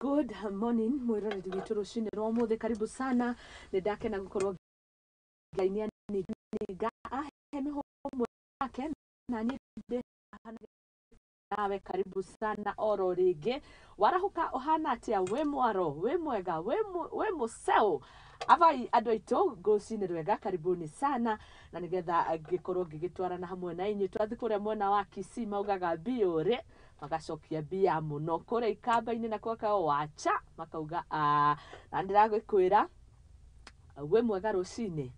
Good morning, mwiroreri witu rucini rwa umuthi, karibu sana. Nindakena gukorwo ngainia niga ahe mihomo yake na ni nawe karibu sana oro ringi. Warahuka ohana atia, we mwaro, we mwega, we museo. Avai andu aitu ngucini rwega, karibuni sana. Na nigetha ngikorwo ngigitwarana hamwe na inyu twathi kuria mwena wa Kisii maugaga biure magacokia bia muno kuria ikamba-ini nakwo kao wacha makauga na ndiragwikwira we mwega rucini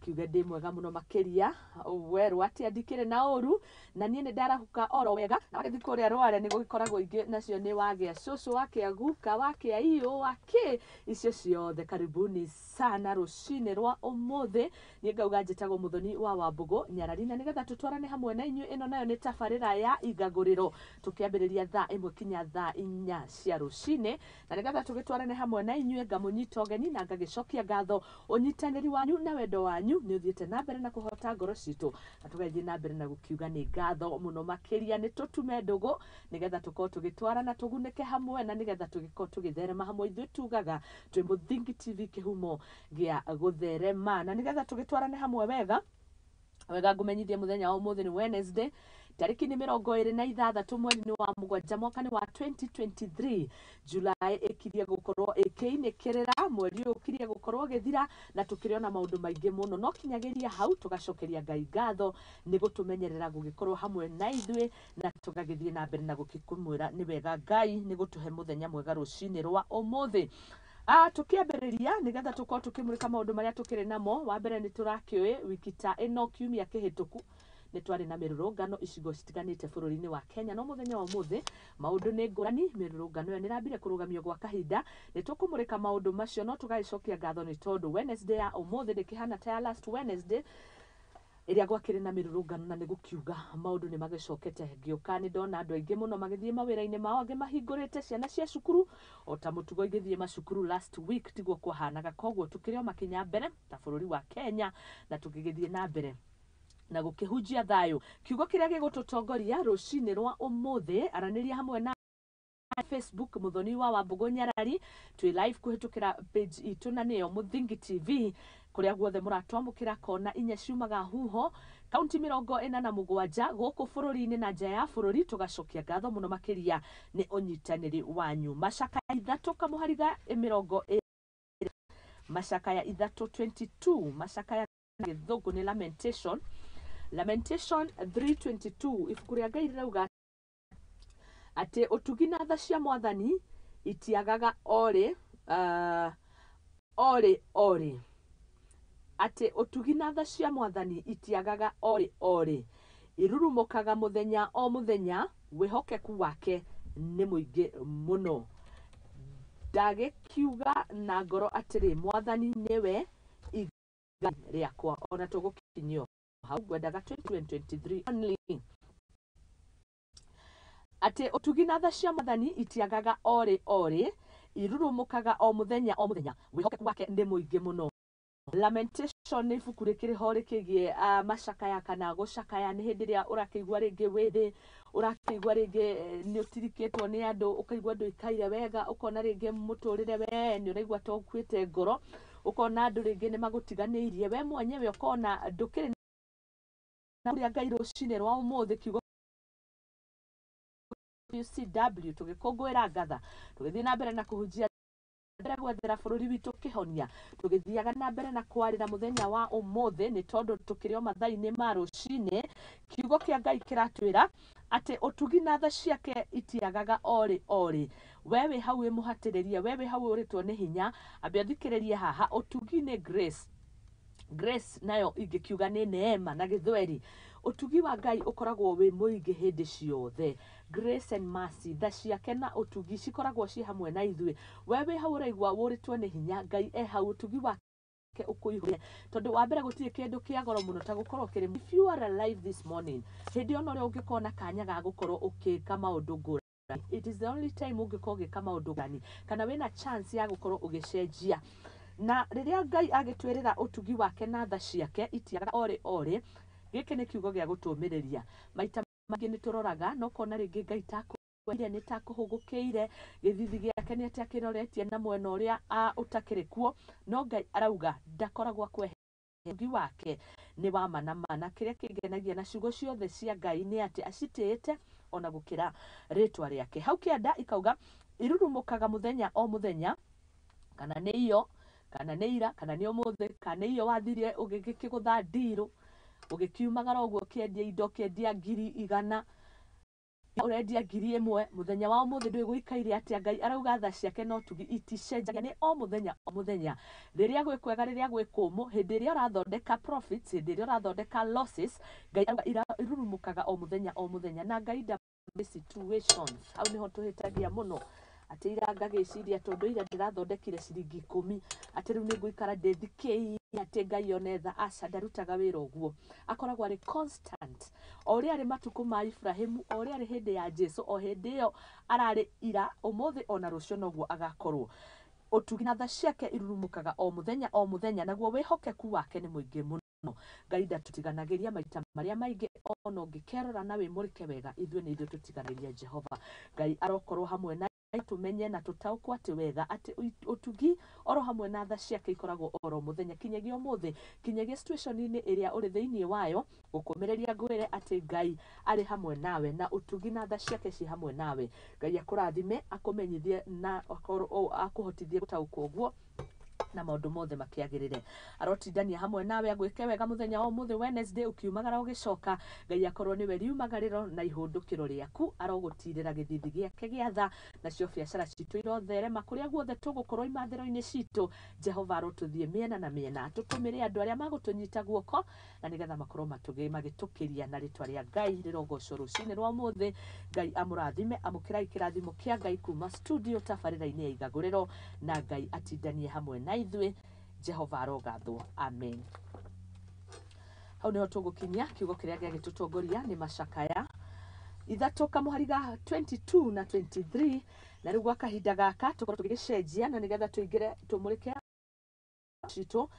kiuga ndi mwega muno makiria werwo atia ndikire na uru na nie ni ndarahuka oro wega na wathi kuria rware ni gugikoragwo ingi nacio ni wagia cucu wakia guka wakia iyo waki icio ciothe karibuni sana rucini rwa umuthi. Nie ngauga njitagwo Muthoni wa Wambugu Nyarari na nigetha tutwarane hamwe na inyu. Ino nayo ni tabarira ya Igaguriro tukiambiriria thaa 1 kinya thaa 4 cia rucini na nigetha tugitwarane hamwe na inyu ngamunyita ogeni na ngagicokia ngatho unyitaniri wanyu na wendo wanyu ni uthiete na mbere na kuhota ngoro citu na tugathie na mbere na gukiuga ni ngatho muno makiria ni tutume ndugu nigetha tukorwo tugitwarana tugunike hamwe na nigetha tugikorwo tugitherema hamwe ithuĩ tugaga twi Muthingi TV kihumo gia gutherema na nigetha tugitwarane hamwe wega ngumenyithie muthenya wa umuthi ni Wednesday tariki ni 26 mweri ni wa mugwanja mwaka ni wa 2023 Julai ikiria gukorwo ikiinikirira mweri ukiria gukorwo githira na tukiriona maundu maingi muno no kinyagiria hau tugacokeria Ngai ngatho ni gutumenyerera gugikorwo hamwe na ithuĩ na tugagithie na mbere na gukikumwira ni wega Ngai ni gutuhe muthenya mwega rucini rwa umuthi. Tukiambiriria nigetha tukorwo tukimurika maundu maria tukiri namo. Wa mbere ni turakioi wiki ta ino kiumia kihituku ni twari na mirurungano icigo citiganite bururi-ini wa Kenya no muthenya wa umuthi maundu ni ngurani. Mirurungano iyo nirambire kurugamio gwa kahinda ni tukumurika maundu macio no tugacokia ngatho ni tondu Wednesday ya umuthi ndikihana ta ya last Wednesday iria gwakire na mirurungano na nigukiuga maundu ni magicokete ngiuka ni ndona andu aingi muno magithie mawira-ini mao angi mahingurite ciana cia cukuru o ta mutugo igithie macukuru last week tiguo kwahanaga koguo tukirio makinya mbere ta bururi wa Kenya na tugigithie na mbere na gukihunjia thayo. Kiugo kiria gigututongoria rucini rwa umuthi araniria hamwe na Facebook Muthoni wa Wambugu Nyarari twi live kuhitukira page itu na niyo Muthingi TV kuria guothe muratwamukira kona inya ciumaga huho kaunti 47 guku bururi-ini na nja ya bururi. Tugacokia ngatho muno makiria ni unyitaniri wanyu. Macaka ithatu kamuhariga 20 macaka ya ithatu 22 macaka ya githungu ni Lamentation 3:22 ibuku ria Ngai rirauga ati utugi na tha cia mwathani itiagaga ori ati utugi na tha cia mwathani itiagaga ori irurumukaga muthenya o muthenya wihokeku wake ni muingi muno. Ndagikiuga na ngoro atiri mwathani niwe igai riakwa ona tugukinyio hau gwendaga 2023 only ati utugi na tha cia mwathani itiagaga ori irurumukaga o muthenya wihokeku wake ni muingi muno. Lamentation ni ibuku rikiriho rikigie macakaya kana gucakaya ni hindi ria urakigwa ringi withi urakigwa ringi ni utirikitwo ni andu ukaigwa andu ikaire wega ukona ringi muturire we ni uraigwa to kwite ngoro ukona andu ringi ni magutiganiirie we mwenyewe ukona ndukiri na uria Ngai rucini rwa umuthi kiugo UCW tugikongwira ngatha tugithie na mbere na kuhunjia mbere gwethera bururi witu kihonia tugithiaga na mbere na kwarira muthenya wa umuthi ni tondu tukirio mathaini ma rucini. Kiugo kia Ngai kiratwira ati utugi na tha ciake itiagaga ori wewe hau wi muhatiriria wewe hau uritwo ni hinya ambe thikiriria haha utugi ni grace nayo ingikiuga ni neema na githweri. Utugi wa Ngai ukoragwo wi muingi hindi ciothe. Grace and mercy tha ciake na utugi cikoragwo ci hamwe na ithuĩ. Wewe hau uraigwa wuritwo ni hinya Ngai hau utugi wake ukuihũria tondu wa mbere gutire kindu kia goro muno ta gukorwo kiri. If you are alive this morning hindi ono ria ungikona kanya ga gukorwo ukika maundu ngũrani, it is the only time ungikorwo ugika maundu ngũrani kana wina chance ya gukorwo ugicenjia. Na riria Ngai agitwirira utugi wake na tha ciake itiagaga ori giki ni kiugo gia gutumiriria maita mangi ni turoraga no kona ringi Ngai ta kwire nitakuhugukiire githithi giake ni ati akiroretie na mwena uria utakirikuo no Ngai arauga ndakoragwa kwehe ngi wake ni wa mana kiria kingenagia na ciugo ciothe cia Ngai ni ati acitĩte ona gukira ritwa riake. Hau kianda ikauga irurumukaga muthenya o muthenya, kana ni iyo kana ni ira kana ni umuthi kana ni iyo wathirie ugikigutha ndiru ugikiumagara uguo kiendia indo kiendia 100,000 urendia 1,000 muthenya wa umuthi ndui guikaire atia. Ngai arauga tha ciake no tugi iticenjagia ni o muthenya riria gwikwega riria gwikumu, hindi iria urathondeka profits, hindi iria urathondeka losses, Ngai arauga irurumukaga o muthenya na Ngai nda situations. Hau niho tuhitagia muno ati ira ngagiciria tondu ira ndirathondekire ciringi 10 ati riu niguikara ndithikei ati Ngai onetha aca ndarutaga wira uguo. Akoragwo ari constant o uria ari matuku ma Ibrahimu, o uria ari hindi ya Jesu, o hindi iyo arari ira umuthi ona rucio noguo agakorwo. Utugi na tha ciake irurumukaga o muthenya naguo wihokeku wake ni muingi muno. Ngai ndatutiganagĩria maita maria maingi ona ũngĩkerora na wĩmũrĩke wega ithuĩ nĩ ithuĩ tũtiganagĩria Jehova. Ngai arokorwo hamwe na tumenye na tutaukwo ati wega ati utugi oro hamwe na tha ciake ikoragwo oro muthenya kinyagia umuthi, kinyagia situation ini iria uri thiini wayo gukumireria ngwire ati Ngai ari hamwe nawe na utugi na tha ciake ci hamwe nawe. Ngai akurathime akumenyithie na akuhotithie gutaukwo guo na maundu mothe makiagirire. Arotindania hamwe nawe agwike wega muthenya wa umuthi Wednesday ukiumagara ugicoka. Ngai akorwo niwe riumagariro na ihundukiro riaku, arogutirira githithi giake giatha nacio biacara citu irotherema kuria guothe tugukorwo imathiro-ini citu. Jehova arotuthie miena na miena, atutumire andu aria magutunyita guoko na nigetha makorwo magitukiria na ritwa ria Ngai rirogocwo rucini rwa umuthi. Ngai amurathime, amukirai kirathimo kia Ngai kuma studio tabarira-ini ya Igaguriro, na Ngai atindanie hamwe na ithuĩ. Jehova arogathwo, amen. Hau niho tugukinya kiugo kiria giagitutongoria ni macakaya ithatu kamuhariga 22 na 23, na riu gwa kahinda gaka tukorwo tugicenjia na nigetha tuingire tumurike citu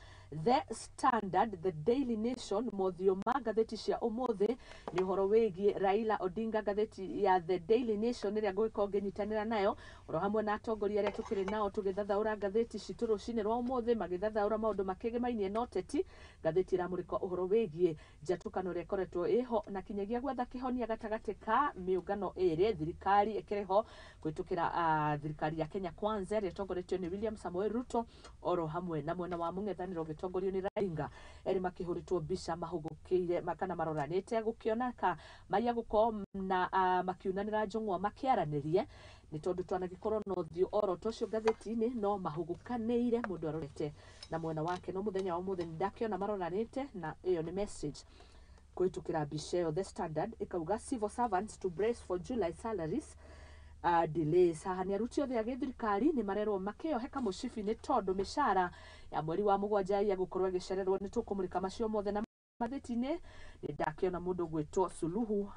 The Standard, The Daily Nation, mothio ma ngatheti cia umuthi ni uhoro wigie Raila Odinga. Ngatheti ya The Daily Nation iria ngwiko nginyitanira nayo oro hamwe na atongoria aria tukiri nao tugithathaura ngatheti citu rucini rwa umuthi magithathaura maundu makigimainie na uteti. Ngatheti iramurika uhoro wigie njatukano ria ikoretwo iho na kinyagia gwetha kihonia gatagati ka miungano iri thirikari ikireho kwitukira thirikari ya Kenya Kwanza iria itongoretio ni William Samoei Ruto oro hamwe na mwena wa mung'ethaniro gitongorio ni Raila eri makihuritwo mbica mahugukiire makana maroranite gukionaka maiya guko na makiunanira njung'wa makiaranirie ni tondu twanagikorwo no thio oro tocio ngatheti-ini no mahugukanire mundu arorete na mwena wake. No muthenya wa umuthi ndakiona maroranite na iyo ni message kwitukira mbica iyo. The Standard ikauga civil servants to brace for July salaries delays. Haha ni aruti othe a githirikari ni marerwo makioheka mucibi ni tondu mishara ya mweri wa mugwanja ya gukorwo igicererwo. Ni tukumurika macio mothe na matheti-ini. Ni ndakiona mundu gwitwo Suluhu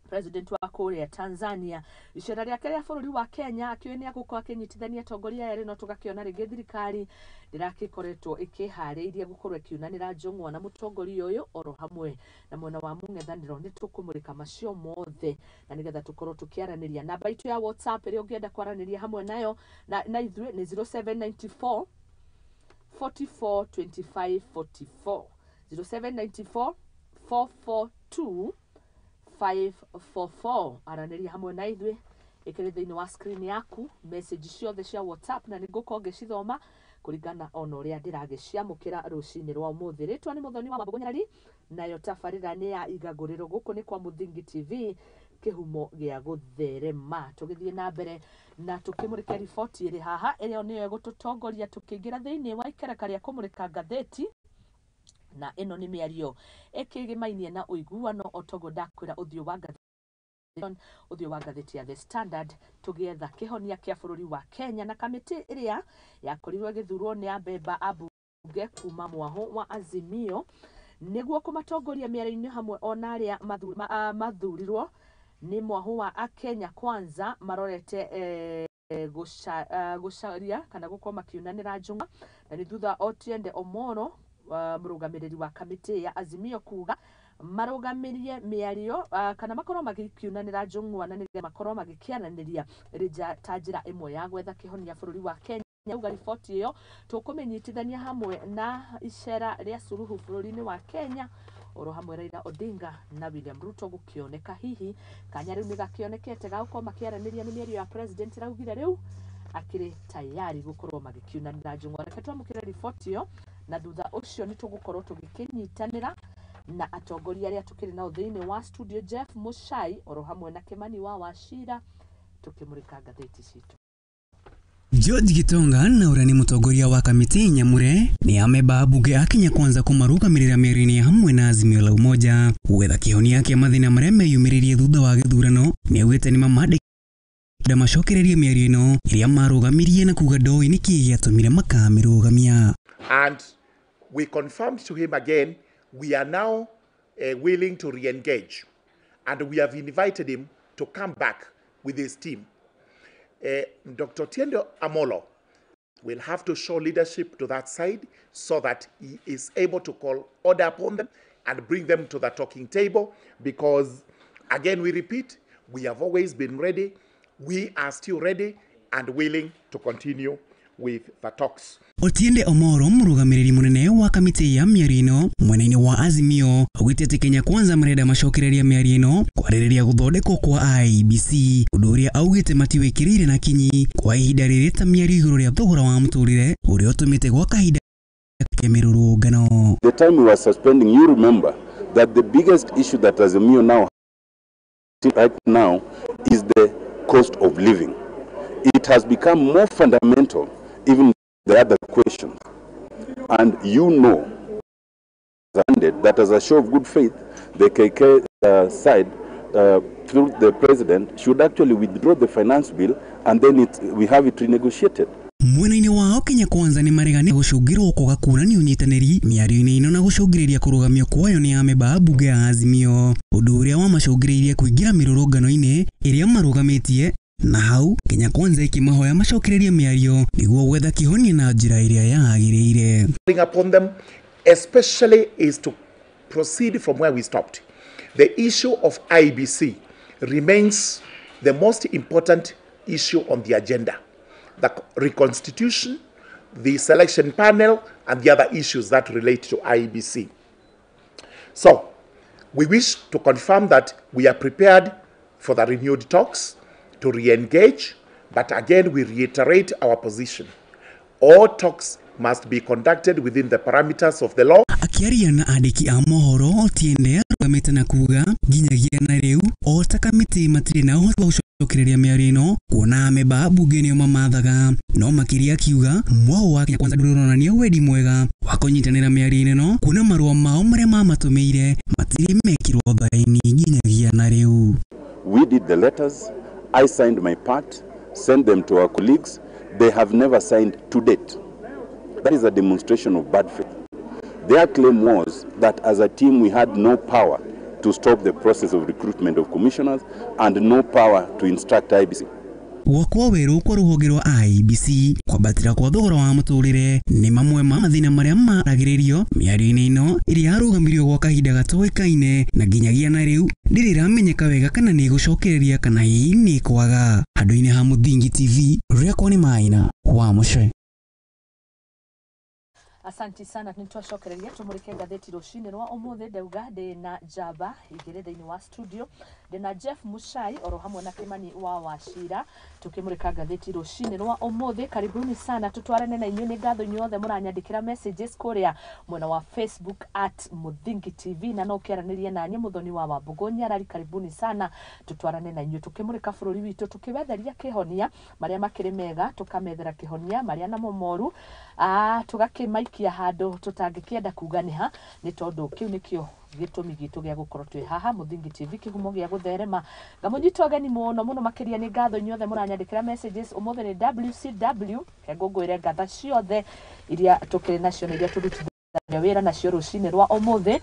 president wa Korea Tanzania icera riake ria bururi wa Kenya akiwe ni aguko akinyitithania atongoria eri no tugakiona ringi thirikari ndirakikoretwo ikihariirie gukorwo ikiunanira njung'wa na mutongoria uyu oro hamwe na mwena wa mung'ethaniro. Ni tukumurika macio mothe na nigetha tukorwo tukiaraniria. Namba itu ya WhatsApp iri ungienda kwaraniria hamwe nayo na ithue ni 0794 44 25 44 0794 442 544. Araniria hamwe na ithue ikiri thiini wa screen yaku message ciothe cia WhatsApp na niguko ngicithoma kuringana ona uria ndiragiciamukira rucini rwa umuthi. Ritwa ni Muthoni wa Wambugu nayo tabarira ni ya Igaguriro. Guku ni kwa Muthingi TV, kihumo gia gutherema. Tugithie na mbere na tukimurika riboti iri haha iria niyo gututongoria tukiingira thiini wa ikereka ria kumurika ngatheti. Na ino ni miario ikigimainie na uiguano otogo ndakwira uthio wa ngatheti ya The Standard tugietha kihonia kia bururi wa Kenya na kamiti iria yakorirwo githurwo ni abeba abunge kuma mwaho wa Azimio niguo kumatongoria miario-ini hamwe ona aria mathurirwo ni mwaho wa Kenya Kwanza marorete gucaria kana gukorwo makiunanira njung'wa na ni thutha Otiende Omoro murugamiriri wa kamiti ya Azimio kuga marugamirie miario kana makorwo magikiunanira njung'wa na nige makorwo magikiananiria rija tanjira imwe ya gwetha kihonia bururi wa Kenya. Uga riboti iyo tukumenyitithania hamwe na icera ria suruhu bururi-ini wa Kenya oro hamwe Raila Odinga na William Ruto gukioneka hihi kanya riu nigakionekete gauko makiaraniria ni miario ya president raugire riu akiri tayari gukorwo magikiunanira njung'wa. Reke twamukire riboti iyo na thutha ucio ni tugukorwo tugikinyitanira na atongoria aria tukiri nao thiini wa studio Jeff Mushai oro hamwe na Kimani wa Wachira tukimurika ngatheti citu. George Gitonga na urani mutongoria wa kamiti nyamure ni ameba bunge a Kenya Kwanza kumarugamirira miario-ini hamwe na Azimio la Umoja gwetha kihonia kia mathina maria meyumiririe thutha wa githurano. Niaugite ni mamande macokererie miario ino iria marugamirie na kuga ndoi ni ki giatumire makamirugamia. And we confirmed to him again we are now willing to re-engage, and we have invited him to come back with his team. Dr. Tiendo Amolo will have to show leadership to that side so that he is able to call order upon them and bring them to the talking table, because, again, we repeat, we have always been ready, we are still ready and willing to continue with the talks. Otiende Omoro murugamiriri munene wa kamiti ya miario ino mwenaini wa Azimio augite ati Kenya Kwanza marenda macokereria miario ino kwaririria guthondekwo kwa IEBC undu uria augite matiwikirire na kinyi kwa ihinda riri ta miario iguru ria thogora wa muturire uria utumite gwa kahinda kemirurungano. The time we were suspending, you remember that the biggest issue that Azimio now right now is the cost of living. It has become more fundamental even the other questions, and you know that as a show of good faith, the KK side through the president should actually withdraw the finance bill, and then we have it renegotiated. Mwenaini wao Kenya Kwanza ni maregani gucungirwo ko gakura ni unyitaniri miario-ini ino na gucungiriria kurugamio kwayo ni ameba bunge ya Azimio undu uria wa macungiririe kuingira mirurungano-ini iria marugamitie. Na hau Kenya Kwanza ikimahoya macokererie miario niguo gwetha kihonia na njira iria yagiriire. Upon them especially is to proceed from where we stopped. The issue of IEBC remains the most important issue on the agenda. The reconstitution, the selection panel, and the other issues that relate to IEBC. So, we wish to confirm that we are prepared for the renewed talks to re-engage, but again we reiterate our position. All talks must be conducted within the parameters of the law. Akiaria na andiki a mohoro Otiende arugamite na kuga nginyagia na riu ota kamiti matire na uhoti wa gucokereria miario ino kuona ameba bunge nio mamathaga no makiria kiuga mwao wa Kenya Kwanza nduronania wedi mwega wa kunyitanira miario ino kuona marua mao maria mamatumeire matire mekirwo thaini nginyagia na riu. We did the letters, I signed my part, sent them to our colleagues. They have never signed to date. That is a demonstration of bad faith. Their claim was that as a team we had no power to stop the process of recruitment of commissioners and no power to instruct IEBC. Wakwa weru kwa ruhonge rwa IEBC kwabatira kwa thogora wa muturire ni mamwe ma mathina maria maragiririo miario-ini ino iria arugamirio gwa kahinda gatoikaine na nginyagia na riu ndiramenyeka wega kana ni gucokereria kana hii ni kwaga. Handu-ini ha Muthingi TV rekwa ni Maina wa Mucwe. Asanti sana nitwacokereria tumurike ngatheti rucini rwa umuthi ndauga ndi na Jaba igire thiini wa studio ndi na Jeff Mushai oro hamwe na Kimani wa Wachira tukimurika ngatheti rucini rwa umuthi. Karibuni sana tutwarane na inyuĩ. Nĩ ngatho inyuothe mũranyandĩkĩra messages kuria mwena wa Facebook @Muthingi TV na no kiaranirie na Muthoni wa Wambugu Nyarari. Karibuni sana tutwarane na inyuĩ tukimurika bũrũri witũ tukiwetheria kihonia maria makĩrĩ mega tukamethera kihonia maria na momoru tugakimaikia handu tutangikienda kuganiha ni tondu kiu nikio gitumi gitu gia gukorwo twi haha Muthingi TV kihumo gia gutherema ngamunyitwo gani muno makiria ni ngatho inyuothe muranyandikira messages umuthi ni WCW ngũngũire ngatha ciothe iria tukiri nacio iria turutithania wira nacio rucini rwa umuthi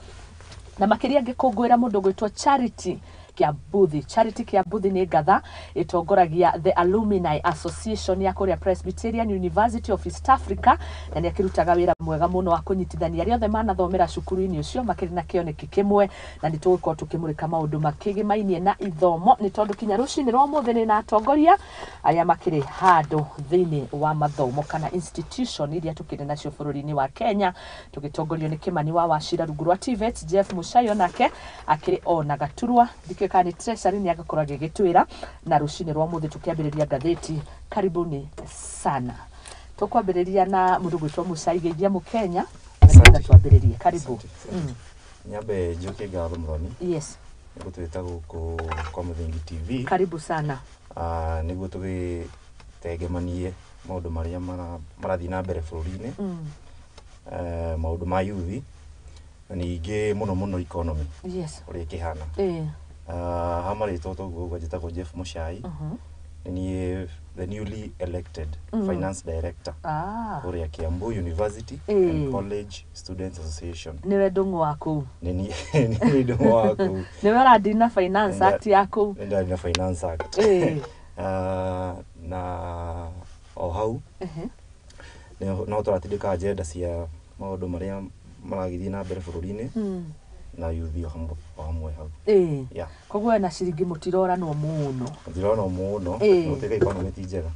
na makiria ngikũngũira mundu gwitwo Charity Kiambuthi. Charity Kiambuthi nĩ ngatha ĩtongoragia the Alumni Association ya kũrĩa Presbyterian University of East Africa, na nĩ akĩrutaga wĩra mwega mũno wa kũnyitithania arĩa othe manathomera cukuru-inĩ ũcio makĩrĩ na kĩoneki kĩmwe, na nĩ tũgũkorwo tũkĩmũrĩka maũndũ makĩgĩmainie na ithomo, nĩ tondũ kinya rũcinĩ rwa ũmũthĩ nĩ na atongoria arĩa makĩrĩ handũ thĩinĩ wa mathomo kana institution iria tũkĩrĩ nacio bũrũri-inĩ wa Kenya, tũgĩtongorio nĩ Kĩmani wa Wachira rungu rwa TVET, Jeff Muchai nake akĩrĩ ona Gaturwa, ndikĩka nĩ Treasury nĩ agakorwo agĩgĩtwĩra, na rũcinĩ rwa ũmũthĩ tũkĩambĩrĩria ngathĩti. Karibuni sana. Tukwambĩrĩria na mũndũ gwĩtwo Muchai Geithia Mũkenya, na twambĩrĩrie. Karibu. Nyambe njoke ngatho Muthoni. Yes. Nĩguo twĩta gũkũ kwa Mũthingi TV. Karibu sana. Nĩguo tũgĩtengemanie maũndũ marĩa marathiĩ na mbere bũrũri-inĩ. Maũndũ ma yuthi, na ningĩ mũno economy. Yes. Ũrĩa kĩhana. Hamarĩtwo toguo njĩtagwo Jeff Muchai. Ni the newly elected finance director Korea Kiambu University and College Students Association. Niwe ndung'u waku. Ni ndung'u waku. Niwe ũrandina finance act yaku. Ndina finance act. Na o hau no tũratindĩka agenda cia maũndũ marĩa maragĩthiĩ na mbere bũrũri-inĩ na yuthi o hamwe hau. Koguo na ciringi mũtiroranwo mũno. Mũtiroranwo mũno, gũtiga economy ti njega.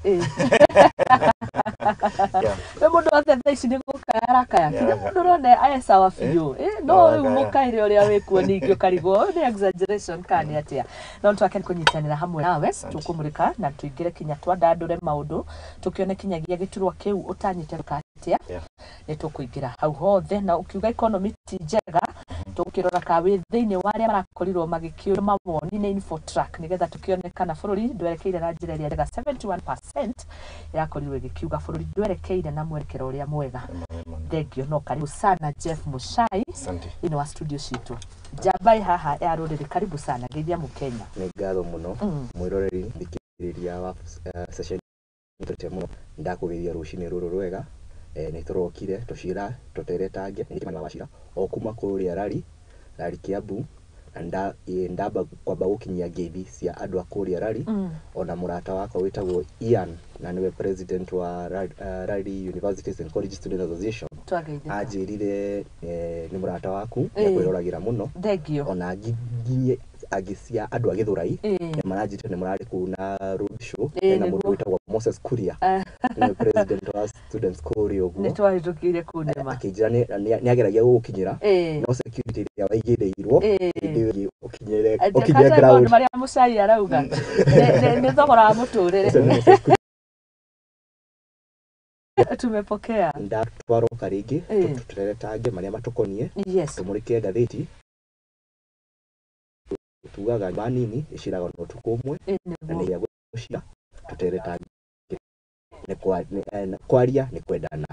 We mũndũ wothe thaa ici nĩ gũkayakaya. Kinya mũndũ ũrona aya sawa biũ. No rĩu mũkaire ũrĩa wĩkuo ningĩ ũkarigwo nĩ exaggeration kana atĩa. No twake kũnyitanĩra hamwe nawe, tũkũmũrĩka na tũingĩre kinya twandandũre maũndũ, tũkĩone kinyagia gĩturwa kĩu ũtanyitĩka atĩa. Nĩ tũkũingĩra hau hothe, na ũkiuga economy ti njega, tũkĩrora ka wĩ thĩinĩ wa arĩa marakorirwo magĩkĩũria mawoni na info track nĩgetha tũkĩone kana bũrũri ndwerekeire na njĩra ĩrĩa njega. 71% ĩrakorirwo ĩgĩkiuga bũrũri ndwerekeire na mwerekero ũrĩa mwega. Thengio, no karibu sana Jeff Muchai ino wa studio citũ. Jambai haha ya rũrĩrĩ, karibu sana Geithia Mũkenya. Nĩ ngatho mũno mwĩroreri thikĩrĩria wa session tũte mũno ndakũgeithia rũcinĩ rũrũ rwega. Nĩ tũrokire tũcira tũteretange nĩ Kĩmani wa Wachira o kuma kũrĩa rari Kiambu, na ndamba kwamba gũkinyia ngeithi cia andũ a kũrĩa rari, ona mũrata wakwa wĩtagwo Ian na niwe president wa Rari Universities and College Students Association. Anjĩrire nĩ mũrata waku nĩakwĩroragĩra mũno. Thengio. Ona nginye agĩcia andũ a Gĩthũrai nĩ maranjĩte nĩ mũrarĩ kũu na road show na mũndũ wĩtagwo Moses Kuria nĩ president wa students kũrĩa ũguo. Nĩ twarĩtũkĩire kũu nĩma. Akĩnjĩra nĩageragia gũgũkinyĩra no security ĩrĩa waigĩrĩirwo hĩndĩ ũkinyĩre ground. Maria Muchai arauga nĩ thogora wa mũtũrĩre. Tumepokea. Ndatwarwo karingi tuteretange marĩa matũkonie. Tumũrĩke ngathĩti tugaga manini ĩciraga no tukomwe na nĩ gũcira tuteretange nĩ kwaria nĩ kwendana.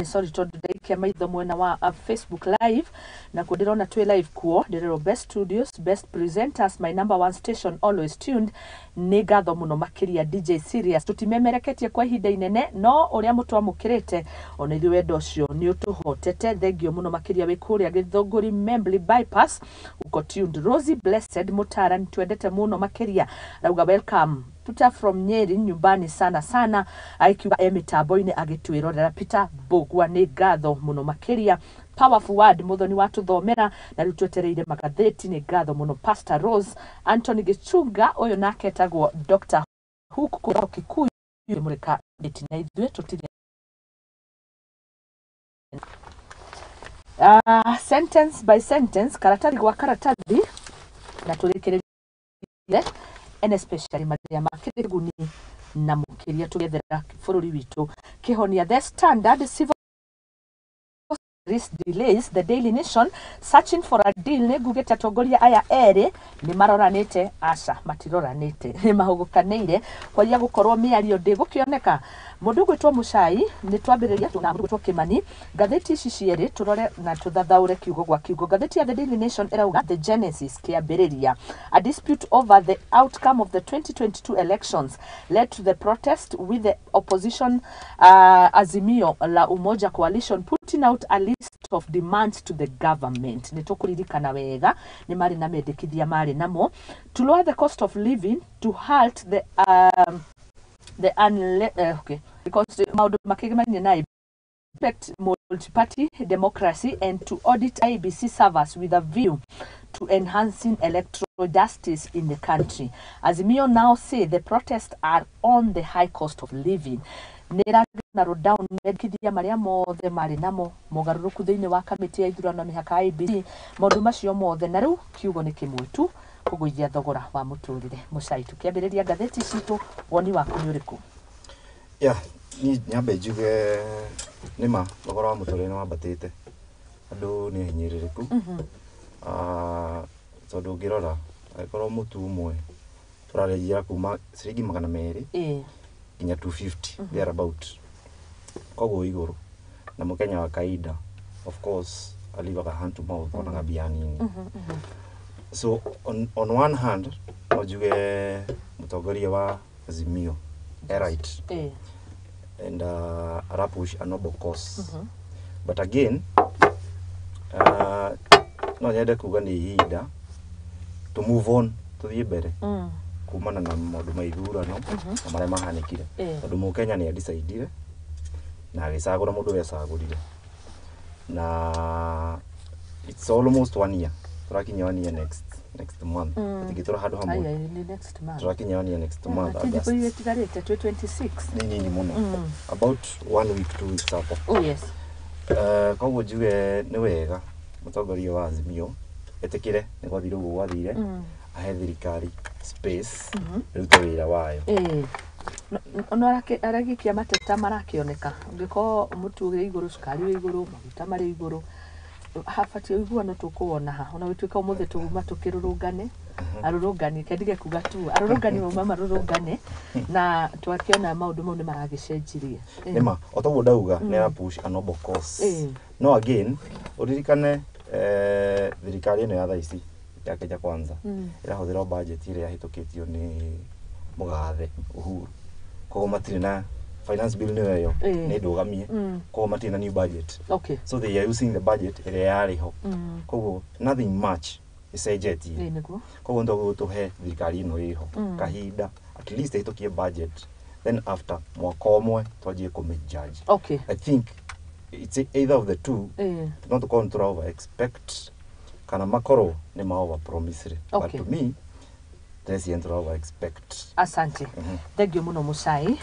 Sorry tondu ndaikia maitho mwena wa Facebook live na kudirona twi live kuo ndirero best studios, best presenters, my number one station always tuned. Nĩ ngatho mũno makĩria DJ Serious tutimemereketie kwa ihinda inene, no ũrĩa mũtwamũkĩrĩte ona ithuĩ wendo ũcio nĩ ũtũhotete. Thengio mũno makĩria wĩ kũrĩa Gĩthũngũri Membly bypass uko tuned. Rosie Blessed Mutara nĩtwendete mũno makĩria rauga welcome Peter from Nyeri nyumbani sana aikiuga mitambo-inĩ agĩtwĩrorera. Peter Bogwa nĩ ngatho mũno makĩria. Powerful word Muthoni wa tũthomera na rĩu twetereire magathĩti. Nĩ ngatho mũno Pastor Rose Anthony Gichunga ũyũ nake etagwo Dr. Hook kũrĩa Kikuyu mũrĩka ndĩti na ithuĩ tũtirĩ sentence by sentence, karatathi gwa karatathi, na tũrĩkĩrĩrie and especially marĩa makĩrĩ guni na mũkĩria tũgethera bũrũri witũ kĩhonia. The Standard, civil delays, the Daily Nation, searching for a deal. Negugete atongoria aya erĩ nĩ maroranĩte, aca matiroranĩte, nĩ mahugukanĩire kwaria gũkorwo mĩario ndĩgũkĩoneka. Mũndũ gwĩtwo Muchai nĩ twambĩrĩria na mũndũ gwĩtwo Kĩmani. Ngathĩti ici cierĩ tũrore na tũthathaũre kiugo gwa kiugo. Ngathĩti ya The Daily Nation ĩrauga the genesis kĩambĩrĩria, a dispute over the outcome of the 2022 elections led to the protest with the opposition Azimio la Umoja coalition putting out a list list of demands to the government. Nitukuririkana wega ni mari na mendekithia mari namo to lower the cost of living, to halt the okay, because maundu makigemania na respect multi-party democracy and to audit IBC servers with a view to enhancing electoral justice in the country. Azimio now say the protests are on the high cost of living. Nera narrow down mendekithia maria mothe mari namo mogaruruku thiini wa kamiti ya ithurano mihaka IBC maundu macio mothe na riu kiugo ni kimwe tu kuguithia thogora wa muturire. Mucai tukiambiriria ngatheti citu woni waku ni uriku? Ni nyambe njuge nima thogora wa muturire wambatite andu ni hinyiririku tondu ngirora akorwo mutu umwe turarejia kuma ciringi 200 nginya 250 there about koguo iguru na mukenya wa kaida of course alivaga hand to mouth ona bia nini. So on one hand ojuge mutongoria wa Azimio right and arapush a noble cause but again no nyende kuga ni hida to move on to the mbere kumana na maundu ma ithurano na maria mahanikire tondu mukenya ni adisaidire na agicagura mundu we acagurire na it's almost 1 year turakinya 1 year next month tigitora handu hamwe next month turakinya 1 year next month August 26 nini muno about 1 week 2 weeks hapo. Yes koguo njuge ni wega mutongoria wa Azimio etikire ni gwathire uguo gwathire ahe thirikari space rute wira wayo no aragikia mateta marakioneka ngiko mutu iguru sukari we iguru maguta mari iguru hafati iguano tukuona ha ona wituika umuthe tuguma tukirurungane arurungani kendige kuga tu arurungani mu mama arurungane na twakiona maundu mau ni maragicenjirie nima otogo ndauga ni ra push a noble cause no again uririkane thirikari ino ya thaici ya Kenya Kwanza irahuthira budget ile yahitukitio ni mugathe Uhuru koguo matire na finance bill niyo ni ndugamie koguo matire na new budget. So they are using the budget ile yariho koguo nothing much isejetie koguo ndo tuhe thirikari ino iho kahinda at least ihitukie budget then after mwaka umwe twajie kumijudge. I think it's either of the two not to control over expect kana makoro ni ma over promise but to me there's the over expect. Asante thank you muno Mucai.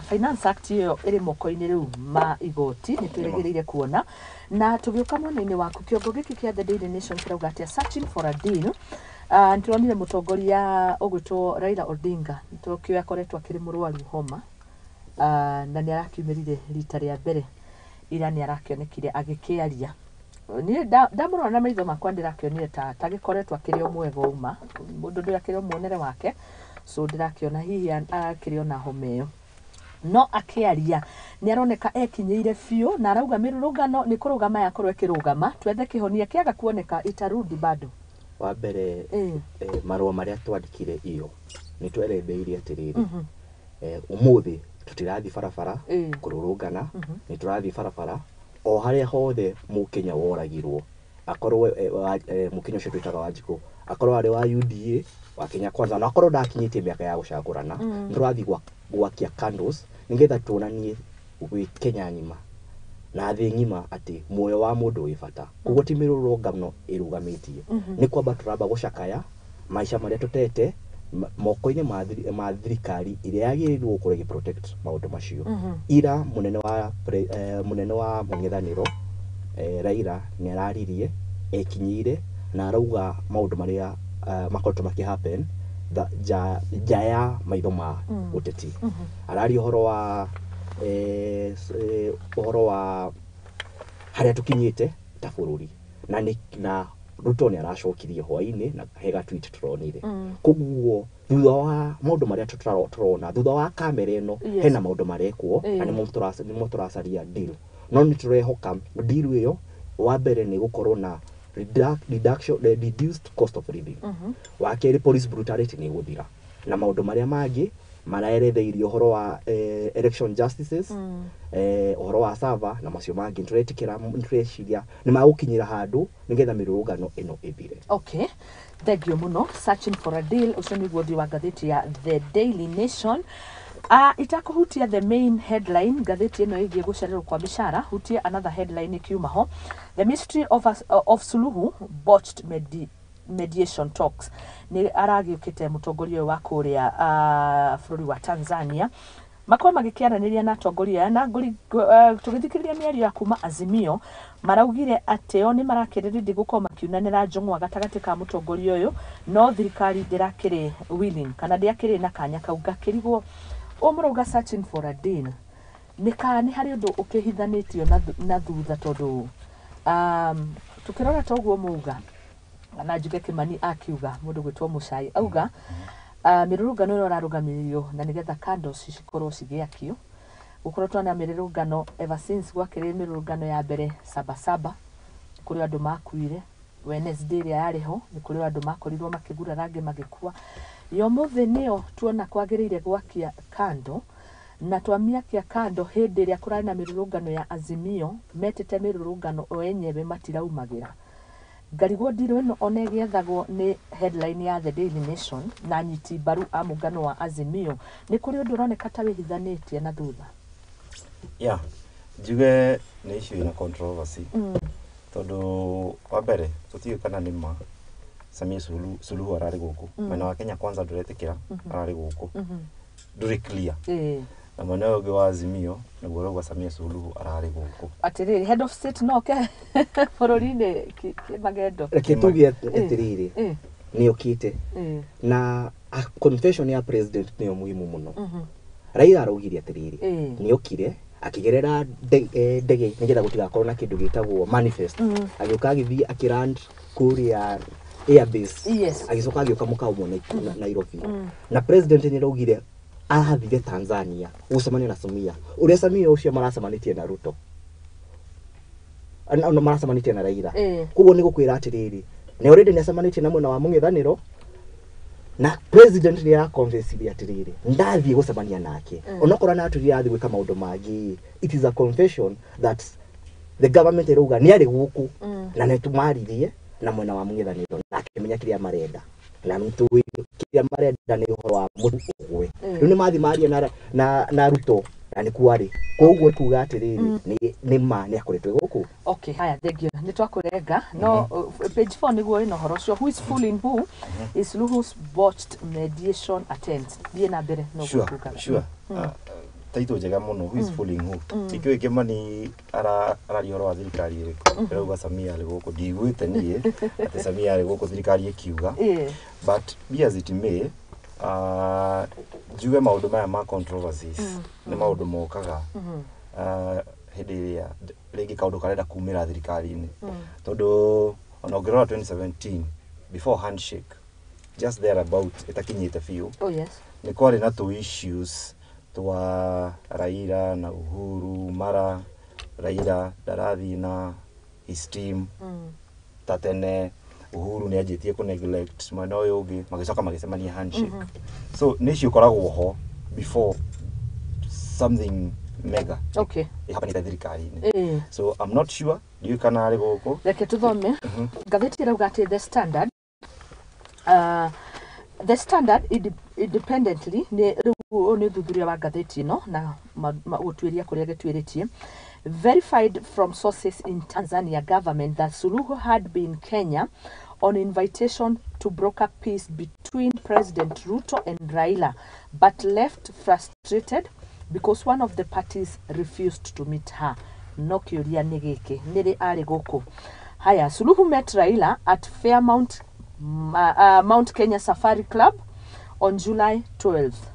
Finance act yo iri moko-ini riu ma igoti ni tweregereire kuona na tugiuka mwena-ini waku kiongo giki kia The Daily Nation kirauga atia searching for a deal. Nturonire mutongoria ugwitwo Raila Odinga Tokyo akoretwo akiri murwaru homa na ni arakiumirire rita ria mbere ira ni arakionekire agikiaria ni ndamurona na maitho makwa ndirakionire ta tagikoretwo akiri omwega uma mundu ndirakiri omuonere wake so ndirakiona hihi akiriona homeyo no akiaria ni aroneka ekinyeire fiu na arauga mirurungano ni kurugama yakorwo ekirugama twethe kihonia kiaga kuoneka itarudi bado wa mbere marua maria twandikire iyo ni twerebeire atiriri umuthi tutirathi barabara kururungana ni turathi barabara o haria hothe mukenya woragirwo akorwo mukenya ucio twitaga Wanjiku akorwo ari wa UDA wa Kenya Kwanza na akorwo ndakinyitie miaka ya gucagurana ndurathi gwakia candles ningetha tuonanie gwi Kenya ngima na thi ngima ati muoyo wa mundu wi bata kugo ti mirurungano irugamitie ni kwamba turamba gucakaya maisha maria tutete moko-ini ma thirikari iria yagirirwo kuregi protect maundu macio ira munene wa mung'ethaniro Raila ni araririe ekinyire na arauga maundu maria makoretwo makihappen jaya maitho ma uteti arari uhoro wa haria tukinyite ta bururi na Ruto ni aracokirie hwaini na hega tweet turonire kuguo thutha wa maundu maria turona thutha wa kamera ino hena maundu marekwo na ni turacaria deal no ni turehoka deal iyo wa mbere ni gukorwo na reduced cost of living wa keri police brutality ni guthira na maundu maria mangi maraeretheire uhoro wa election justices uhoro wa server na macio mangi turetikira ntureciria ni magukinyira handu nigetha mirurungano ino ithire. Okay, thank you muno. Searching for a deal ucio niguo thi wa ngathĩti ya The Daily Nation. Itakuhutia the main headline ngathĩti ĩno ĩgiĩ gũcererwo kwa mĩcara, hutie another headline ikiuma ho. The Ministry of Suluhu botched mediation talks. Ni aragiukite mutongoria wa kuria bũrũri wa Tanzania makorwo magikiaraniria na atongoria na tugithikiriria mĩario ya kuma Azimio maraugire ati o ni marakĩrĩrĩria gũkorwo makiunanĩra njong'wa gatagatĩ ka mutongoria ũyũ no thirikari ndirakĩrĩ willing kana ndiakĩrĩ na kanya kau gakĩrigwo umurauga searching for a deal ni hari ũndũ ũkĩhithanĩtio na thutha tondũ tukirora toguo muga na Njuge Kimani akiuga mundu gwitwo Muchai auga mirurungano ĩno rarugamirio na nigetha candles cikorwo cigiakio gukorwo twana mirurungano ever since gwakĩrĩ mirurungano ya mbere Sabasaba kuri andu makuire Wednesday ĩrĩa yariho ni kuri andu makorirwo makigura rangi magikua yo muthi nio tuona kwagĩrĩire gwakia kando na twamiakia kando hindi ĩrĩa kũrarĩ na mirurungano ya Azimio metete mirurungano o enyewe matiraumagira ngarigwo ndiro ĩno ona ĩgĩethagwo nĩ headline ya The Daily Nation na nyiti mbaru a mũngano wa Azimio nĩ kũrĩ ũndũ ũroneka ta wĩhithanĩtie na thutha. Njuge nĩ issue ĩna controversy tondũ wa mbere tũtiũĩ kana nĩ ma Samia Suluhu ararĩ gũkũ mwena wa Kenya Kwanza ndũretĩkĩra ararĩ gũkũ ndũrĩ clear na mwena ũngĩ wa Azimio nĩguo rauga Samia Suluhu ararĩ gũkũ atĩrĩrĩ head of state noke bũrũri-inĩ Kĩmagendo reke tuge atĩrĩrĩ nĩokĩte na confession ya president nĩyo muhimu mũno. Raila araugire atĩrĩrĩ nĩokire akigerera ndege nigetha gutigakorwo na kindu gitagwo manifest agĩuka agĩthii akirand kuria airbase agicoka agĩuka mũkaũ mwana Nairobi na president nĩ araugire arathire Tanzania gucemania na Samia uria Samia ucio maracemanĩtie na Ruto ana maracemanĩtie na Raila koguo nĩ gũkwĩra atĩrĩrĩ nĩ already nĩacemanĩtie na mwena wa mũng'ethanĩro na president nĩ araconvince atĩrĩrĩ ndathie gucemania nake onokorwo na atũria athi gwĩka maũndũ mangĩ. It is a confession that the government erauga nĩ arĩ gũkũ na nĩ tumaririe na mwena wa mũng'ethanĩro na akĩmenya kĩrĩa marenda na mtui kĩrĩa marenda nĩ ũhoro wa mũtũgwe rĩu nĩ mathi maria na Ruto na nĩ kuarĩ koguo kuga atĩrĩrĩ nĩ ma nĩ akoretwo gũkũ. Okay, haya thengio nĩ twakũrenga no page 4 nĩguo ĩno horo cio who is fooling who is Suluhu's botched mediation attempts thiĩ na mbere no gũkuka taito njega mũno who is fooling who ikiwa Kimani araria horo wa thirikari ĩrĩkũ rauga Samia arĩ gũkũ ndigwĩte niĩ atĩ Samia arĩ gũkũ thirikari ĩkiuga but be as it may njuge maũndũ maya ma controversies nĩ maũndũ mokaga hĩndĩ ĩrĩa rĩngĩ kaũndũ karenda kumĩra thirikari-inĩ tondũ ona ũngĩrora 2017 before handshake just there about ĩtakinyĩte biũ nĩ kwarĩ na two issues twa Raila na Uhuru mara Raila ndarathi na his team tatene Uhuru nĩ anjĩtie ku neglect mwena ũyũ ũngĩ magĩcoka magĩcemania handshake so nĩ icio koragwo ho before something mega it happened in thirikari-inĩ so I'm not sure ndiũ kana arĩ gũkũ reke tũthome ngathĩti ĩrauga atĩ The Standard independently nĩ thuthuria wa ngathĩti ĩno na gũtuĩria kũrĩa gĩtuĩrĩtie verified from sources in Tanzania government that Suluhu had been Kenya on invitation to broker peace between President Ruto and Raila but left frustrated because one of the parties refused to meet her. No kĩũria nĩ gĩkĩ nĩrĩ arĩ gũkũ. Haya, Suluhu met Raila at Fairmount Mount Kenya Safari Club on July 12th.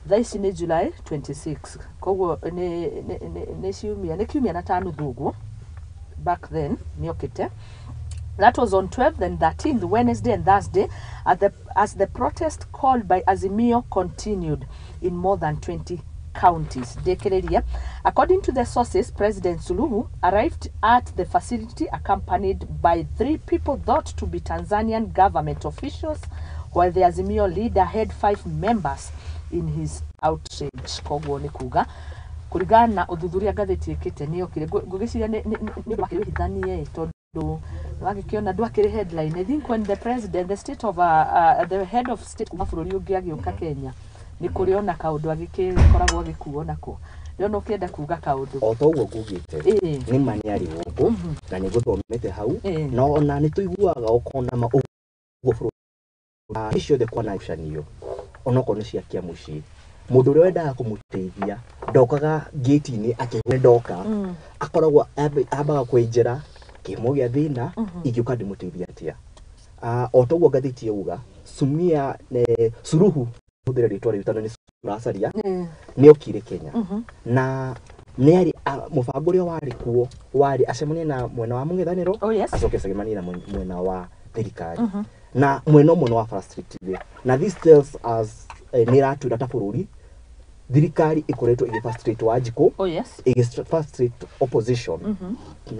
This is July 26th. Koguo nĩ kiumia na tano thuguo. Back then, niokite. That was on 12th and 13th, Wednesday and Thursday, as the protest called by Azimio continued in more than 20 counties. According to the sources, President Suluhu arrived at the facility accompanied by 3 people thought to be Tanzanian government officials, while the Azimio leader had 5 members, in his outrage. Koguo ni kuga kurigana na uthuthuria ngathĩti ĩkĩte nĩ okire ngũgĩciria nĩ ũndũ wa kĩwĩhithanie tondũ wagĩkĩona ndwakĩrĩ headline. I think when the president, the state of the head of state kuma bũrũri ũngĩ agĩũka Kenya nĩ kũrĩ ona kaũndũ agĩkoragwo agĩkuo nako. Rĩona ũkĩenda kuga kaũndũ o ta ũguo ngugĩte nĩ ma nĩ arĩ gũkũ na nĩ gũthomete hau no ona nĩ tũiguaga okona ma ũguo bũrũri ciothe kwa naicaniyo onokorwo nĩ ciakia mũciĩ mũndũ ũrĩa wendaga kũmũteithia ndokaga gate-inĩ akĩhũra ndoka akoragwo ambaga kwĩnjĩra kĩmo gĩa thĩna ingĩũka ndĩmũteithia atĩa. O ta ũguo ngathĩti yauga Sumia Suluhu hũthĩra rĩtwa rĩu tondũ nĩ tũracaria nĩ okire Kenya na nĩ arĩ mũbango ũrĩa warĩ kuo warĩ acemanie na mwena wa mũng'ethanĩro acoke acemanie na mwena wa thirikari na mwena ũmwe wa frustrated na this tells us nĩ ratwĩra ta bũrũri thirikari ĩkoretwo ĩgĩfrustrate Wanjikũ ĩgĩfrustrate opposition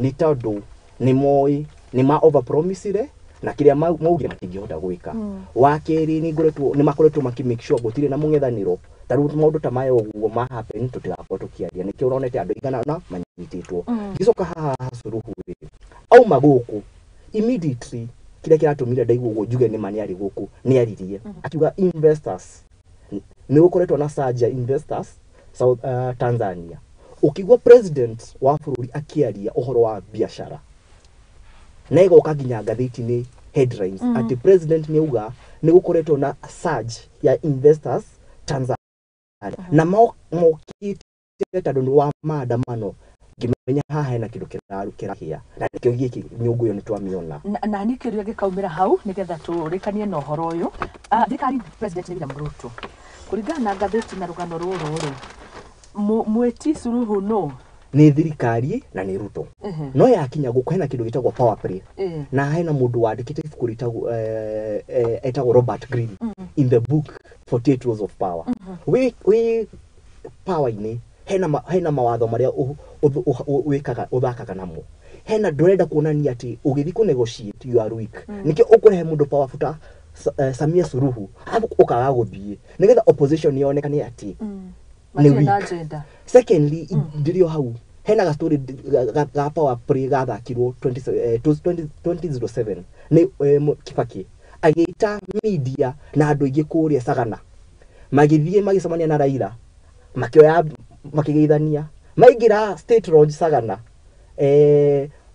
nĩ tondũ nĩ moĩ nĩ ma overpromisire na kĩrĩa maugire matingĩhota gwĩka. Wa kerĩ nĩ makoretwo makimake sure gũtirĩ na mũng'ethanĩro tarĩu maũndũ ta maya ũguo ma happen tũtigakorwo tũkĩaria nĩkĩo ũronete andũ igana na manyitĩtwo. Gĩcoka haha Suluhu auma gũkũ immediately kĩrĩa kĩratũmire ndaigua ũguo njuge nĩ ma nĩ arĩ gũkũ nĩ aririe akiuga investors nĩ gũkoretwo na surge investors South Tanzania. Ukigwa president wa bũrũri akĩaria ũhoro wa biashara na ĩgoka nginya ngathĩti-inĩ headlines ati president nĩ uga nĩ gũkoretwo na surge ya investors Tanzania na mokĩte tondũ wa maandamano ngĩmenya haha hena kĩndũ kĩrarukĩra na nĩkĩo gĩkĩ nyũngũ ĩyo nĩ twamĩona na nĩ kĩrĩa gĩkaumĩra hau nĩgetha tũrĩkanie na ũhoro ũyũ. Thirikari president William Ruto kũringana na ngathĩti na rũgano rũrũ rĩ mwĩti Suluhu no nĩ thirikari na nĩ Ruto no yakinya gũkũ hena kĩndũ gĩtagwo power play na hena mũndũ wandĩkĩte ibuku rĩtagwo etagwo Robert Greene in the book 48 Rules of Power. We power-inĩ hena mawatho marĩa wĩkaga ũthakaga namo. Hena ndũrenda kuonania atĩ ũgĩthiĩ kũ negotiate you are weak nĩkĩo ũkũrehe mũndũ powerful ta Samia Suluhu ũkaga gũthiĩ nĩgetha opposition yonekane atĩ nĩ weak. Secondly ndirio hau hena ga story ga power play gathakirwo 2007 nĩ Kibaki agĩita media na andũ aingĩ kũrĩa Sagana magĩthiĩ magĩcemania na Raila makĩoya makĩgeithania maingĩra State Lodge Sagana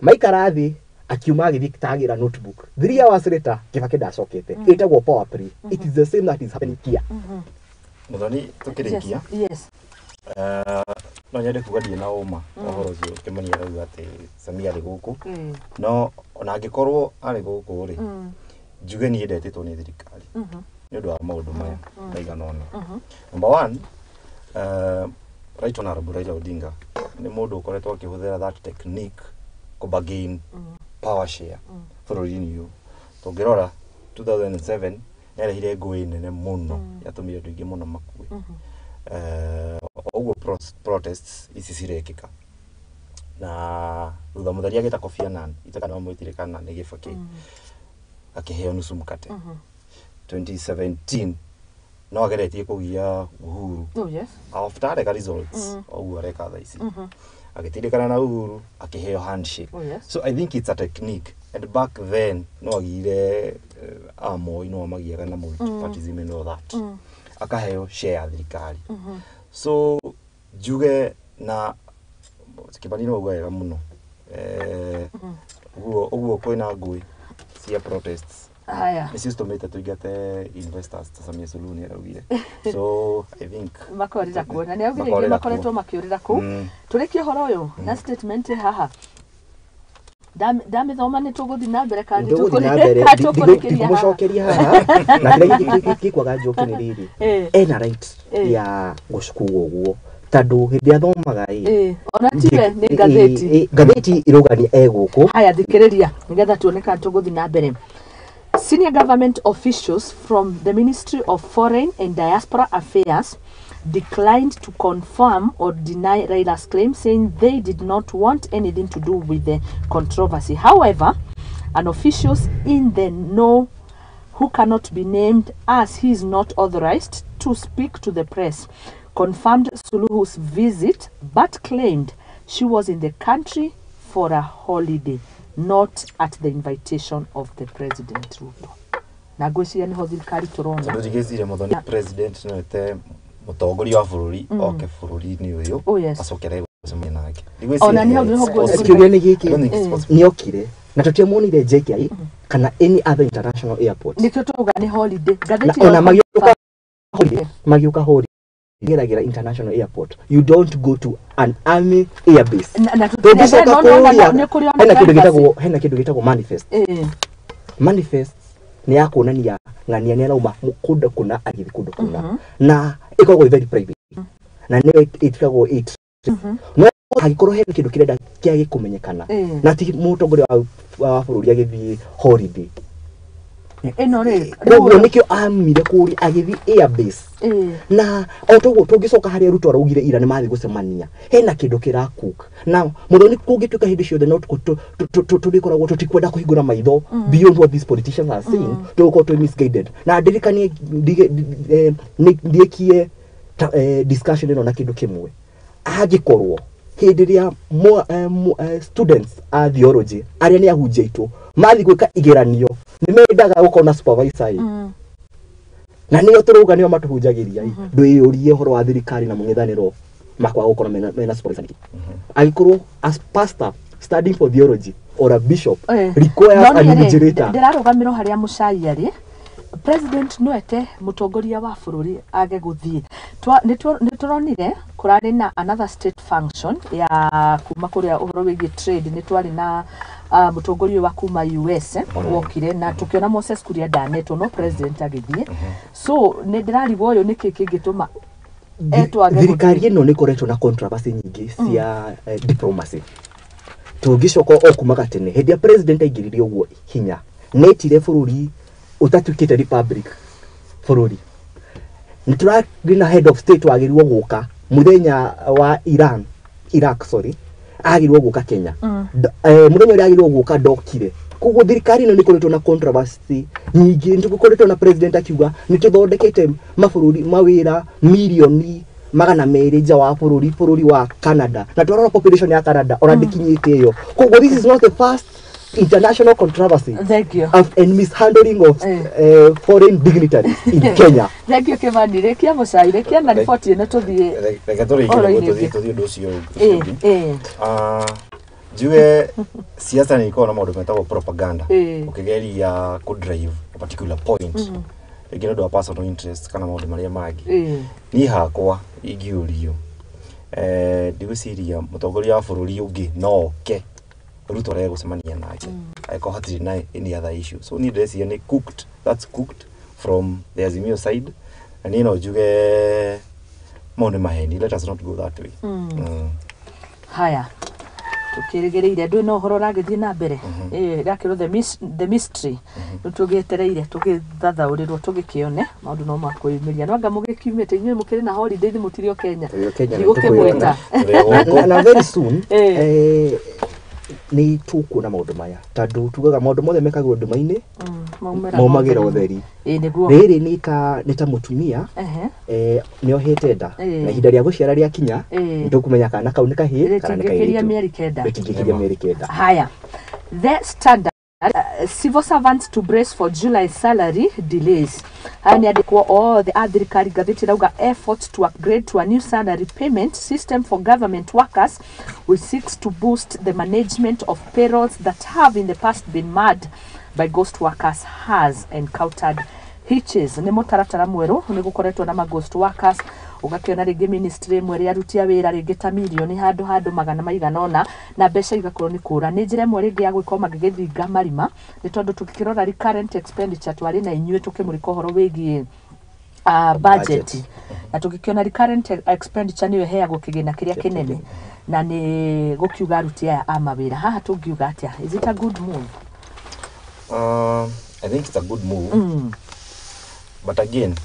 maikara thĩ akiuma agĩthiĩ tagira notebook 3 hours later Kibaki ndacokete ĩtagwo power play. It is the same that is happening here. Muthoni tukirikia no nyende kuga ndiĩ na ũma ũhoro ũcio Kĩmani arauga atĩ Samia arĩ gũkũ no ona angĩkorwo arĩ gũkũ rĩ njuge niĩ ndetĩtwo nĩ thirikari nĩ ũndũ wa maũndũ maya maigana ũna. Number one, Right Honorable Raila Odinga nĩ mũndũ ũkoretwo akĩhũthĩra that technique kũbargain power share bũrũri-inĩ ũyũ. Tũngĩrora 2007 nĩarehire ngũĩ nene mũno yatũmire andũ aingĩ mũno makue. Ũguo protests ici cirekĩka na thutha mũtheri agĩta Kofi Annan itakana wamwĩtire kana nĩ Kibaki akĩheo nusu mkate. 2017 no ageretie kũgia Uhuru after areka results ũguo areka thaa ici agĩtindĩkana na Uhuru akĩheo handshake. So I think it's a technique and back then no agire Moi no magiaga na multipartyism and all that akaheo share ya thirikari. So juge na Kĩmani no uga wega mũno ũguo kwĩna ngũĩ cia protests nĩcio citũmĩte tũingate investors ta Samia Suluhu nĩ araugire. So I think makorĩra kuo na nĩ augire aingĩ makoretwo makĩũrĩra kũu. Tũrĩkie ũhoro ũyũ na statement haha ndamĩthoma nĩ tũgũthiĩ na mbere kandi tũkũrĩkĩria haha na kĩrĩa gĩkwaga njoke nĩ rĩrĩ ena right ya gũcukua ũguo tondũ hĩndĩ athomaga ona tiwe nĩ ngathĩti irũgania egũkũ. Haya thikĩrĩria nĩgetha tuone kana tũgũthiĩ na mbere. Senior government officials from the Ministry of Foreign and Diaspora Affairs declined to confirm or deny Raila's claim, saying they did not want anything to do with the controversy. However, an officials in the know who cannot be named as he is not authorized to speak to the press, confirmed Suluhu's visit but claimed she was in the country for a holiday, not at the invitation of the President Ruto. Na gwiciria ni ho thirikari turona. Tondu thigicire Muthoni president no ete mutongoria wa bururi oke bururi-ini uyu acokere gucemania nake. Ona ni ho kiuria ni giki ni okire na tutiamuonire JKI kana any other international airport. Nikio tuga ni holiday. Gatheti ona magiuka holiday. Gira international airport. You don't go to an army airbase. Hena kindu gitagwo manifest. Manifest ni ya kuonania ng'ania ni arauma mukunda kuna agithi kundu kuna na ikoragwo very private na ni itikagwo it no hagikorwo hena kindu kirenda kiage kumenyekana na ti mutongoria wa bururi agithi holiday eno re no nikio amire kuri agithi airbase na otogo tungicoka haria Ruto araugire ira ni mathi gucemania hena kindu kiracook na Muthoni kungituka hindi ciothe no turikoragwo tutikwenda kuhingura maitho beyond what these politicians are saying tuko to misguided na ndirikanie ndiekie discussion ino na kindu kimwe agikorwo hindi ria students a theology aria ni ahunjia itu mathi gwika igeranio ni mendaga gukona supervisor na niyo turuga niyo matuhunjagiria ndwiyurie horo wa thirikari na mung'ethaniro makwa gukona mena supervisor agikorwo as pastor studying for theology or a bishop requires an invigilator ndirarugamiro haria mucai ari president no ete mutongoria wa bururi age guthie nituronire kurari na another state function ya kuma kuria uhoro wigi trade nitwari na mutongoria wa kuma US wokire na tukiona Moses Kuria daneto no president agithie so ndirarigwo uyu niki kingituma thirikari ino ni koretwo na controversy nyingi cia diplomacy tungicoko okumaga tene hindi ya president aingiririe uguo hinya netire bururi utatukite republic bururi niturari na head of state wagirirwo guka muthenya wa Iraq agirirwo guka Kenya muthenya uria agirirwo guka ndokire kuguo thirikari ino nikoretwo na controversy nyingi nitukoretwo na president akiuga nituthondekete mabururi mawira milioni magana meri nja wa bururi wa Canada na twarora population ya Canada ona ndikinyite iyo kuguo this is not the first international controversy and mishandling of foreign dignitaries in Kenya. Thank you Kevani rekia mucai rekia na report ino tuthie reke tuthie nducio Jue siasa ni iko na maundu metagwo propaganda ukigeria ku drive a particular point igino ndo personal interest kana maundu maria magi ni hakwa ingiurio ndigwiciria mutongoria wa bururi ungi no ke Ruto rego gucemania nake aiko hatiri na any other issue so ni dress yani that's cooked from the Azimio side and you know juge maundu maheni let us not go that way haya tukirigereire ndu no horo ragithie na mbere rakiro the mystery tugetereire tugithathaurirwo tugikione maundu no makuimiria no anga mugikiumite inywe mukiri na holiday mutirio Kenya iguke mweta na very soon ni tukuona maundu maya tandu tugaga maundu mothe mekagwo nduma-ini maumagira utheri riri ni ta mutumia ni ohete nda na ihinda ria guciara ria kinya nitukumenya kana kau ni kahii kana ni kahii mieri kenda haya the standard civil servants to brace for July salary delays and all the thirikari gatheti rauga efforts to upgrade to a new salary payment system for government workers which seeks to boost the management of payrolls that have in the past been marred by ghost workers has encountered hitches ni mutaratara mweru ni gukoretwo na ghost workers ugakiona ringi ministry mwe ria rutia wira ringi ta milioni handu magana maigana ona na mbeca igakorwo ni kura ni njira mwe ringi ya gwikoma magigithinga marima ni tondu tukikirora recurrent expenditure twari na inywe tukimurika horo wigi budget na tukikiona recurrent expenditure niwe heagwo kigina kiria kinene na ni gukiuga rutia amawira haha tungiuga atia is it a good move? I think it's a good move but again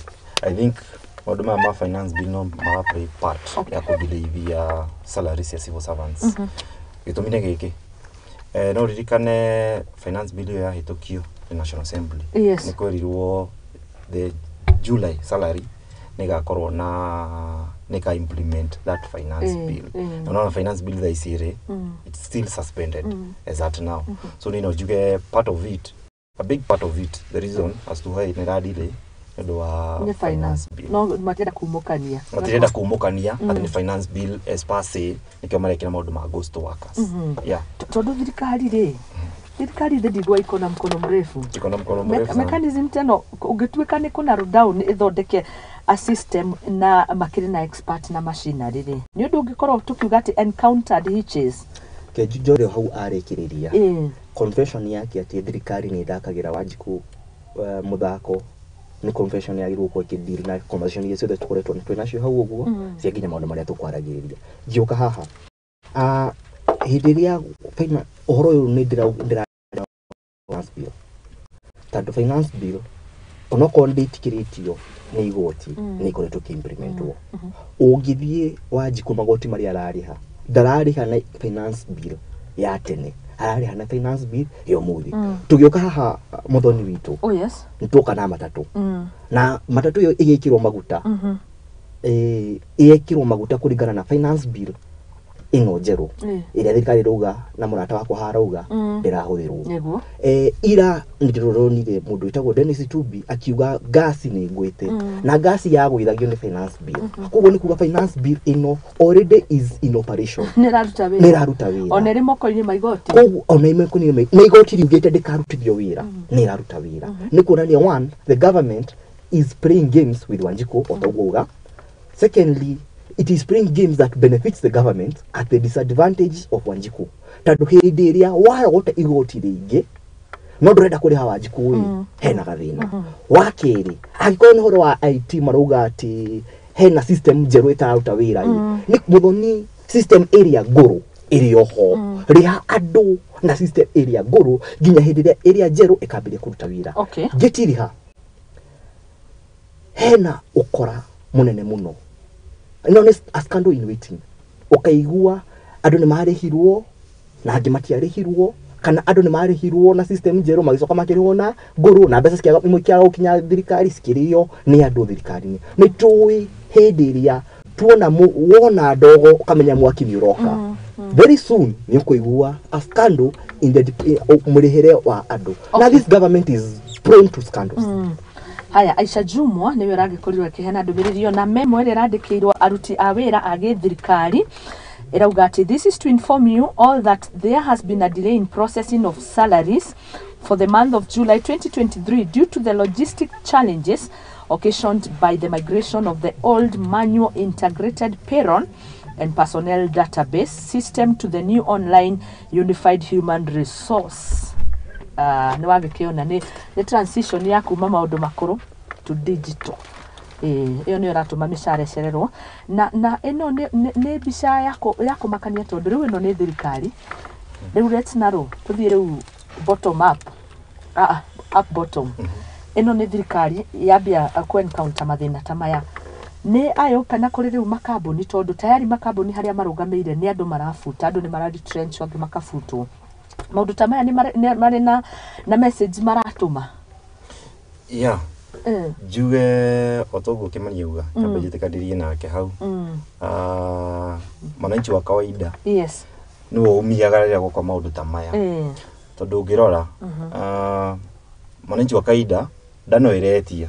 I think Waduma ma finance bill no play part ya kudelivia salaries ya civil servants. Gitumine giki no ririkane finance bill ya hitokio the National Assembly. Yes. Nĩ kwerirwo the July salary nĩgakorwo na nĩka implement that finance bill. Na finance bill thaa ici rĩ, it's still suspended as at now. So nino juge part of it, a big part of it, the reason as to why nĩradile nĩũndũ wa finance bill. No matenda kumũkania. Matenda kumũkania ati ni finance bill as per se nikio marekera maundu ma ghost workers. Yeah. Tondu thirikari rĩ, thirikari ndigwa iko na mkono mrefu. Iko na mkono mrefu. Mechanism teno ungituika ni kuna down ithondeke a system na makiri na expert na machinery rĩ. Ni undu ungikorwo tukiuga ati encountered hitches. Ke Njore hau arekiriria. Confession yake ati thirikari ni thakagira Wanjiku muthako ni confession ya iruko ikidiri na conversation yesu that tukoretwo twinacio hau uguo cia nginya maundu maria tukwaragiriria ngioka haha hindiria faina uhoro uyu ni ndira finance bill tando finance bill ono konditikiriitio ni igoti ni ikoretwo kiimplementwo ungithie Wanjiku magoti maria arariha ndarariha na finance bill ya tene arariha na finance bill yo muthi tugioka haha Muthoni witu nituka na matatu na matatu yo igikirwo maguta igikirwo maguta kuringana na finance bill ino njeru ira thirikari ruga na murata wakwa harauga ndirahuthirwo ira ndiroronire mundu itagwo Dennis Tubi akiuga gas ni ngwite na gas yagwithagio ni finance bill koguo ni kuga finance bill ino already is in operation niraruta wira ona rimo-ini maigoti koguo ona imeko-ini maigoti riugite ndikarutithio wira niraruta wira ni kuonania one the government is playing games with Wanjiku otauga. Secondly, it is playing games that benefits the government at the disadvantage of Wanjiku. Tando hindi iria warogota igoti ringi no ndurenda kuriha Wanjiku hena gathina. Wakeri agikorwo ni horo wa IT marauga ati hena system njeru itaruta wira ni Muthoni system area nguru iri oho riha andu na system area nguru nginya hindi iria area njeru ikambire kuruta wira gitiriha hena ukora munene muno. No a scandal in waiting. Ukaigua andu ni marihirwo na angi matiarihirwo kana andu ni marihirwo na system njeru magicoka makirwo na nguru na mbeca ciaga imwe kiaga ukinya thirikari cikirio ni andu thirikari ni tuwi hindi iria tuona wona ndogo ukamenya mwaki ni uroka very soon ni kuigua a scandal in the murihere wa andu. Now this government is prone to scandals. Haya Aisha Jumwa niwe ragikorirwo kihena ndumiririo na memo ire randikirwo aruti a wira agi thirikari irauga ati this is to inform you all that there has been a delay in processing of salaries for the month of July 2023 due to the logistic challenges occasioned by the migration of the old manual integrated payroll and personnel database system to the new online unified human resource. Ni wagikiona ni transition ya kuma maundu makuru to digital. Iyo ni ratuma mishare cererwo na ino ni bisha yako makania tondu riu ino ni thirikari riu let's narrow tuthie riu bottom up up bottom ino ni thirikari yambia ku encounter mathina ta maya ni ayo kana kuri riu makambuni tondu tayari makambuni haria marugameire ni andu marafuta andu ni maradi trench wangi makafutwo maundu ta maya ni mari na message maratuma juge otogo kimanyuga kamba jitikadirie nake hau mwananchi wa kawaida no umiagarira kwa maundu ta maya tondu ngirora mwananchi wa kawaida ndano iretia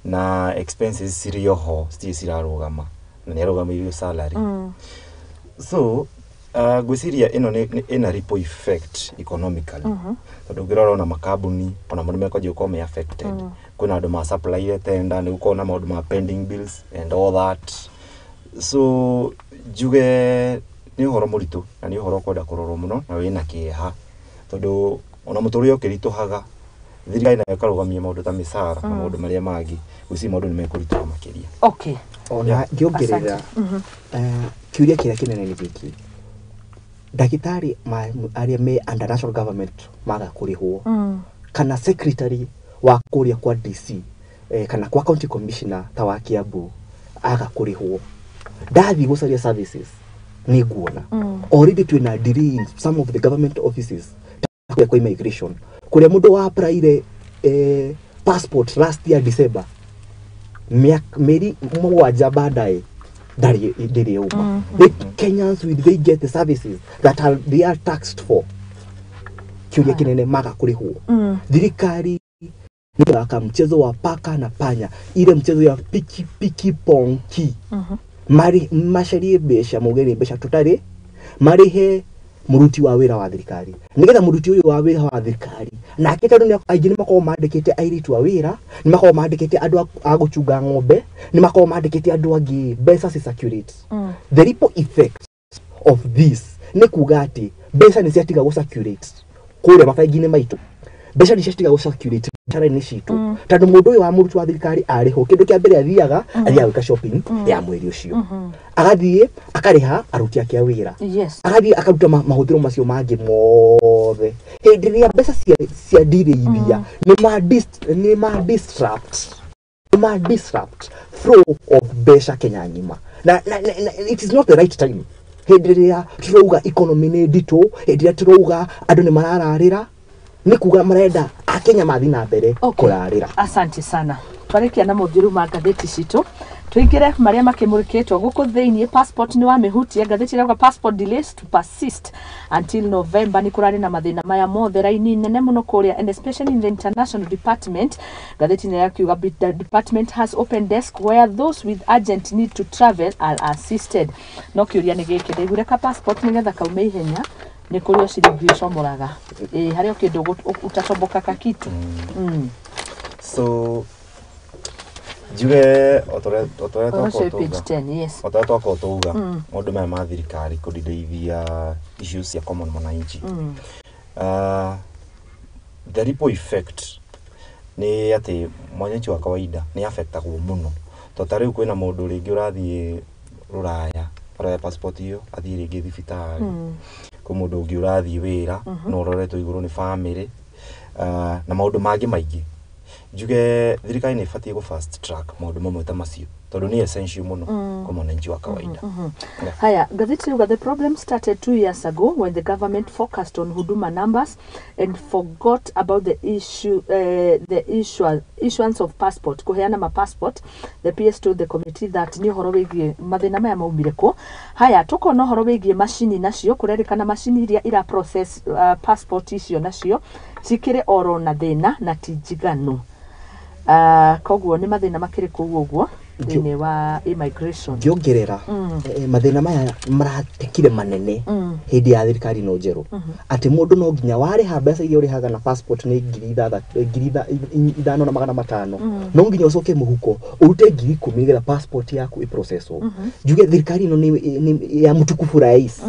na expenses sirioho cirarugama na ni arugamirio salary so gwiciria ino ina ripple effect economically tondu ngirora na makambuni ona maundu mekoje ukome affected kuna andu ma supply tender ni ukona maundu ma pending bills and all that so juge ni uhoro muritu na ni uhoro kwenda kurorwo muno na wina kieha tondu ona muturio kirituhaga thirikari na ikarugamia maundu ta misara na maundu maria mangi gwisi maundu ni mekurituha makiria ona ngiongerera kiuria kiria kinene ni giki dakitari aria me under national government maga kurihwo kana secretary wa kuria kwa DC kana kwa county commissioner ta wa Kiambu aga kurihwo ndathi gucaria services ni guona already twina delay in some of the government offices kwa immigration kuria mundu wa apply passport last year December meri mwaja baadaye ndiri uma. The Kenyans, will they get the services that they are taxed for? Kiuria kinene maga kurihwo. Thirikari ni mchezo wa paka na panya, ile mchezo ya piki piki ponki. Masharie besha mugeni besha tutari marihe muruti wa wira wa thirikari. Nigetha muruti uyu wa wira wa thirikari na akita ndu aingini makao mandikite airitu wa wira, ni makao mandikite andu aguchunga ng'ombe, ni makao mandikite andu angi besa si security. The ripple effect of this ni kuga ati besa ni ciatiga go security kuria mabaingini maitu. Besa ni ciatiga go security chara-ini citu tondu mundu uyu wa muruti wa thirikari ariho kindu kia mbere athiaga gwika shopping ya mweri ucio, agathie akariha aruti ake a wira, agathie akaruta mahuthiro macio mangi mothe. Hindi ria mbeca cia ndiriithia ni ma disrupt flow of mbeca Kenya ngima, na it is not the right time. Hindi ria turauga economy ni nditu, hindi ria turauga andu ni marararira, ni kuga marenda akenya mathi na mbere kurarira. Asante sana. Twarikia na muthiru ma ngatheti citu tuingire maria makimurikitwo guku thiini. Passport ni wa mihutia. Ngatheti rauga passport delays to persist until November. Ni kurari na mathina maya mothe raini nene muno kuria, and especially in the international department. Ngatheti ni yakiuga the department has open desk where those with urgent need to travel are assisted. No kiuria ni giki ndigure ka passport nigetha kaume ihenya ni kurio ciringi comoraga hario kindu utacomboka kakitu. So juge otore toko tuga mundu maya ma thirikari kudideithia issues ya common mwananchi. The ripple effect ni ati mwananchi wa kawaida ni affectagwo muno. Totari kwina mundu ringi urathie ruraya para passport hiyo athie ringi thibitari ku mundu ungi urathie wira no roretwo iguru ni family na maundu mangi maingi. Juge thirikari ni ifatie go fast track maundu mamwe ta macio tondu ni essential muno kwa mwananchi wa kawaida. Haya, gazeti the problem started 2 years ago when the government focused on huduma numbers and forgot about the issuance of passport. Kuheana ma passport, the PS told the committee that ni horo wigie mathina maya maumire ko. Haya, tuko no horo wigie machine nacio kurerikana machine iria ira process passport icio nacio cikire oro na thina na tijiganu. Koguo ni mathina makiri kuguo guo thini wa immigration. Ngiongerera mathina maya maratekire manene hindi ya thirikari no njeru ati mundu no nginya wariha mbeca iria urihaga na passport ni 5,500 no nginya ucoke muhuko urute 10,000 nigetha passport yaku iprocesswo. Njuge thirikari no ni ya mutukufu rais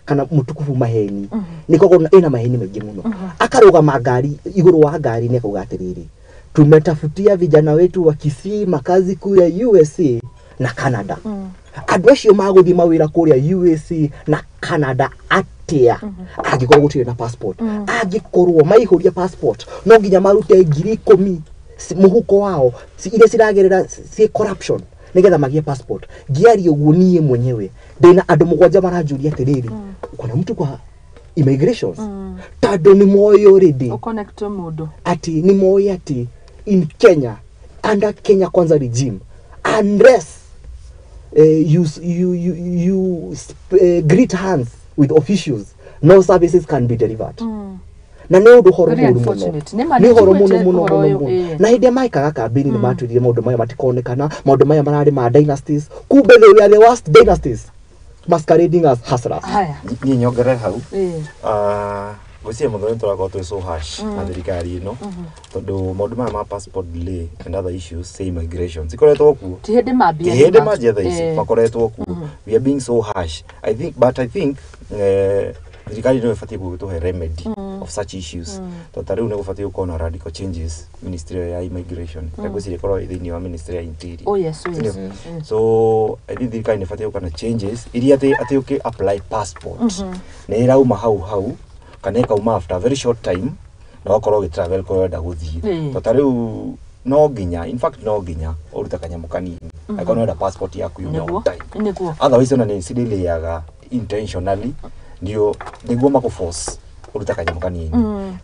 kana mutukufu maheni nikogo ina maheni mengi muno akaruga magari iguru wa ngari ni kuga atiriri tumetafutia vijana wetu wa Kisii makazi kule USA na Canada. Andu acio maguthi mawira kule USA na Canada atia agikorwo gutire na passport agikorwo maihuria passport no nginya marute 10,000 muhuko wao ile ciragerera ci corruption nigetha magie passport. Giari uguo nie mwenyewe ndina andu mugwanja marajuria atiriri kuna mtu kwa immigrations tado ni moyo already connect mudo ati ni moyo ati in Kenya under Kenya kwanza regime unless you greet hands with officials no services can be delivered. Na ni undu hormono muno na hindi maikaga kambini ni matwirire maundu maya matikonekana maundu maya marari ma dynasties kumbe they were the worst dynasties masquerading as hustlers. Haya ni nyongere hau gucie muthoni turako twi so hash na thirikari ino tondu maundu maya ma passport delay and other issues say immigration sikoretwo ku tihende mambia tha ici makoretwo ku we are being so harsh. I think thirikari no ifatie gutuhe remedy of such issues. Totari une gufatie ukona radical changes ministry ya immigration negotiate koro thini wa ministry ya interior. So I think thirikari ifatie ukana changes ili ati okay apply passport na irauma hau kana ikauma after a very short time na okoro ge travel ko da guthie. Totari no ginya in fact no ginya uruta kanyamu kanini akono da passport yaku you time otherwise ona ni sidile yaga intentionally ndio niguo mako force uruta kanyamu kanini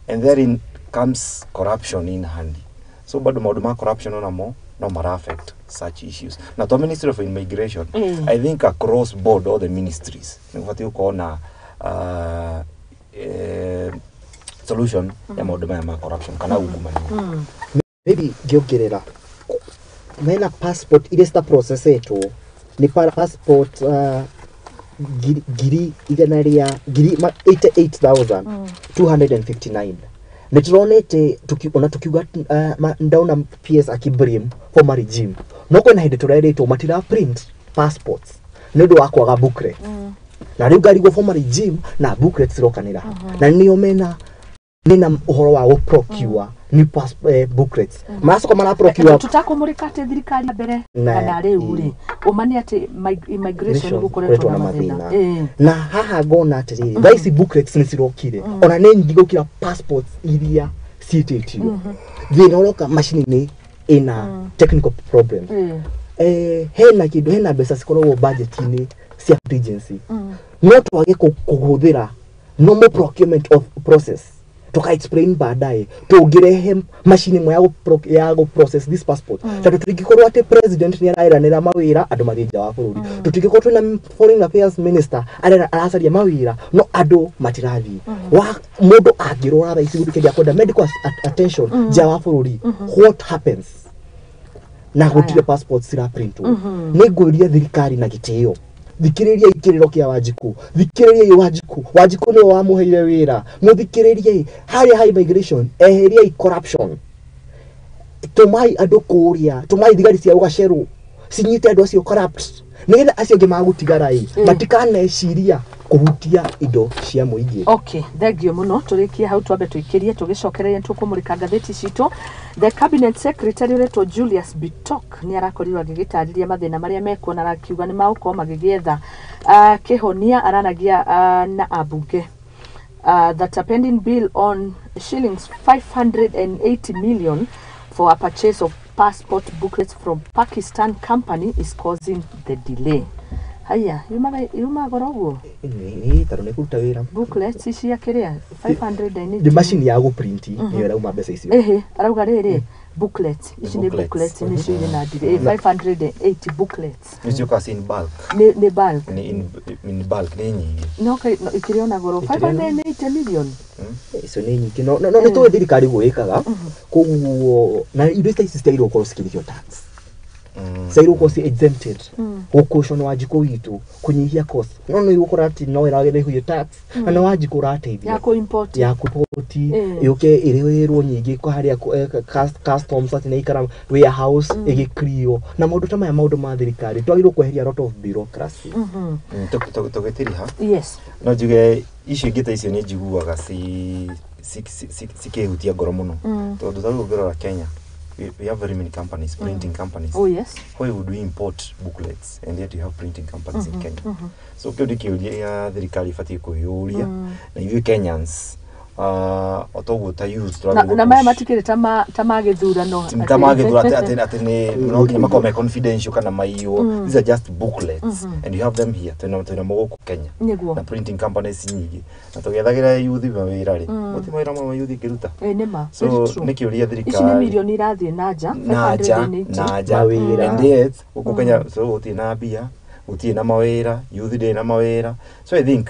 and then comes corruption in handy. So bado maundu ma corruption onamo no mara affect such issues. Na to Ministry of Immigration, I think across board all the ministries nifati ukoona solution ya maundu ma corruption kana ungumania. Maybe giongerera mena passport ile sta process eto ni para passport giri iganaria giri 88,259 Nituronete tukiuga ndauna PS akibrim for regime noko na hinde turerete matira print passports nido wakwaga booklet na riu gari go for regime na booklet sirokanira na niyo mena nina uhoro wa procure ni booklets maso kama na procure tutakumurika te thirikari mbere kana riu ri umani ati immigration gukoretwo na mathina na haha gona atiri thaici booklets ni cirokire ona ne ngigukira passports iria citetio thina uroka machine ni ina technical problem hena mbeca cikoragwo budget-ini cia agency no twage kuhuthira normal procurement of process toka explain baadaye tugirehe machine mwe ya go process this passport tatu tugikorwo ate president ni araeranira mawira andu marinja wa bururi tugikorwo twina foreign affairs minister aracaria mawira no andu matirathi wa mundu angirora tha icigu kidia kwenda medical attention ja wa bururi what happens na gutire passports sira print ni ngwiria thirikari na gitio thikiriria ikiriro kia Wanjiku thikiriria Wanjiku no wamuheire wira muthikiririe hari high migration eheria corruption tumai andu kuria tumai thigari cia ugaceru cinyite andu acio corrupt nigetha acio ngi magutigara matikane ciria kuhutia indo cia muingi. Okay, thengio muno turikie hau twambe tuikirie tugicokereria tukumurika ngatheti cito. The cabinet secretary Reto Julius Bitok ni arakorirwo agigitariria mathina maria mekuo na akiuga ni mauko magigietha kihonia aranagia na abunge that a pending bill on shillings 580 million for a purchase of passport booklets from Pakistan company is causing the delay. Haya, yuma gorogo. Ni tarone kuruta wira. Booklets cia kiria 580. The machine ya go print ni era uma mbeca icio. Arauga riri booklets. Ici ni booklets ni cio na 580 booklets. Nicio kasi in bulk. Ni bulk. Ni in bulk ni nyingi. No ikiriona goro 580 million. Icio ni nyingi. No ni to thirikari gwikaga. Koguo na indo ici citirwo ko sikirithio tax. Sairo ko si exempted okushon Wanjiku witu kunyihia cost no igukora ati no iragire huyo tax na Wanjiku rateithia ya import yuke iriwirwo nyingi ko haria customs ati neikara warehouse igikrio na maundu ta maya maundu ma thirikari twagirwo kweheria lot of bureaucracy tugitiri ha yes no juge icio ngita icio ni njiguaga sikihutia ngoro muno tondu tagugirora Kenya. We have very many companies, printing companies. Oh yes. Why would we import booklets and yet you have printing companies in Kenya? So kio dikiuria thirikari fati kuyuria na you Kenyans otogo ta use na maya matikire tama githurano ati ni makome confidential kana maiyo. These are just booklets and you have them here tena mogoko Kenya na printing companies nyingi na tugethagira youth mawira ri muti mawira ma youth kiruta nema so nikiuria thirikari ici ni milioni irathie naja 580 mawira and yet uko Kenya so uti na bia uti na mawira youth de na mawira so I think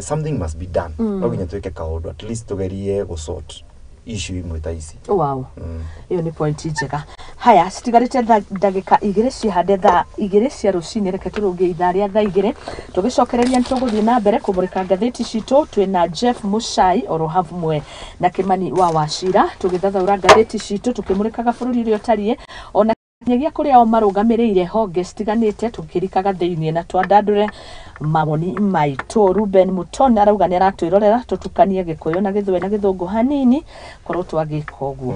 something must be done. No ginya tuweke kaundu at least tugerie go sort issue imwe ta ici. Wow. Iyo ni point njega. Haya, citigarite ndagika igire cihande tha igire cia rucini reke turuge itharia tha igire tugicokereria ntuguthie na mbere kumurika ngatheti cito twina Jeff Muchai oro havumwe na Kimani wa Wachira tugithathaura ngatheti cito tukimurikaga bururi rio tarie ona nyagia kuria o marugamirire honge citiganite tukirikaga thiini na twandandure mamoni maito. Ruben Muthoni arauga ni aratwirorera tutukanie gikuyu na githwe na githungu hanini korwo twagika uguo.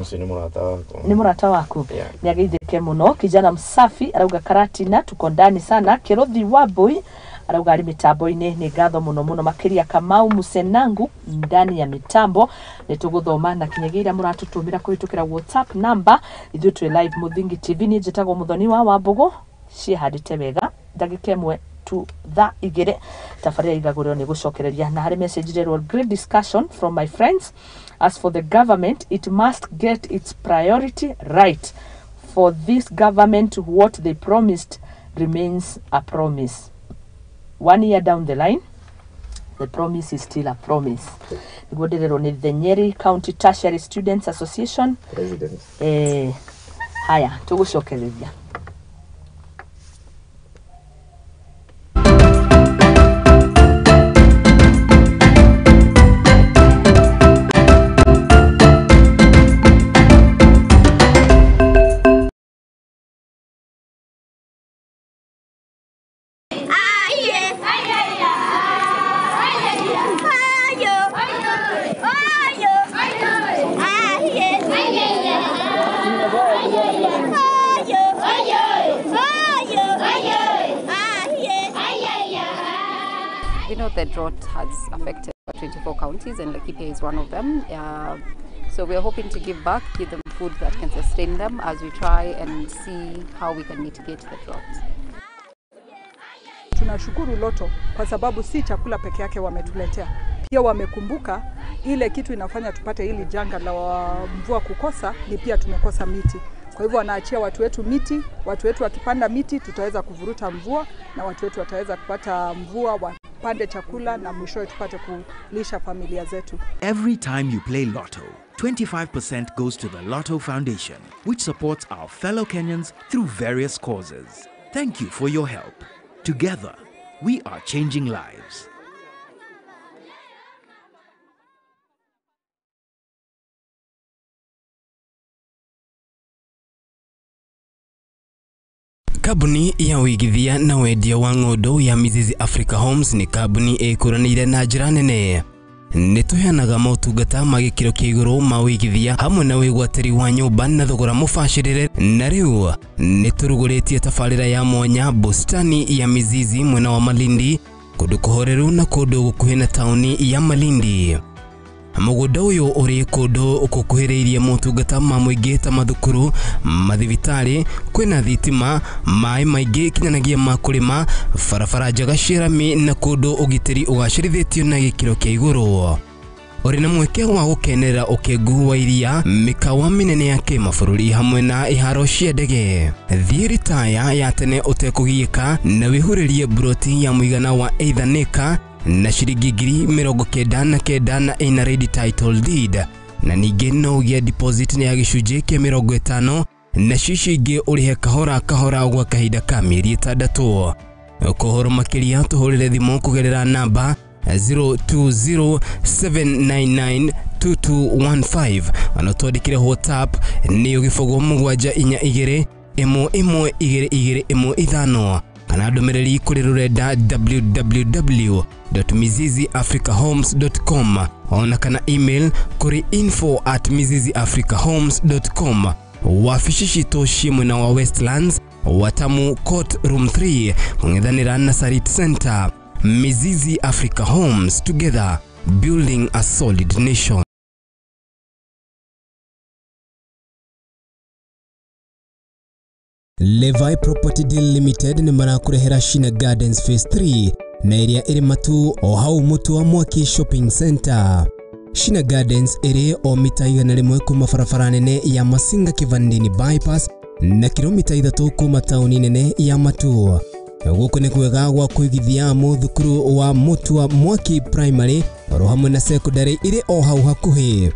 Ni murata waku ni ageithike muno. Kijana msafi arauga Karatina tuko ndani sana. Kirothi Wambui arauga ari mitambo-ini ni ngatho muno makiria Kamau Musenangu ndani ya mitambo ni tuguthoma na kinyagira muratutumira kuhitukira WhatsApp number ithu twi live Muthingi TV ni njitagwo Muthoni wa Wambugu cihandite wega ndagika imwe to tha igere tafaria Igaguriro ni gucokereria na hari message rero great discussion from my friends. As for the government, it must get its priority right. For this government, what they promised remains a promise. 1 year down the line, the promise is still a promise. Igaguriro ni the Nyeri County Tertiary Students Association President. Haya tugucokereria. We know the drought has affected 24 counties and Laikipia is one of them. So we are hoping to give back, give them food that can sustain them as we try and see how we can mitigate the drought. Tunashukuru Loto kwa sababu si chakula peke yake wametuletea. Pia wamekumbuka ile kitu inafanya tupate hili janga la mvua kukosa ni pia tumekosa miti. Kwa hivyo wanaachia watu wetu miti, watu wetu wakipanda miti tutaweza kuvuruta mvua na watu wetu wataweza kupata mvua wapande chakula na mwishowe tupate kulisha familia zetu. Every time you play Lotto, 25% goes to the Lotto Foundation, which supports our fellow Kenyans through various causes. Thank you for your help. Together, we are changing lives. Kabuni ya wigithia na wendia wa ng'ondu ya Mizizi Africa Homes ni kabuni ikuranire na njira nene. Nituheanaga motungata ma gikiro kia iguru ma wigithia hamwe na wigwatiri wa nyumba na thogora mubacirire. Na riu nituruguritie tabarira ya mwanya bustani ya Mizizi mwena wa Malindi, kundu kuhoreru na kundu gukuhi na tauni ya Malindi. Mugunda uyu uri kundu ukukuhiriirie motungata ma muingi ta mathukuru, mathibitari, kwina thitima, mai maingi kinyanagia ma kurima, barabara njega cirami na kundu ugitiri ugacirithitio na gikiro kia iguru. Uri na mweke wa gukenera ukengu wa iria, mikawa minene ya kimabũrũri hamwe na iharo cia ndege. Thie ritaya ya tene utekugiika na wihuririe broti ya muigana wa eithaneka na ciringi 99,000 na ina ready title deed, na ningĩ no ũgĩe deposit ya gĩcunjĩ kĩa 50 na cici ingĩ ũrĩhe kahora kahora gwa kahinda ka mĩeri 6. Ũkũhoro makĩria tũhũrĩre thimũ kũgerera namba 0207992215 ona twandĩkĩre WhatsApp nĩ ũgĩbogwo 721122215 kana ndũmĩrĩri kũrĩ rũrenda www.miziziafricahomes.com ona kana email kũrĩ info@miziziafricahomes.com. Wabici citũ ciĩ mwena wa Westlands, Watamu Court Room 3 kũng'ethanĩra na Sarit Center. Mizizi Africa Homes, together building a solid nation. Levi Property Deal Limited ni marakurehera Shina Gardens Phase 3 na area iri matu o hau mutu wa Mwaki Shopping Center. Shina Gardens iri o mita 100 kuma barabara nene ya Masinga Kivandini bypass na kilomita 3 kuma tauni nene ya Matu. Guku ni kwega gwa kuigithia muthukuru wa mutu wa Mwaki Primary oro hamwe na secondary iri o hau hakuhi.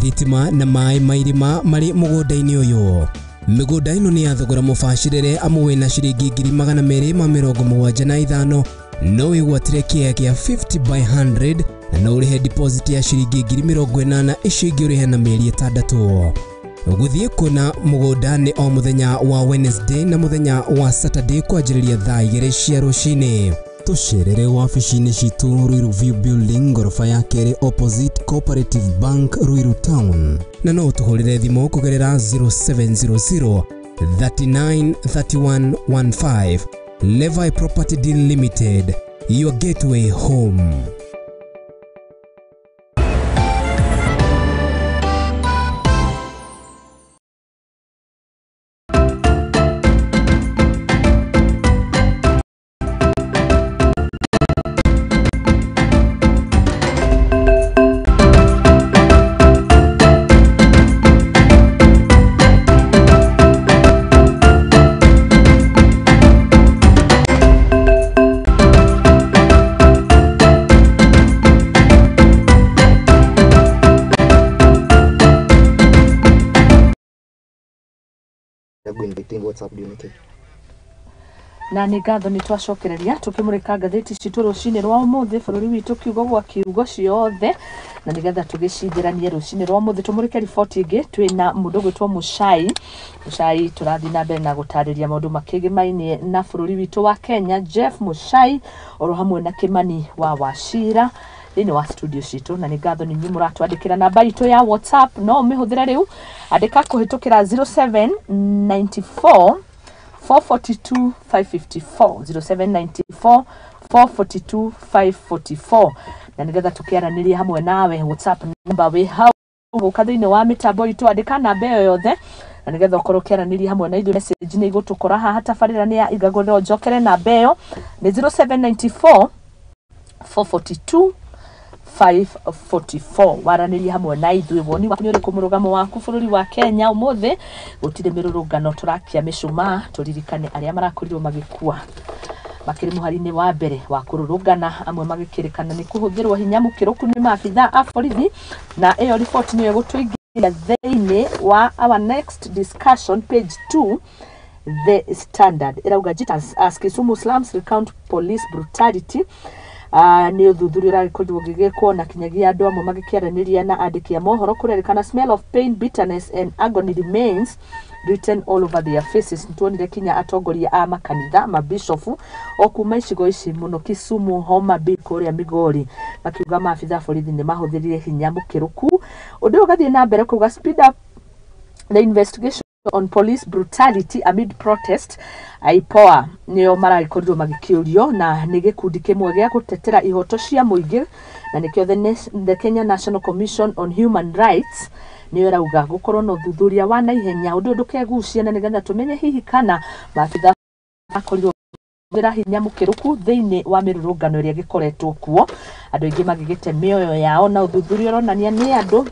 Thitima na mai mairima mari mugunda-ini uyu. Migunda ino ni ya thogora mubacirire amwe na ciringi 275 no wigwatire kia kia 50 by 100 na no urihe deposit ya ciringi 80,000 icingi urihe na mieri 6. Guthie kuna mugunda ni o muthenya wa Wednesday na muthenya wa Saturday kwanjiriria thaa 2 cia rucini. Tucerere wabici-ini citu Ruiru View Building ngorofa ya keri opposite Cooperative Bank Ruiru Town, na no tuhurire thimu kugerera 0700 393115. Levi Property Deal Limited, your gateway home. WhatsApp ndioneke. Na nĩ ngatho nĩ twacokereria tũkĩmũrĩka ngathĩti citũ rũcinĩ rwa ũmũthĩ bũrũri witũ kiugo gwa kiugo ciothe na nĩgetha tũgĩcindĩranie rũcinĩ rwa ũmũthĩ tũmũrĩke riboti ĩngĩ twĩna mũndũ gwĩtwo Muchai tũrathiĩ na mbere na gũtarĩria maũndũ makĩgĩmainie na bũrũri witũ wa Kenya. Jeff Muchai oro hamwe na Kimani wa Wachira thĩinĩ wa studio citũ na nĩ ngatho nĩ inyuĩ mũratwandĩkĩra namba itũ ya WhatsApp no ũmĩhũthĩre rĩu andĩka kũhĩtũkĩra 0794 442 554 0794 442 544 na nĩgetha tũkĩaranĩria hamwe nawe WhatsApp namba wĩ hau gũka thĩinĩ wa mĩtambo itũ andĩka namba ĩyo yothe na nĩgetha ũkorwo ũkĩaranĩria hamwe na ithuĩ message nĩ igũtũkora haha tabarĩra nĩ ya Igaguriro njokere namba ĩyo nĩ 0794 442 544 waranĩria hamwe na ithuĩ woni waku nĩ ũrĩkũ mũrũgamo waku bũrũri wa Kenya ũmũthĩ gũtirĩ mĩrũrũngano tũrakia mĩcumaa tũririkane arĩa marakorirwo magĩkua makĩrĩ mũhari-inĩ wa mbere wa kũrũrũngana amwe magĩkĩrĩkana nĩ kũhũthĩrwo hinya mũkĩrũku nĩ maabitha a borithi na ĩyo riboti nĩyo ĩgũtũingĩria thĩinĩ wa our next discussion page 2 The Standard ĩrauga jitters as Kisumu slums recount police brutality nĩ ũthuthuria ũragĩkorirwo ũgĩgĩkwo na kinyagia andũ amwe magĩkĩaranĩria na andĩki a mohoro kũrerĩkana smell of pain, bitterness and agony remains written all over their faces. Nĩtuonire kinya atongoria a makanitha mabishofu o kuma icigo ici mũno Kisumu, Homa Bay kũrĩa Migori makiuga maabitha borithi nĩ mahũthĩrire hinya mũkĩrũku. Ũndũ ũyũ ũgathiĩ na mbere kuuga speed up the investigation on police brutality amid protest. IPOA nĩo maragĩkorirwo magĩkĩũrio na nĩ gĩkundi kĩmwe gĩa gũtetera ihoto cia mũingĩ na nĩkĩo the Kenya National Commission on Human Rights nĩyo ĩrauga gũkorwo na ũthuthuria wa naihenya ũndũ ndũkegucia na nĩgetha tũmenye hihi kana maabitha akorirwo gũthĩra hinya mũkĩrũku thĩinĩ wa mĩrũrũngano ĩrĩa gĩkoretwo kuo andũ aingĩ magĩgĩte mĩoyo yao na ũthuthuria ũronania nĩ andũ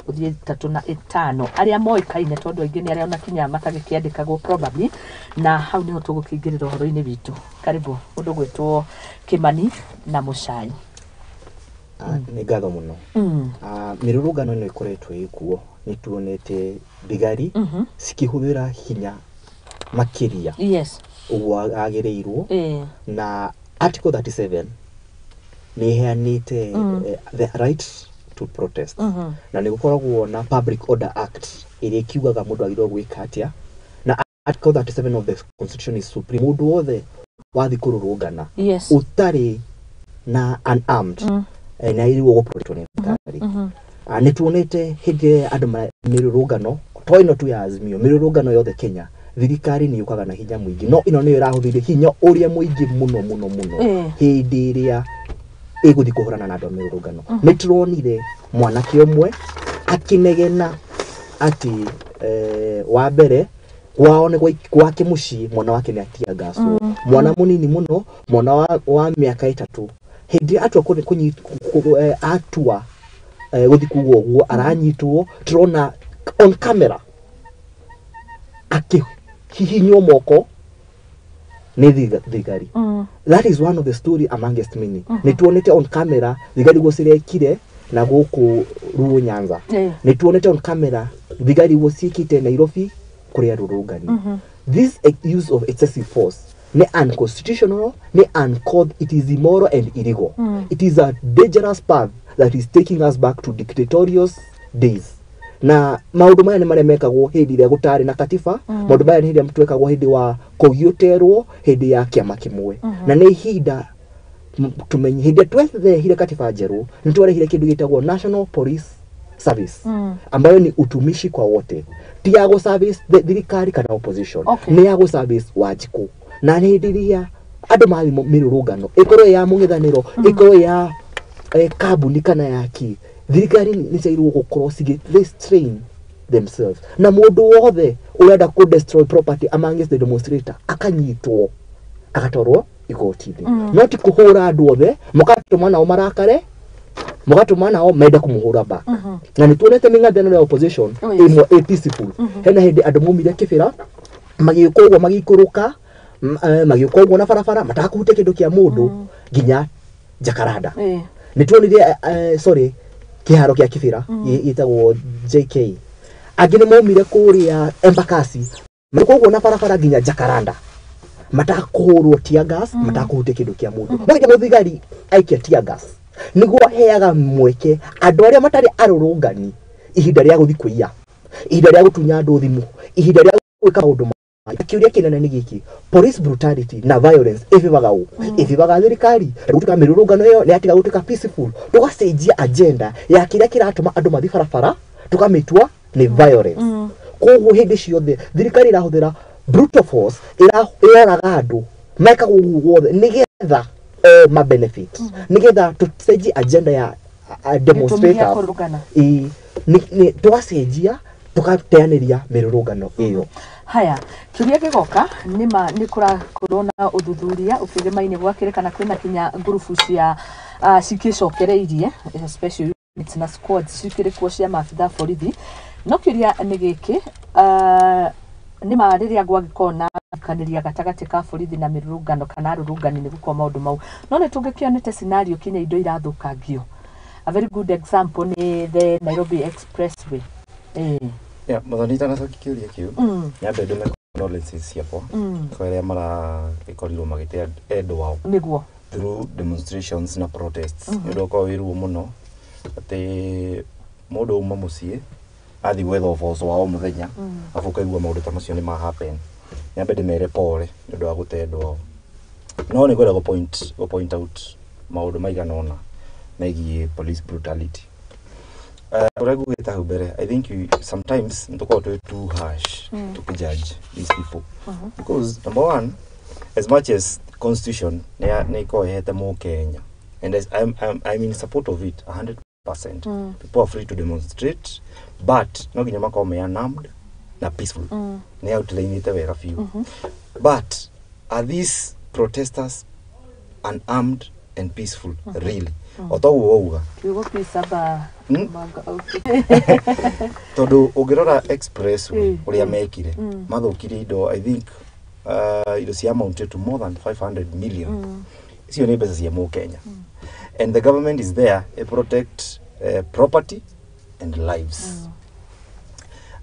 35 arĩa moĩkaine tondũ aingĩ nĩ arĩa ona kinya matagĩkĩandĩkagwo probably na hau nĩho tũgũkĩingĩrĩra ũhoro-inĩ witũ. Karibu mũndũ gwĩtwo Kimani na Muchai. Nĩ ngatho mũno. Mĩrũrũngano ĩno ĩkoretwo ĩkuo nĩ tuonete thigari cikĩhũthĩra hinya makĩria ũguo agĩrĩirwo na Article 37 nĩ iheanĩte the right to protest na nĩ gũkoragwo na Public Order Act ĩrĩa ĩkiugaga mũndũ agĩrĩirwo gwĩka atĩa na Article 37 of the Constitution is supreme. Mũndũ wothe wathi kũrũrũngana ũtarĩ na unarmed na agĩrĩirwo gũprotectwo nĩ thirikari. Nĩ tuonete hĩndĩ andũ mĩrũrũngano to ĩno tu ya Azimio, mĩrũrũngano yothe Kenya thirikari nĩ yukaga na hinya mũingĩ no ĩno nĩyo ĩrahũthĩire hinya ũrĩa mũingĩ mũno hĩndĩ ĩrĩa ĩgũthi kũhũrana na andũ mĩrũrũngano. Nĩ turonire mwanake ũmwe akĩnegena atĩ wa mbere kwao nĩ gwake mũciĩ mwana wake nĩ atiangacwo, mwana mũnini mũno, mwana wa mĩaka 3 hĩndĩ atua atua gũthi kuga ũguo aranyitwo turona on camera akĩhihinywo moko nĩ thigari. That is one of the story amongst many. Nĩ tuonete on camera thigari gũcirekire na gũkũ Ruo Nyanza. Nĩ tuonete on camera thigari gũciĩkĩte Nairobi kũrĩa rũrũngani. This use of excessive force nĩ unconstitutional, nĩ uncalled, it is immoral and illegal. It is a dangerous path that is taking us back to dictatorial days. Na maũndũ maya nĩ marĩa mekagwo hĩndĩ ĩrĩa gũtarĩ na katiba, maũndũ maya nĩ hĩndĩ twekagwo hĩndĩ wa kũgioterwo hĩndĩ ya kĩama kĩmwe. Na nĩ ihinda tumenye hĩndĩ twethehire katiba njerũ nĩ twarehire kĩndũ gĩtagwo National Police Service ambayo ni utumishi kwa wote, ti ya go service thirikari kana opposition, nĩ ya go service Wanjikũ. Na nĩ hĩndĩ ĩrĩa andũ mathi mĩrũrũngano ĩkorwo ya mũng'ethanĩro ĩkorwo ya kambuni kana ya ki thirikari nĩ ciagĩrĩirwo gũkorwo restrain themselves na mũndũ wothe ũrenda ku destroy property amongst the demonstrator akanyitwo agatwarwo igoti-inĩ. No ti kũhũra andũ othe mũgatũma nao marakare mũgatũma nao mende kũmũhũra back. Na nĩ tuonete mĩng'ethanĩro ya opposition ĩmwe peaceful. Hena hĩndĩ andũ maumire kĩbĩra magĩũka ũguo magĩikũrũka magĩũka ũguo na barabara matakũhutia kĩndũ kĩa mũndũ nginya Jakaranda. Nĩ tuonire kĩharo kĩa kĩbĩra gĩtagwo JK. Angĩ nĩ maumire kũrĩa Embakasi Makoguo na barabara nginya Jacaranda matakuhurwo tear gas matakuhute kindu kia mundu no nginya muthigari aikia tear gas niguo heaga mweke andu aria matari arurungani ihinda ria guthi kuiya ihinda ria gutunya andu thimu ihinda ria gwika maundu kiuria kinene ni giki police brutality na violence ivivaga u ivivaga thirikari gutuka mirurungano yo ni atiga gutuka peaceful tugacenjia agenda ya kiria kiratuma andu mathi barabara tukamitua ni violence koguo hindi ciothe thirikari irahuthira brutal force iraga andu meka guothe nigetha ma benefit nigetha tucenjie agenda ya demonstrators ni tugacenjia tugateaniria mirurungano iyo. Haya, kiuria gigoka ni kurakorwo na uthuthuria ukigemaine gwakirikana kwina kinya ngurubu cia cikicokereirie especially units na squads cikirikuo cia maabitha borithi no kiuria ni giki ni mariria gwagikona kaniria gatagati ka borithi na mirurungano kana arurungani ni gukwa maundu mau no ni tungikionete scenario kinya indo irathukagio. A very good example ni the Nairobi Expressway. Yeah, Muthoni tana soki kiuria kiu. Nyambe ndume condolences ciakwa. Kwa aria maraikorirwo magite endwa wao. Niguo. Through demonstrations na protests. Ndio kwa wiru muno ati mundu uma mucie athi gwetha uboco wao muthenya afuka igua maundu ta macio ni ma happen. Nyambe ndimere pole ndio wa gute endwa wao. No ni gwetha go point out maundu maigana ona megie police brutality. I think sometimes we're too harsh to judge these people because number one, as much as constitution Kenya, and as I'm in support of it 100%. People are free to demonstrate, but no ginyama ko me unarmed na peaceful. Ne outline it a few. But are these protesters unarmed and peaceful really? Otoguo Kisaba Todo Ogirora Expressway uria mekire mathukire indo I think indo cia amounted to more than 500 million. Sio ni pesa cia mu Kenya. And the government is there to protect property and lives.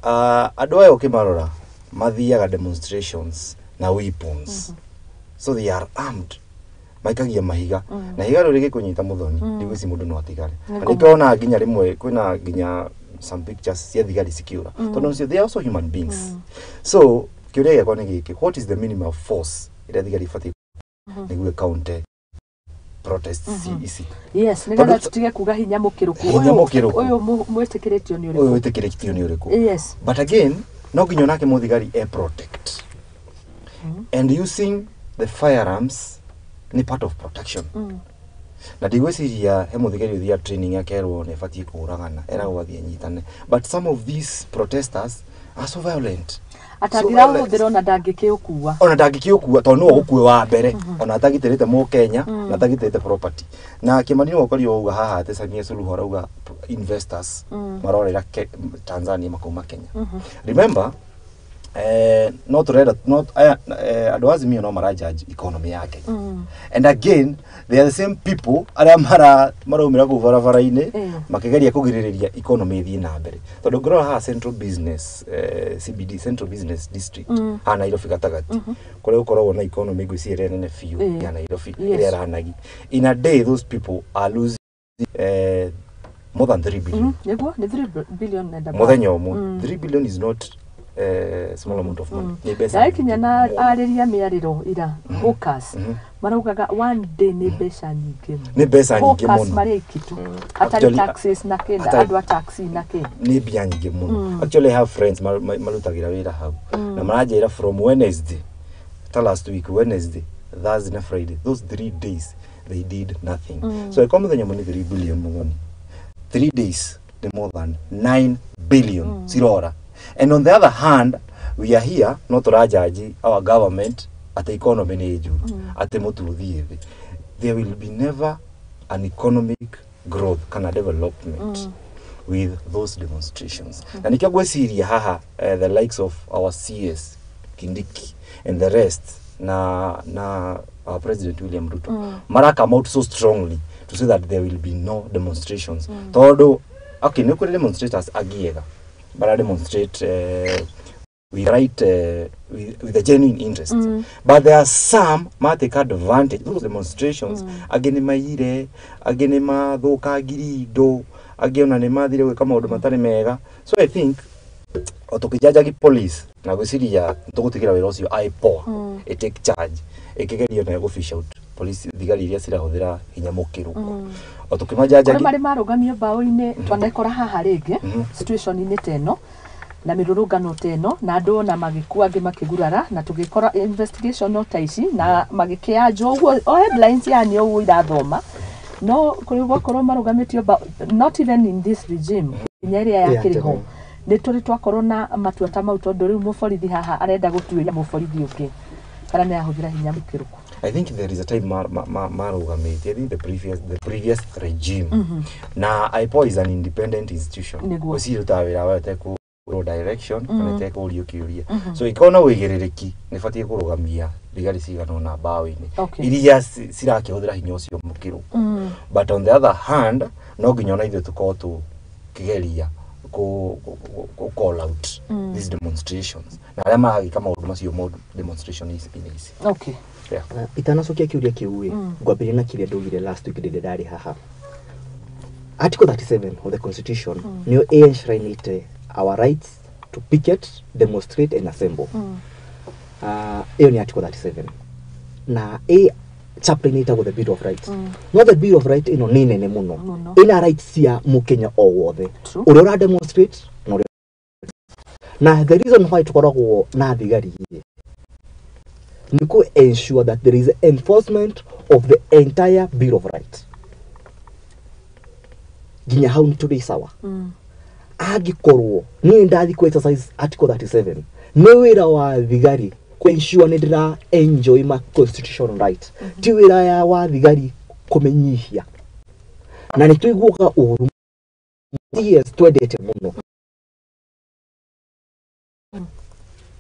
Adoa okimarora mathiaga demonstrations na weapons. So they are armed. Maikagia mahiga na higa ruri gikunyita Muthoni ndigwisi mundu no atigare ndikona ginya rimwe kwina ginya some pictures cia thigari secure tondu they are also human beings. So kiuria yakwa ni giki, what is the minimum force ira thigari fati niguo counter protests isi? Yes, nigetha tutige kuga hinya mukiruku uyu mwitikiritio ni uriku Yes, but again no ginya nake muthigari protect and using the firearms ni part of protection. Na digwesiria hemuthigari uthia training yakerwo ne fatie kuragana era gwathie nyitane, but some of these protesters are so violent. Atagira uthiro na ndangikikuwa ona ndangikikuwa tondu no gukue wa mbere ona atagiterete mu Kenya na atagiterete property na Kimani okorio uga haha ate Samia Suluhu arauga investors marorera Tanzania makoma Kenya. Remember not Adwazimio no mara judge economy yake. And again they are the same people aria maraumira ku barabara-ini makigeria kugiriria economy thi na mbere. Tondu ngoro ha central business CBD central business district ha Nairobi gatagati kore ukoragwo na economy gwiciere nene fiu ya Nairobi ire ranagi. In a day those people are losing more than 3 billion. Yego ni 3 billion and muthenya umwe 3 billion is not small amount of money. Kinya na ariria miariro ira hawkers maraugaga one day ni besha nyingi hawkers marekitu atari taxes na kenda adwa taxi na kenda ni bia nyingi muno. Actually I have friends malutagira wira hau na marajira from Wednesday till last week Wednesday Thursday na Friday, those 3 days they did nothing. So I come with the money 3 billion Muthoni 3 days the more than 9 billion sirora. And on the other hand, we are here not to judge our government at the economy age at the mututhi. There will be never an economic growth kana development with those demonstrations. And ikagwesiria haha the likes of our CS Kindiki and the rest na our President William Ruto mara come out so strongly to say that there will be no demonstrations. Todo okay, no demonstrators agiega but I demonstrate we write with a genuine interest. But there are some might take advantage those demonstrations again maire again ma thoka girido again na nemathire gwika maundu matari mega. So I think otokijaji police na gwiciria tugutikira wira ucio aipo it take charge ikigerio na go fish out police thigari iria cirahuthira hinya mukiru otukimajaji mari marugamio bao-ini twanekora haha ringi situation ini teno na mirurungano teno na andu ona magikua angi makigurara na tugikora investigation no taici na magikianjo uguo o headlines yani uguo irathoma no kuri gwakorwo marugamitio not even in this regime inyeria ya kiriho ni turi twakorwo na matua ta mau tondu riu muborithi haha arenda gutuiria muborithi ungi kana ni ahuthira hinya mukiruku. I think there is a time marugamiti. I think the previous regime na IPO is an independent institution usirutaga wira wayo teku direction kana teku uriukiuria so ikona wigiririki nibatie kurugamia thigari cigano na bao-ini iria cirakihũthĩra hinya ucio mukiru but on the other hand no nginya ona ithuĩ tukorwo tukigeria call out these demonstrations na arĩa maragĩka maũndũ macio demonstration is easy. Okay. Yeah. Itanacokia kiuria kiuwe ngwambĩrĩria na kĩrĩa ndugire last week ndĩ ndarĩ haha. Article 37 of the Constitution nĩyo enshrine our rights to picket, demonstrate and assemble. Hiyo ni Article 37. Na chapter inaitagwo the Bill of Rights. No the Bill of Rights ino ni nene muno. Ina rights cia mukenya o wothe. Uria ura demonstrate na the reason why tukoragwo na thigari ni ku ensure that there is enforcement of the entire Bill of Rights. Ginya hau ni turi sawa. Agikorwo ni ndathi ku exercise Article 37 ni wira wa thigari ku ensure ni ndira enjoy my constitutional right. Ti wira ya wa thigari kumenyihia na ni tuiguka uhuru yes twendete muno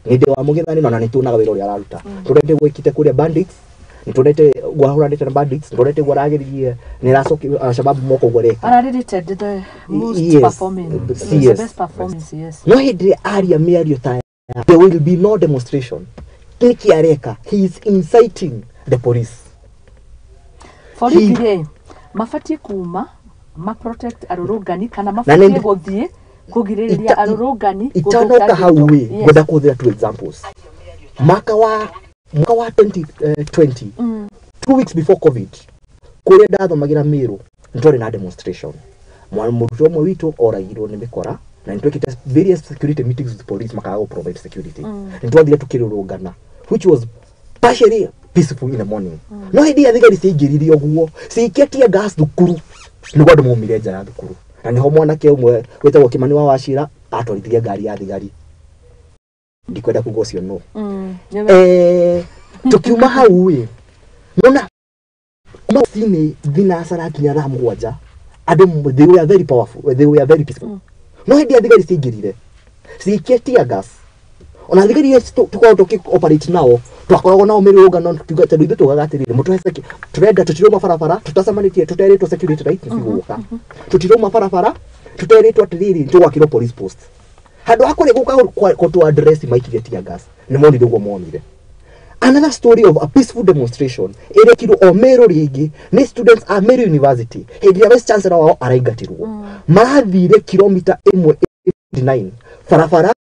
ninde wa mugithani na ni tunaga wira uria araruta turende gwikite kuria bandits ni turende gwahuranite na bandits turende gwaragirie ni racoki sababu moko goreka araririted the most performing the best performance yes no hidre area miario ta there will be no demonstration kiki areka he is inciting the police for igire mafatie kuma ma protect arurungani kana mafatie guthie kugiriria arurungani itanoka hauwe ngoda kuthira two examples mwaka wa 2020 2 weeks before covid kuria ndathomagira Miru ndore na demonstration mwamuruto mwe witu oragirwo ni mikora na nitwekite various security meetings with police makaga provide security nitwathire tukirurungana which was partially peaceful in the morning no idea thigari cingiririe oguo ciketie gas thukuru ni gwa ndumumire nja ya thukuru na niho mwanake umwe wetagwo Kimani wa Wachira atwarithirie ngari ya thigari ndikwenda kugo cio no tukiuma hau wi nona mosini thina sarakinya thaa mugwanja andu they were very powerful they were very peaceful no idea thigari cingirire ciketie gas ona thigari tukorwo tuki-operate nao twakoragwo nao mirũngano tukiuga tondũ ithuĩ tugaga atĩrĩrĩ mũtũhe turenda tũtirũma barabara tũtacemanitie tũteretwo security right cigũka tũtirũma barabara tũteretwo atĩrĩrĩ tũgwakĩrwo police post handũ hakũrĩ gũka to address maikirie tear gas nĩ monire ũguo monire. Another story of a peaceful demonstration irekirwo o Meru ringi ni students a Meru University hĩndĩ ĩrĩa vice chancellor wao araingatirwo marathire kilomita 1.9 barabara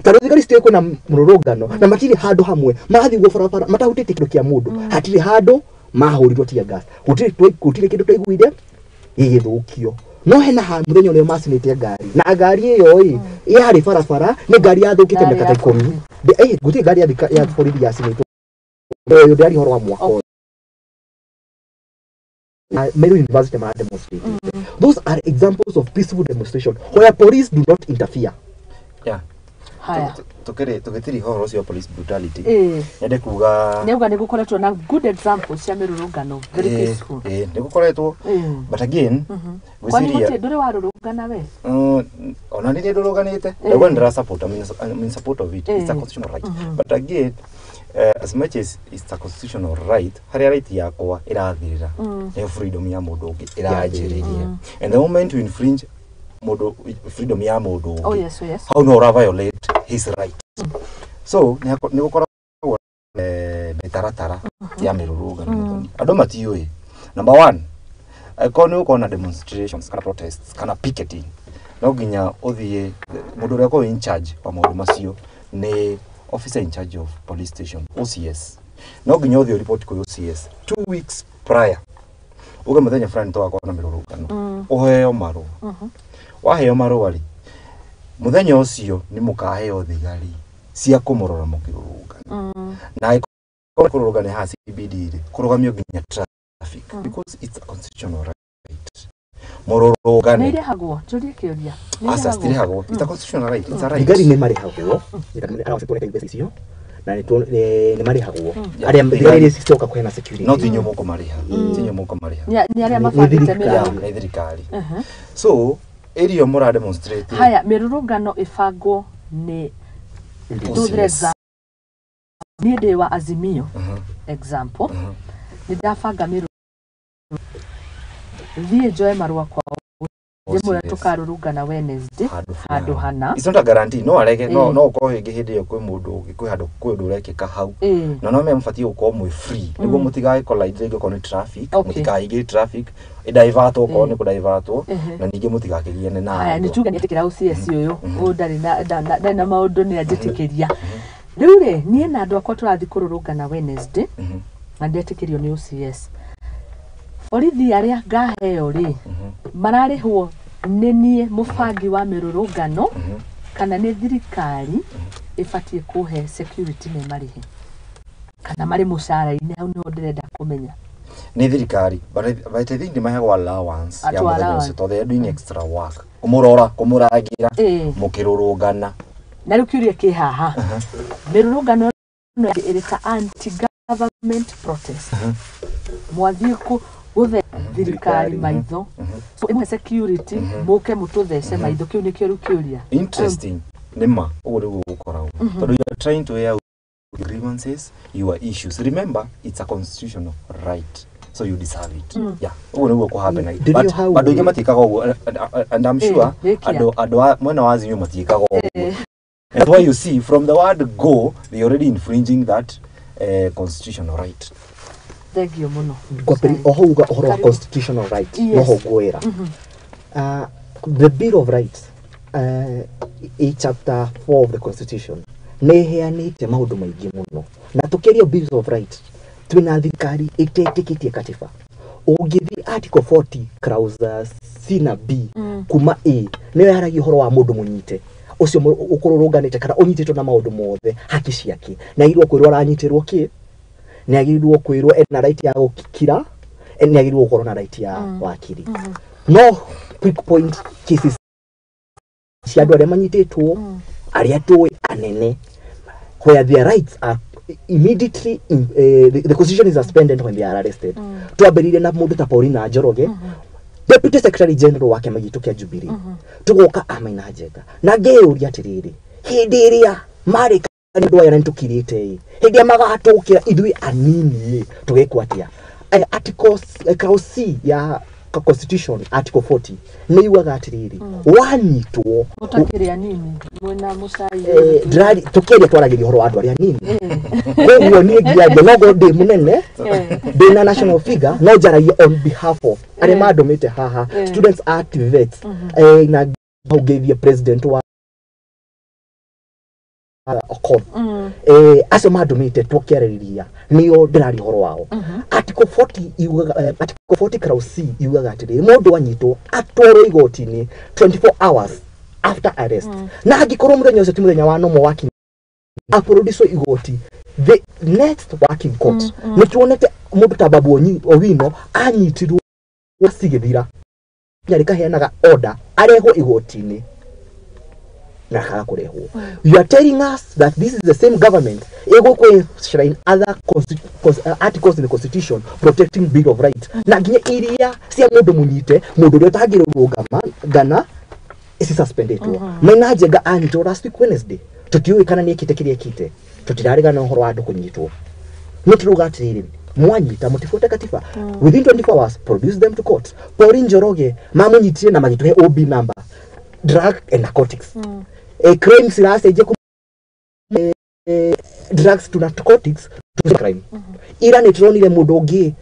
taro thigari citĩ kwĩna mũrũrũngano na matiri handũ hamwe marathigwo barabara matahutĩtie kĩndũ kĩa mũndũ hatirĩ handũ mahũrirwo tear gas gũtirĩ kĩndũ twaiguire gĩgĩthũkio no hena ha mũthenya ũrĩa macinĩte ngari na ngari ĩyo yarĩ barabara nĩ ngari yathũkĩte mĩaka ta 10 gũtirĩ ngari ya borithi yacinĩtwo ũyũ ndĩarĩ ũhoro wa mwaka ũyũ Meru University mara demonstrate. Those are examples of peaceful demonstration where police do not interfere. Yeah. Haya. Tugitiri horo cio police brutality. Nende kuga nĩ gukoretwo na good examples cia mirurungano very peaceful. Nĩ gukoretwo but again gwiciria ndũrĩ warurungana we ona nĩ ndũrũganĩte nĩguo ndĩra support I'm in support of it. It's a constitutional right but again as much as it's a constitutional right harĩa right yakwa irathirira nĩ freedom ya mũndũ ũngĩ iranjĩrĩria and the moment you infringe mundu freedom ya mundu. Oh yes, yes. How no ra violate his right. So ni gukora mitaratara ya mirurungano Muthoni. Andu matiui. Number 1, aikoni ukona demonstrations kana protests kana picketing. No ginya uthie mundu uria ko in charge wa maundu macio ni officer in charge of police station OCS. No ginya uthie report ko OCS 2 weeks prior. Uga muthenya fulani to akona mirurungano. Uheo maru. Waheo maru wali. Muthenya ucio ni mukaheo thigari cia kumurora mukirurungano. Na kururungano ha CBD kurugamio ginya traffic because it's a constitutional right. Mururungano Nire hagwo turie kiuria. Asastire hagwo. It's a constitutional right. It's a right. Thigari ni mari hagwo. Ara sepore kai besisio. Na ni mari hagwo. Aria thigari cicoka kwena security. No tinyo muko mariha. Tinyo muko mariha. Ni aria mabangite mirao. Ni thirikari. So area mura demonstrate. Haya mirurungano ifangwo ni tuthireza ni ndi wa Azimio example ni ndabanga miru thie joe marua kwa ndimura tukarurungana Wednesday handu hana. It's not a guarantee. No arege no ko hingi hindi yo kwi mundu kwi handu kwi undu urekika hau. Na no memfatie uko mwe free. Niguo mutigae collide rege ko ni traffic, mutigae igi traffic, idaivato ko ni kudaivato na ningi mutigakigiane na. Haya ni tuga nitikira UCS uyu ndari na maundu ni ajitikiria. Riu ri nie na andu akwa turathi kururungana Wednesday na ndetikirio ni UCS. Borithi aria ngaheo ri mararihwo nenie mubangi wa mirurungano kana ni thirikari ifatie kuhe security ne marihe kana mari mushara-ini hau ni ndirenda kumenya ni thirikari but I think they might have allowance ya muthenya ucio they are doing extra work kumuragira mukirurungana na riu kiuria ki haha mirurungano no irita anti government protest mwathiku guthe thirikari maitho so imwe security muke mututhece maitho kiu ni kiru kiuria interesting nima ugu rigu gukoragwo tondu you are trying to air grievances your issues. Remember it's a constitutional right, so you deserve it. Yeah, ugu rigu ku happen but ado matikaga ugu and I'm sure ado mwena wazi nyu matikaga ugu. That's why you see from the word go they already infringing that constitutional right. Thank you muno. Kwa peri ohuga ohoro constitutional right no hogoera. The Bill of Rights chapter 4 of the Constitution neheanite maundu maingi muno na tukiria Bill of Rights twina thirikari itetekitie katiba ungithi article 40 clause C na B kuma A niyo yaragi horo wa mundu munyite ucio ukururunganite kana unyititwo na maundu mothe haki ciake na irwo kwirwo aranyitirwo ki ni agirirwo kwirwo ena right ya gukira ni agirirwo gukoro na right ya wakiri no quick point cases cia andu aria manyititwo aria tuwe anene where their rights are immediately the constitution is suspended when they are arrested. Twambirire na mundu ta Paulina Njoroge Deputy Secretary General wake magitukia Jubilee tugoka Amaina Njenga na ngeuria atiriri hindi iria mari andu aya ntukirite hindi magatukira ithui anini tugekwatia articles clause ya Constitution article 40 ni iwaga atiriri wanyitwo utakiria nini mwena musai drari tukiria twaragiria horo andu aria nini koguo ni ngiaje nogo ndi munene ndi na national figure no jaragia on behalf of aria madomete haha students activists na haugeithia president wa okon aso madomete tukiaririria niyo ndirari horo wao article 40 iwaga article 40 clause iwaga atiriri mundu anyitwo atwaro igoti-ini 24 hours after arrest na agikorwo muthenya ucio ti muthenya wa nomo waki aproduce igoti the next working court ni tuonete mundu ta Babu Owino anyitirwo wasigithira nyari kaheanaga order areho igoti-ini na kaga kurehwo. You are telling us that this is the same government ego kwe shrine other articles in the Constitution protecting Bill of Rights na nginya iria cia mundu munyite mundu ria utagirwo gana isi suspendedwo Maina Njenga anyitwo last week Wednesday tutiui kana ni ekite kite tutirariga na horo andu kunyitwo nituruga atiriri mwanyita mutifuate katiba within 24 hours produce them to court. Paulina Njoroge mamunyitire na magituhe OB number drug and narcotics crimes iracenjia drugs to narcotics to crime ira ni turonire mundu ungi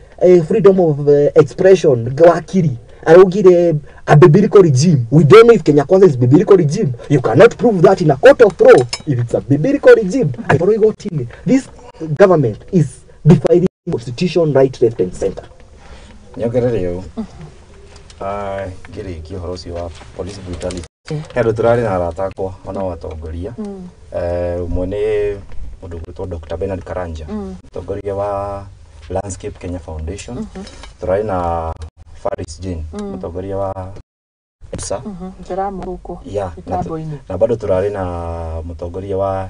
freedom of expression wakiri arugire a biblical regime. We don't know if Kenya Kwanza is biblical regime. You cannot prove that in a court of law if it's a biblical regime. This government is defining constitution, right, left and center. Nyogerere yo giri kihorosi wa police brutality hero turari na aratakwa ona watongoria umone mundu gwitwo Dr. Bernard Karanja mutongoria wa Landscape Kenya Foundation turari na Faris Jane mutongoria wa EPSA Jaramuruko na bado turari na mutongoria wa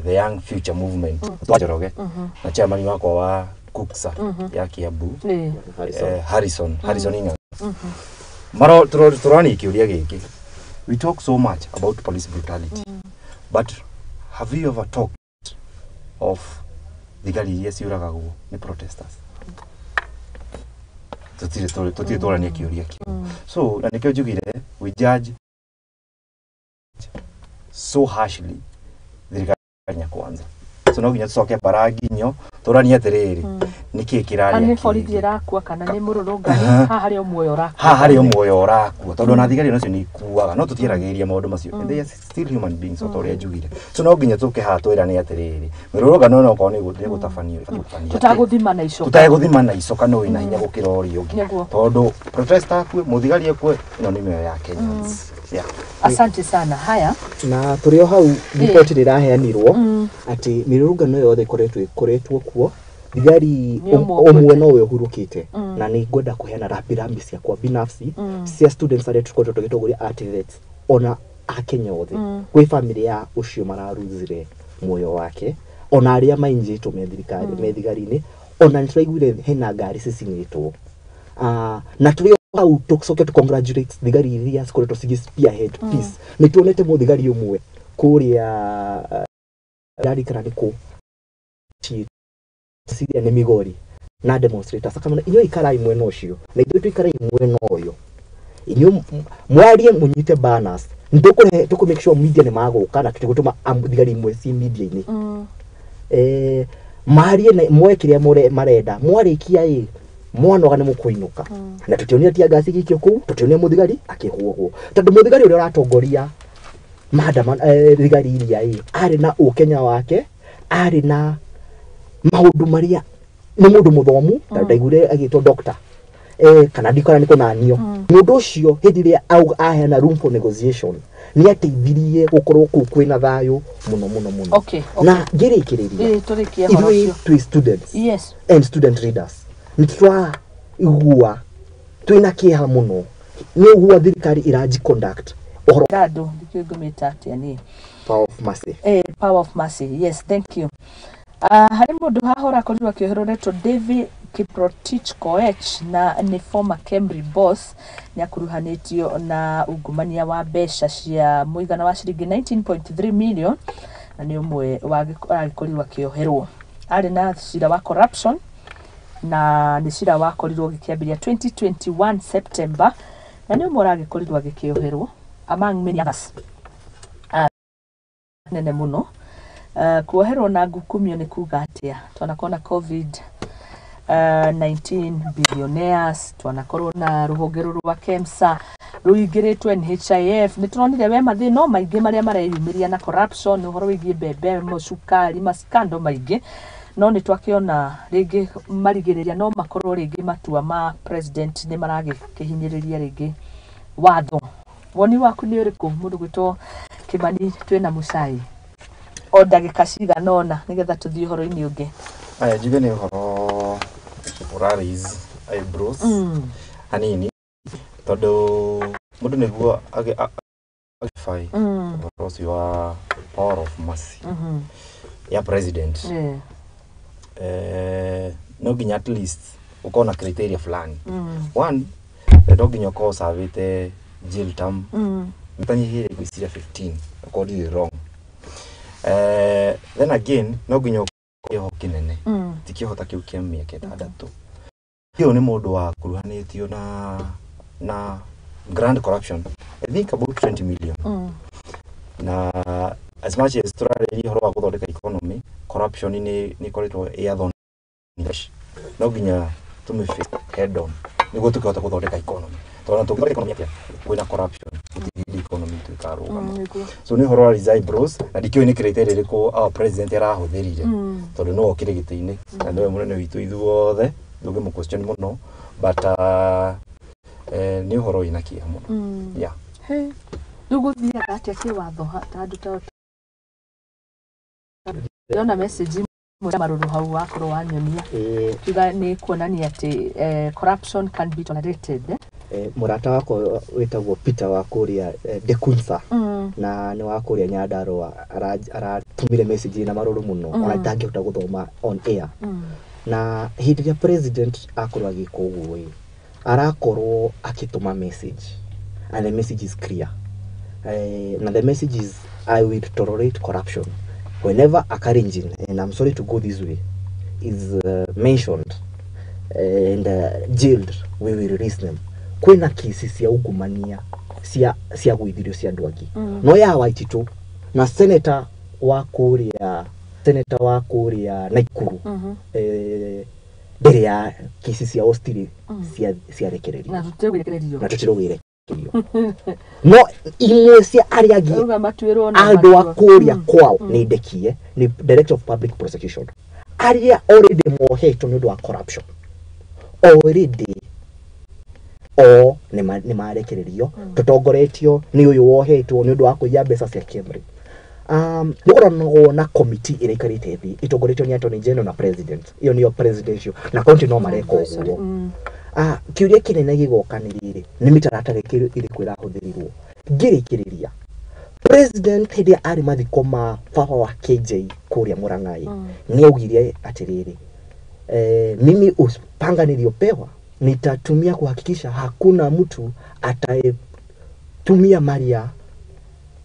the Young Future Movement Twajoroge na chairman wako wa Kuksa ya Kiambu Harrison Inga maro turani kiuria giki. We talk so much about police brutality but have you ever talked of the gari yesiuragagwo ni protesters? Tutire torania kiuria ki. So na nikyo jugire we judge so harshly the Kenya Kwanza. So no ginya tucoke baragi nyo turania atiriri niki kirari ani borithi irakua kana ni mururungani haha hari omuoyo urakua tondu na thigari nacio ni ikuaga no tutiragiria maundu macio and they are still human beings so toria njugire so no ginya tuke ha twirane atiriri mirurungano no ko ni gutafanio tutaguthima na icoka no ina hinya gukira uri ungi tondu protester akue muthigari akue ino ni mioyo ya Kenyans. Asante sana. Haya na turio hau report riraheanirwo ati mirurungano yothe ikoretwo kuo thigari omwe no we hurukite na ni ngwenda kuheana rambirambi cia kwa binafsi cia students aria tukoretwo tugitogoria activists ona Akenya othe kwi family ya ucio mararuzire moyo wake ona aria mainjitwo methigari-ini ona nitwaiguire hena ngari cicinitwo na turio au tucoke congratulate thigari iria cikoretwo spearhead peace ni tuonete muthigari umwe kuria rarikana niko Syria ni Migori na demonstrators akamana inyo ikarai mweno ucio na ithu tuikarai mweno uyo inyo mwarie munyite banners ndoko make sure media ni magoka na tutigutuma thigari imwe ci media-ini marie na mwekiria marenda mwarikia mwana ni mukuinuka na tutionia tia gasi gikio ku tutionia muthigari akihwogo tondu muthigari uria ratongoria madam thigari iria ari na ukenya wake ari na maundu maria ni mundu muthomu ndaigure agitwo doctor kana ndikora niko nanio mundu ucio hithiria au aheana room for negotiation ni ateithirie gukorwo ku kwina thayo muno okay. Na ngirikiriria turikia horocio to students yes and student leaders nitwa igua twina kiha muno ni ugua thirikari iraji conduct gado ndikigumita atiani power of mercy power of mercy. Yes, thank you. Hari mundu hahora korirwa kioheroretwo David Kiprotich Koech na ni former Kemri boss nyakuruhanitio na ungumania wa mbeca cia muigana wa shilingi 19.3 million na ni umwe wa agikorirwa kioherwo ari na cira wa corruption na ni cira wa korirwo gikiambiria 2021 September na ni umwe agikorirwa gikioherwo among many others nene muno kuoherwo na ngukumio ni kuga atia twanakona covid 19 billionaires twanakorwo na ruhonge rwa KEMSA ruingiritwe NHIF ni turonire we mathino maingi maria mareyumiria na corruption uhoro wigie bebe mucukari maskando maingi no ni twakiona ringi marigiriria no makorwo ringi matua ma president ni maragikihinyiriria ringi watho woni waku ni uriku mundu gwitwo Kimani twina mucai o ndagika ciganona nigetha tuthie horo-ini ungi aya jibe ni horo uraris eyebrows hanini todo mundu niguo agifai urosi wa power of mercy ya president no ginya at least ukona criteria fulani one no ginya ko savite jail term mtanyi hire kuisira 15 according wrong then again no ginya yo kinene tikihota kiukia miaka 6 hiyo ni mundu wa kuruhanitio na grand corruption, I think about 20 million. Na as much as turarĩrĩria ũhoro wa gũthondeka economy, corruption nĩ koretwo ĩathondeka no nginya tũmĩface head on nĩguo tũkĩhota gũthondeka economy. Tondũ tũgĩthondeka economy atĩa kwĩna corruption gũtirĩ economy tũkarũgama. So nĩ ũhoro wa Rizai Bros na ndikĩũĩ nĩ criteria ĩrĩkũ our president arahũthĩrire tondũ no okire gĩtĩ-inĩ na nĩwe mũnene witũ ithuothe ndũngĩmũ question mũno but nĩ ũhoro wĩna kĩeha mũno. Yeah. Rĩu gũthiaga atĩa kĩwatho handũ ta ndĩrona message mwega marũrũ hau wakorwo wanyonia tuga nĩ kuonania atĩ corruption can be tolerated. Murata wako wĩtagwo Peter wa kũrĩa Dekunsa na nĩ wa kũrĩa Nyandarũa aratumire message na marũrũ mũno ona itangĩhota gũthoma on air. Na hĩndĩ ĩrĩa president akorwo agĩka ũguo arakorwo akĩtũma message and the message is clear. And the message is, I will tolerate corruption. Whenever a Karenjin, and I'm sorry to go this way, is mentioned and jailed, we will release them. Kwena kesi cia ungumania, cia gwithirio cia andũ angĩ. No ya Waititu, na senator wa kũrĩa Naikuru, mbere ya kesi cia hostile ciarekererio. Na tũtirũgĩrekerio. No imwe cia arĩa angĩ andũ a kũrĩa kwao nĩ ndekie nĩ Director of Public Prosecution arĩa already mohetwo nĩ ũndũ wa corruption already nĩ marekererio tũtongoretio nĩ ũyũ wohetwo nĩ ũndũ wa kũiya mbeca cia Kemri. Nĩgũkoragwo na committee ĩrĩa ĩikarĩte thĩ ĩtongoretio nĩ Attorney General na President. Iyo nĩyo presidential na county no mareka ũguo. Kiuria kinene gigoka nĩ rĩrĩ nĩ mĩtaratara ĩrĩkũ ĩrahũthĩrirwo ngĩrĩkĩrĩria president hĩndĩ arĩ mathiko ma baba wa KJ kũrĩa Mũrang'ai nĩ augire atĩrĩrĩ mimi upanga niliopewa nitatumia kuhakikisha hakuna mtu atayetumia mali ya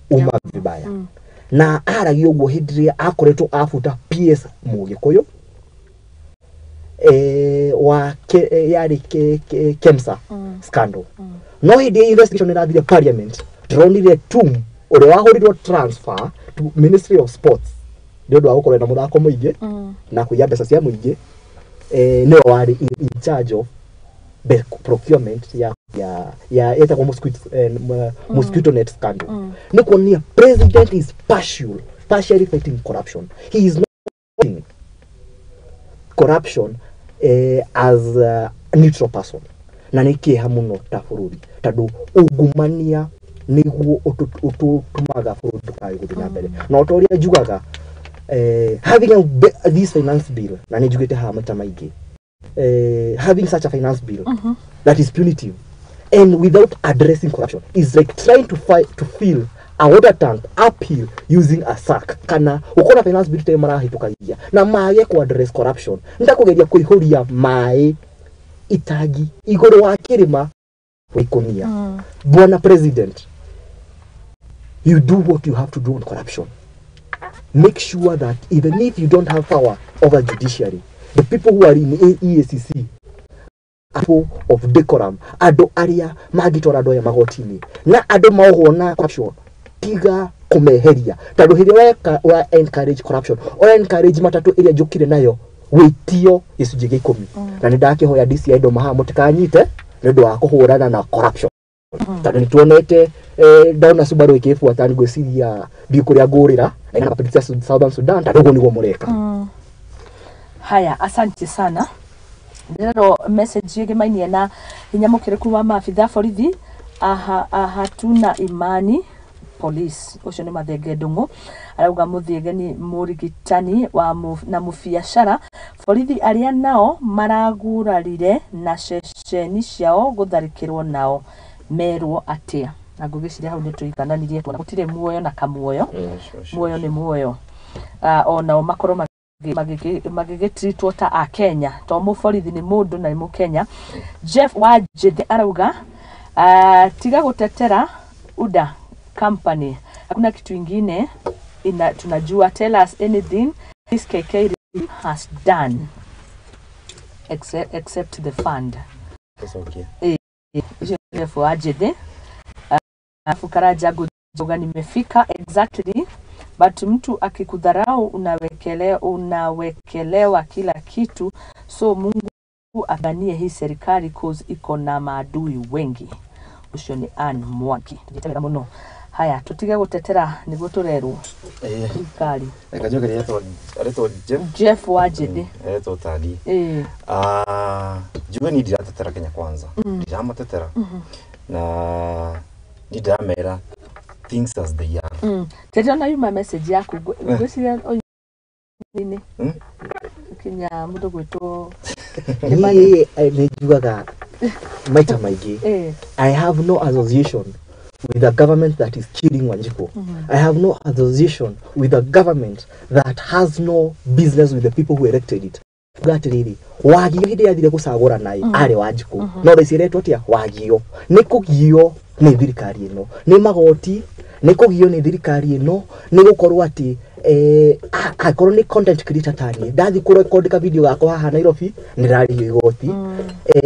umma vibaya. Na aragio ũguo hĩndĩ ĩrĩa akoretwo afuta PS Mũgĩkũyũ wa yari Kemsa scandal. No hĩndĩ investigation ĩrathire parliament ndĩronire Tum ũrĩa wahũrirwo transfer to Ministry of Sports nĩ ũndũ wa gũkorwo na mũthako mũingĩ na kũiya mbeca cia mũingĩ nĩwe warĩ in charge of procurement ya etagwo mosquito net scandal. Nĩ kuonania president is partially fighting corruption. He is not fighting corruption as a neutral person. Na nĩ kĩeha mũno ta bũrũri tondũ ungumania nĩguo ũtũmaga bũrũri ndũkae gũthiĩ na mbere. Na ũta ũrĩa njugaga having this finance bill na nĩ njugĩte haha maita maingĩ having such a finance bill that is punitive and without addressing corruption is like trying to fill a water tank uphill using a sack. Kana ukona finance bill marahĩtũkagia na mage ku address corruption ndakũgeria kũihũria maĩ itagi igũrũ wa kĩrĩma wĩkũnia. Bwana President, you do what you have to do on corruption. Make sure that even if you don't have power over judiciary, the people who are in EACC people of decorum, andũ arĩa magĩtwara andũ aya magoti-inĩ na andũ maohwo na corruption tiga kũmeheria tondũ hĩndĩ wa encourage corruption or encourage matatũ ĩrĩa njũkire nayo wĩtio gĩcunjĩ gĩa 10 na nĩ ndakĩhoya DCI andũ maha mũtikanyite nĩ ũndũ wa kũhũrana na corruption. Tondũ nĩtuonete ndauna Subaru ĩkĩbuata ngwĩciria ndiũ kũrĩa ngũrĩra na kapitia Southern Sudan tondũ ũguo nĩguo mũreka. Haya, asante sana. Nero message yegemainie na hinyamũkĩrĩku wa maabitha borithi hatuna imani police ucio nĩ Mathenge Ndung'u arauga Mũthĩge nĩ mũrigitani na mũbiacara borithi arĩa nao maragurarire na ceceni ciao gũtharĩkĩrwo nao merwo atĩa. Na ngũgĩciria hau nĩ tũigananirie tuona gũtirĩ muoyo na kamuoyo muoyo nĩ muoyo onao makorwo magĩgĩtritwo ta a Kenya to mũborithi nĩ mũndũ na nĩ Mũkenya. Jeff Wajede arauga tiga gũtetera UDA company hakuna kitu ingine tunajua. Tell us anything this KK has done except the fund. That's okay. Jeff Wajede Fukaraja Gujoga nimefika exactly, but mtu akikudharau unawekelewa kila kitu, so Mungu aganie hii serikali cause iko na maadui wengi. Ucio ni Ann Mwangi. Njitega muno. Haya, tutige gutetera niguo turerwo. Serikali. Kajoga reto Jeff Wajidi. Reto tagi. Juve ni diratetera Kenya Kwanza. Ndiramutetera. Na ndamera things as they are. Tete na yuma message yaku ngwiciria oyini. Kenya mudo gwito ni nijugaga maita maigi. I have no association with a government that is killing Wanjiku. I have no association with a government that has no business with the people who elected it. Gatiriri wagio hindi yathire gucagura nai ari Wanjiku no ndiciretwo tia wagio ni kugio ni thirikari ino ni magoti ni kugio ni thirikari ino ni gukorwo ati akorwo ni content creator tani ndathi ku record ka video gakwa haha Nairobi ndirarihio igoti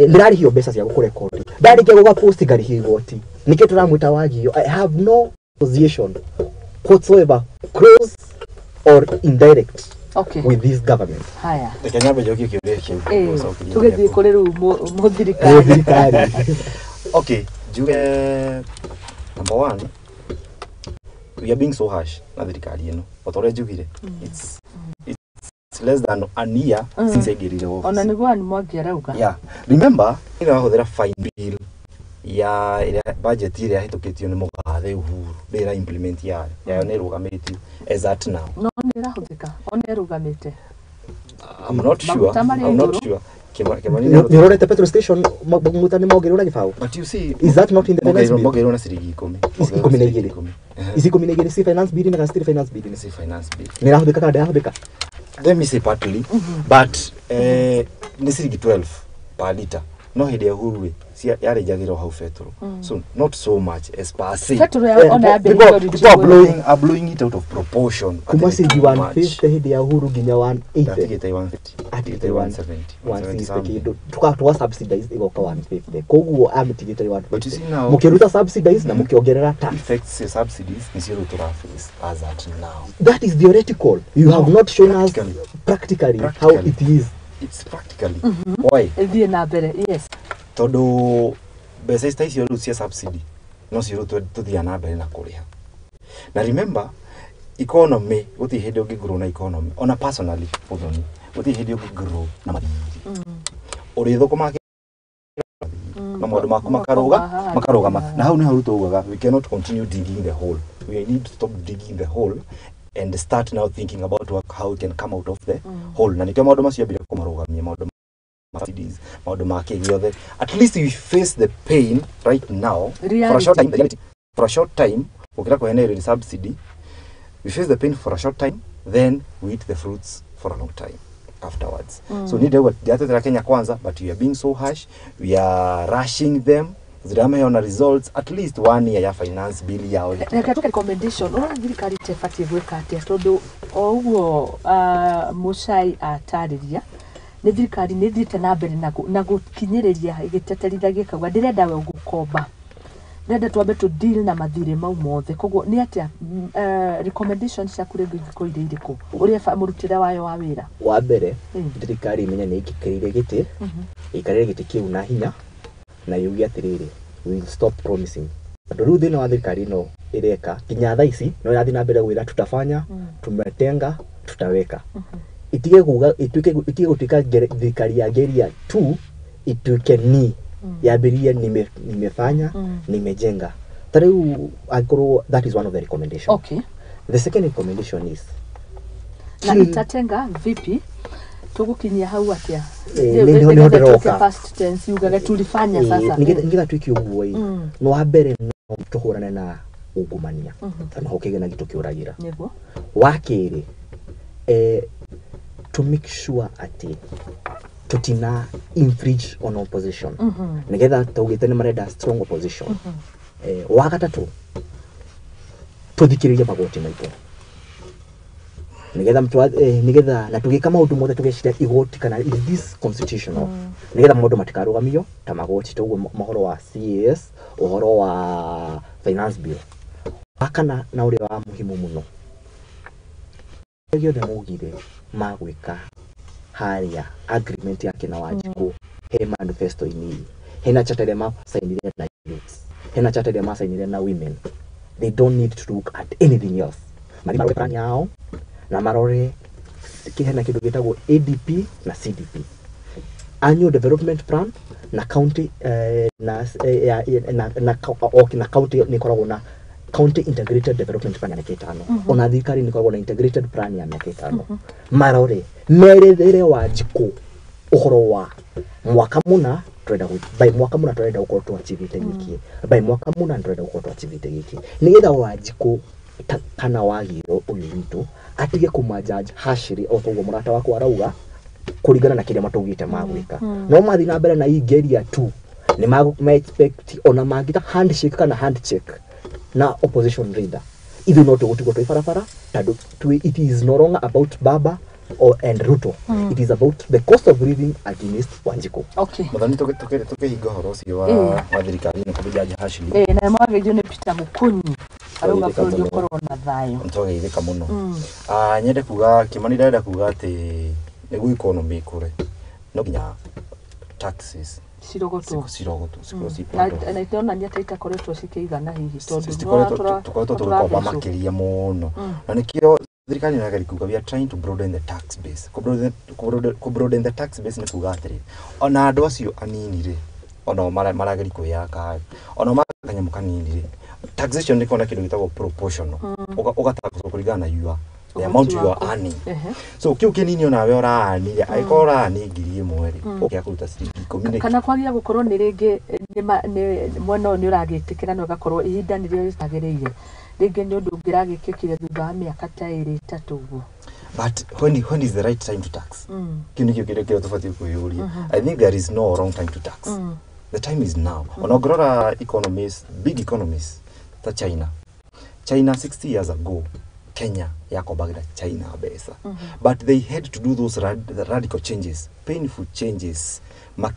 ndirarihio mbeca cia ku record ndarike guga post ngarihio igoti niki turamwita wagio. I have no association whatsoever, close or indirect, with this government. Haya Kenya bajoki kiurekia tugethi kuri ru muthirikari. Okay, juge number 1, we are being so harsh na thirikari ino otorejugire it's less than a year since Igaguriro office. Ona niguo Ann Mwangi arauga. Yeah, remember ina hothera fine bill ya budget ile yahitukitio ni mugathe Uhuru ndira implement ya ne rugamitio as at now. No ndira huthika ona rugamite. I'm not sure. Nirorete petrol station Muthoni maugirura gibao. But you see, is that not in the finance bill? Maugirura ciringi 10. Is 10 si finance bill na still finance bill? Si finance bill. Nirahuthika kada yahuthika. Let me say partly, but ni ciringi 12 per liter. No hidi ya Uhuru si yarejagiro hau petrol. So not so much as per se. Petrol ona people are blowing it out of proportion. Kuma ciringi 150 hidi ya Uhuru ginya 180. Atigite 150. 170. Tuka subsidize igoka 150. Koguo amitigite 150. But you see now, mukiruta subsidize na mukiongerera tax. Effects say subsidies ni zero to face as at now. That is theoretical. You have not shown us practically how it is. It's practically. Why? Yes. Todo besa ista isi cia subsidy no ciro tuthia na mbere na kuriha. Na remember, economy uti hindi ungigrow na economy ona personally Muthoni uti hindi ungigrow na mathiri uri thukuma na maundu maku makarugama na hau ni haru tugaga we cannot continue digging the hole. We need to stop digging the hole and start now thinking about how we can come out of the hole. Na nikyo maundu macio bila kumarugamia maundu subsidies, at least we face the pain right now. For a short time, ukira kuhenera subsidy, we face the pain for a short time, then we eat the fruits for a long time afterwards. So need the Kenya Kwanza, but we are being so harsh, we are rushing them. Zirameona results at least 1 year ya finance bill yao. Neka recommendation ona thirikari tefatie gweka atia tondu oguo Muchai atariria ni thirikari ni thite na mbere na gukinyiriria igiteterithagia kagwa ndirenda we gukomba ndenda twambe to deal na mathire mau mothe koguo ni atia recommendations cia kuri ngiko iriku uria murutira wayo wa wira wa mbere thirikari imenya ni ikikirire giti ikarire giti kiu na hinya na yugi atiriri we will stop promising ndu thina wa thirikari no ireka kinya thaa ici no yathi na mbere gwira tutafanya tumetenga tutaweka itige kuga itige gutika thirikari ya geria tu ituke ni yabiria nimefanya nimejenga tariu akoro. That is one of the recommendations. Okay, the second recommendation is na itatenga vipi tugukinyia hau atia ni ndoka past tense yugaga tulifanya sasa nigetha twiki uguo no wambere no tuhurane na ungumania kana hokege na gitu kiuragira niguo wakiri to make sure ati tutina infringe on opposition nigetha tugite ni marenda strong opposition wagatatu tuthikiririe magoti maitu nigetha mtu nigetha na tugika maundu mothe tugeshira igoti kana is this constitutional nigetha maundu matikarugamio ta magoti tuguo mahoro wa CS uhoro wa finance bill akana na ule wa muhimu muno giothe mugire magwika haria agreement yake na Wanjiku he manifesto ini hena chatele ma sainire na youths hena chatele ma sainire na women. They don't need to look at anything else. Marima plan yao na marore kihena kidu gitagwo ADP na CDP, annual development plan na county na county ni koragwo na county integrated development plan ya miaka 5 ona thirikari ni koragwo na integrated plan ya miaka 5 marore merethere Wanjiku uhoro wa mwaka muna twenda by mwaka muna twenda uko twachivite giki by mwaka muna twenda uko twachivite giki nigetha Wanjiku kana wagiro uyu witu atige kumajaji hashiri otogwo murata wako arauga kurigana na kile matugite magwika no mathi na mbere na igeria tu ni ma expect ona magita handshake kana handshake na opposition leader even not to go to farafara tadu it is no longer about Baba and Ruto. It is about the cost of living against Wanjiku. Okay. Muthoni toke higo horosi wa thirikari ni kubijaji hashiri na mwage jone Peter Mukunyi arauga bũrũri ũkorwo na thayũ ntogeithĩka mũno. Nyende kuga Kimani ndĩrenda kuga atĩ nĩguo economy kũre no nginya taxes cirogotwo na itona nĩ ataita koretwo cikĩigana hihi tondũ tukoretwo tũgĩkomba makĩria mũno na nĩkĩo thirikari nĩ kuga we are trying to broaden the tax base. Broaden the tax base nĩ kuga atĩrĩ ona andũ acio anini rĩ ona marageri kwĩyaka ona makanyamũ kanini rĩ taxation nĩ kona kĩndũ gĩtagwo proportional ũgataxwo kũringana na the amount you are earning. So kiu kinini ona we orani aikora ni ngiri imwe ri ukia kuruta ciringi 10 kana kwagia gukorwo ni ringi ni mwena ni uragitikira no gakorwo ihinda ni ryo ritagereire ringi ni undu ngiragikikire thutha wa miaka ta 3 uguo. But when is the right time to tax? Kini kio kile tofauti kuyuria. I think there is no wrong time to tax. The time is now. Onogrora economies, big economies, ta China 60 years ago Kenya yakobagira China besa. But they had to do those radical changes, painful changes.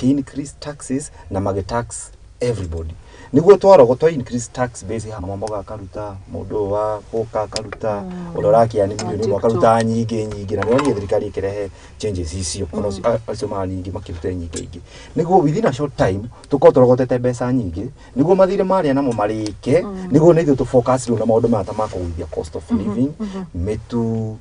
Increase taxes na tax everybody. Niguo twaro increase tax base ha mamboga karuta modo wa poka karuta odoraki yani milioni wa karuta nyingi na nyo thirikari ikirehe changes icio kono acio mali nyingi makirute nyingi niguo within a short time tukotorogotete besa nyingi niguo mathire mari namo marike niguo neithu to focus na maundu mata makuithia cost of living metu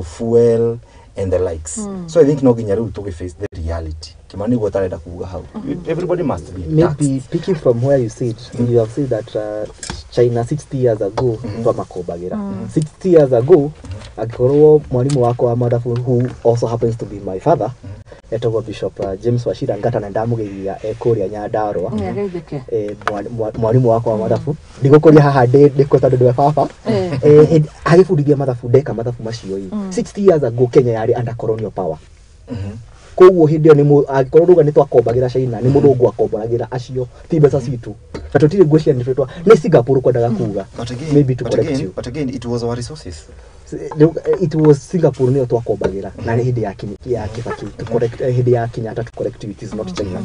fuel and the likes. So I think no ginya riu to face the reality. Kimani go tareda kuga how everybody must be taxed. Maybe picking from where you sit, you have said that China 60 years ago makobagira 60 years ago akikorwo mwalimu wako wa madafu who also happens to be my father etogo Bishop James Washira ngata na ndamugeria ekuria Nyandarua mwalimu wako wa madafu ndigukuria haha ndiko tondu ndwe baba agifundithia mathabu ndeka mathabu macio 60 years ago Kenya yari under colonial power. Koguo hindi ni agikorwo ruga ni twakombagira China ni murungu akomboragira acio ti mbeca citu na tutire ngwĩcia ni twetwa ni Singapore kwendaga kuga maybe to correct you but again it was our resources. It was Singapore ni twakombagira na hindi ya Kibaki to correct hindi ya Kenyatta to correct you, it is not China.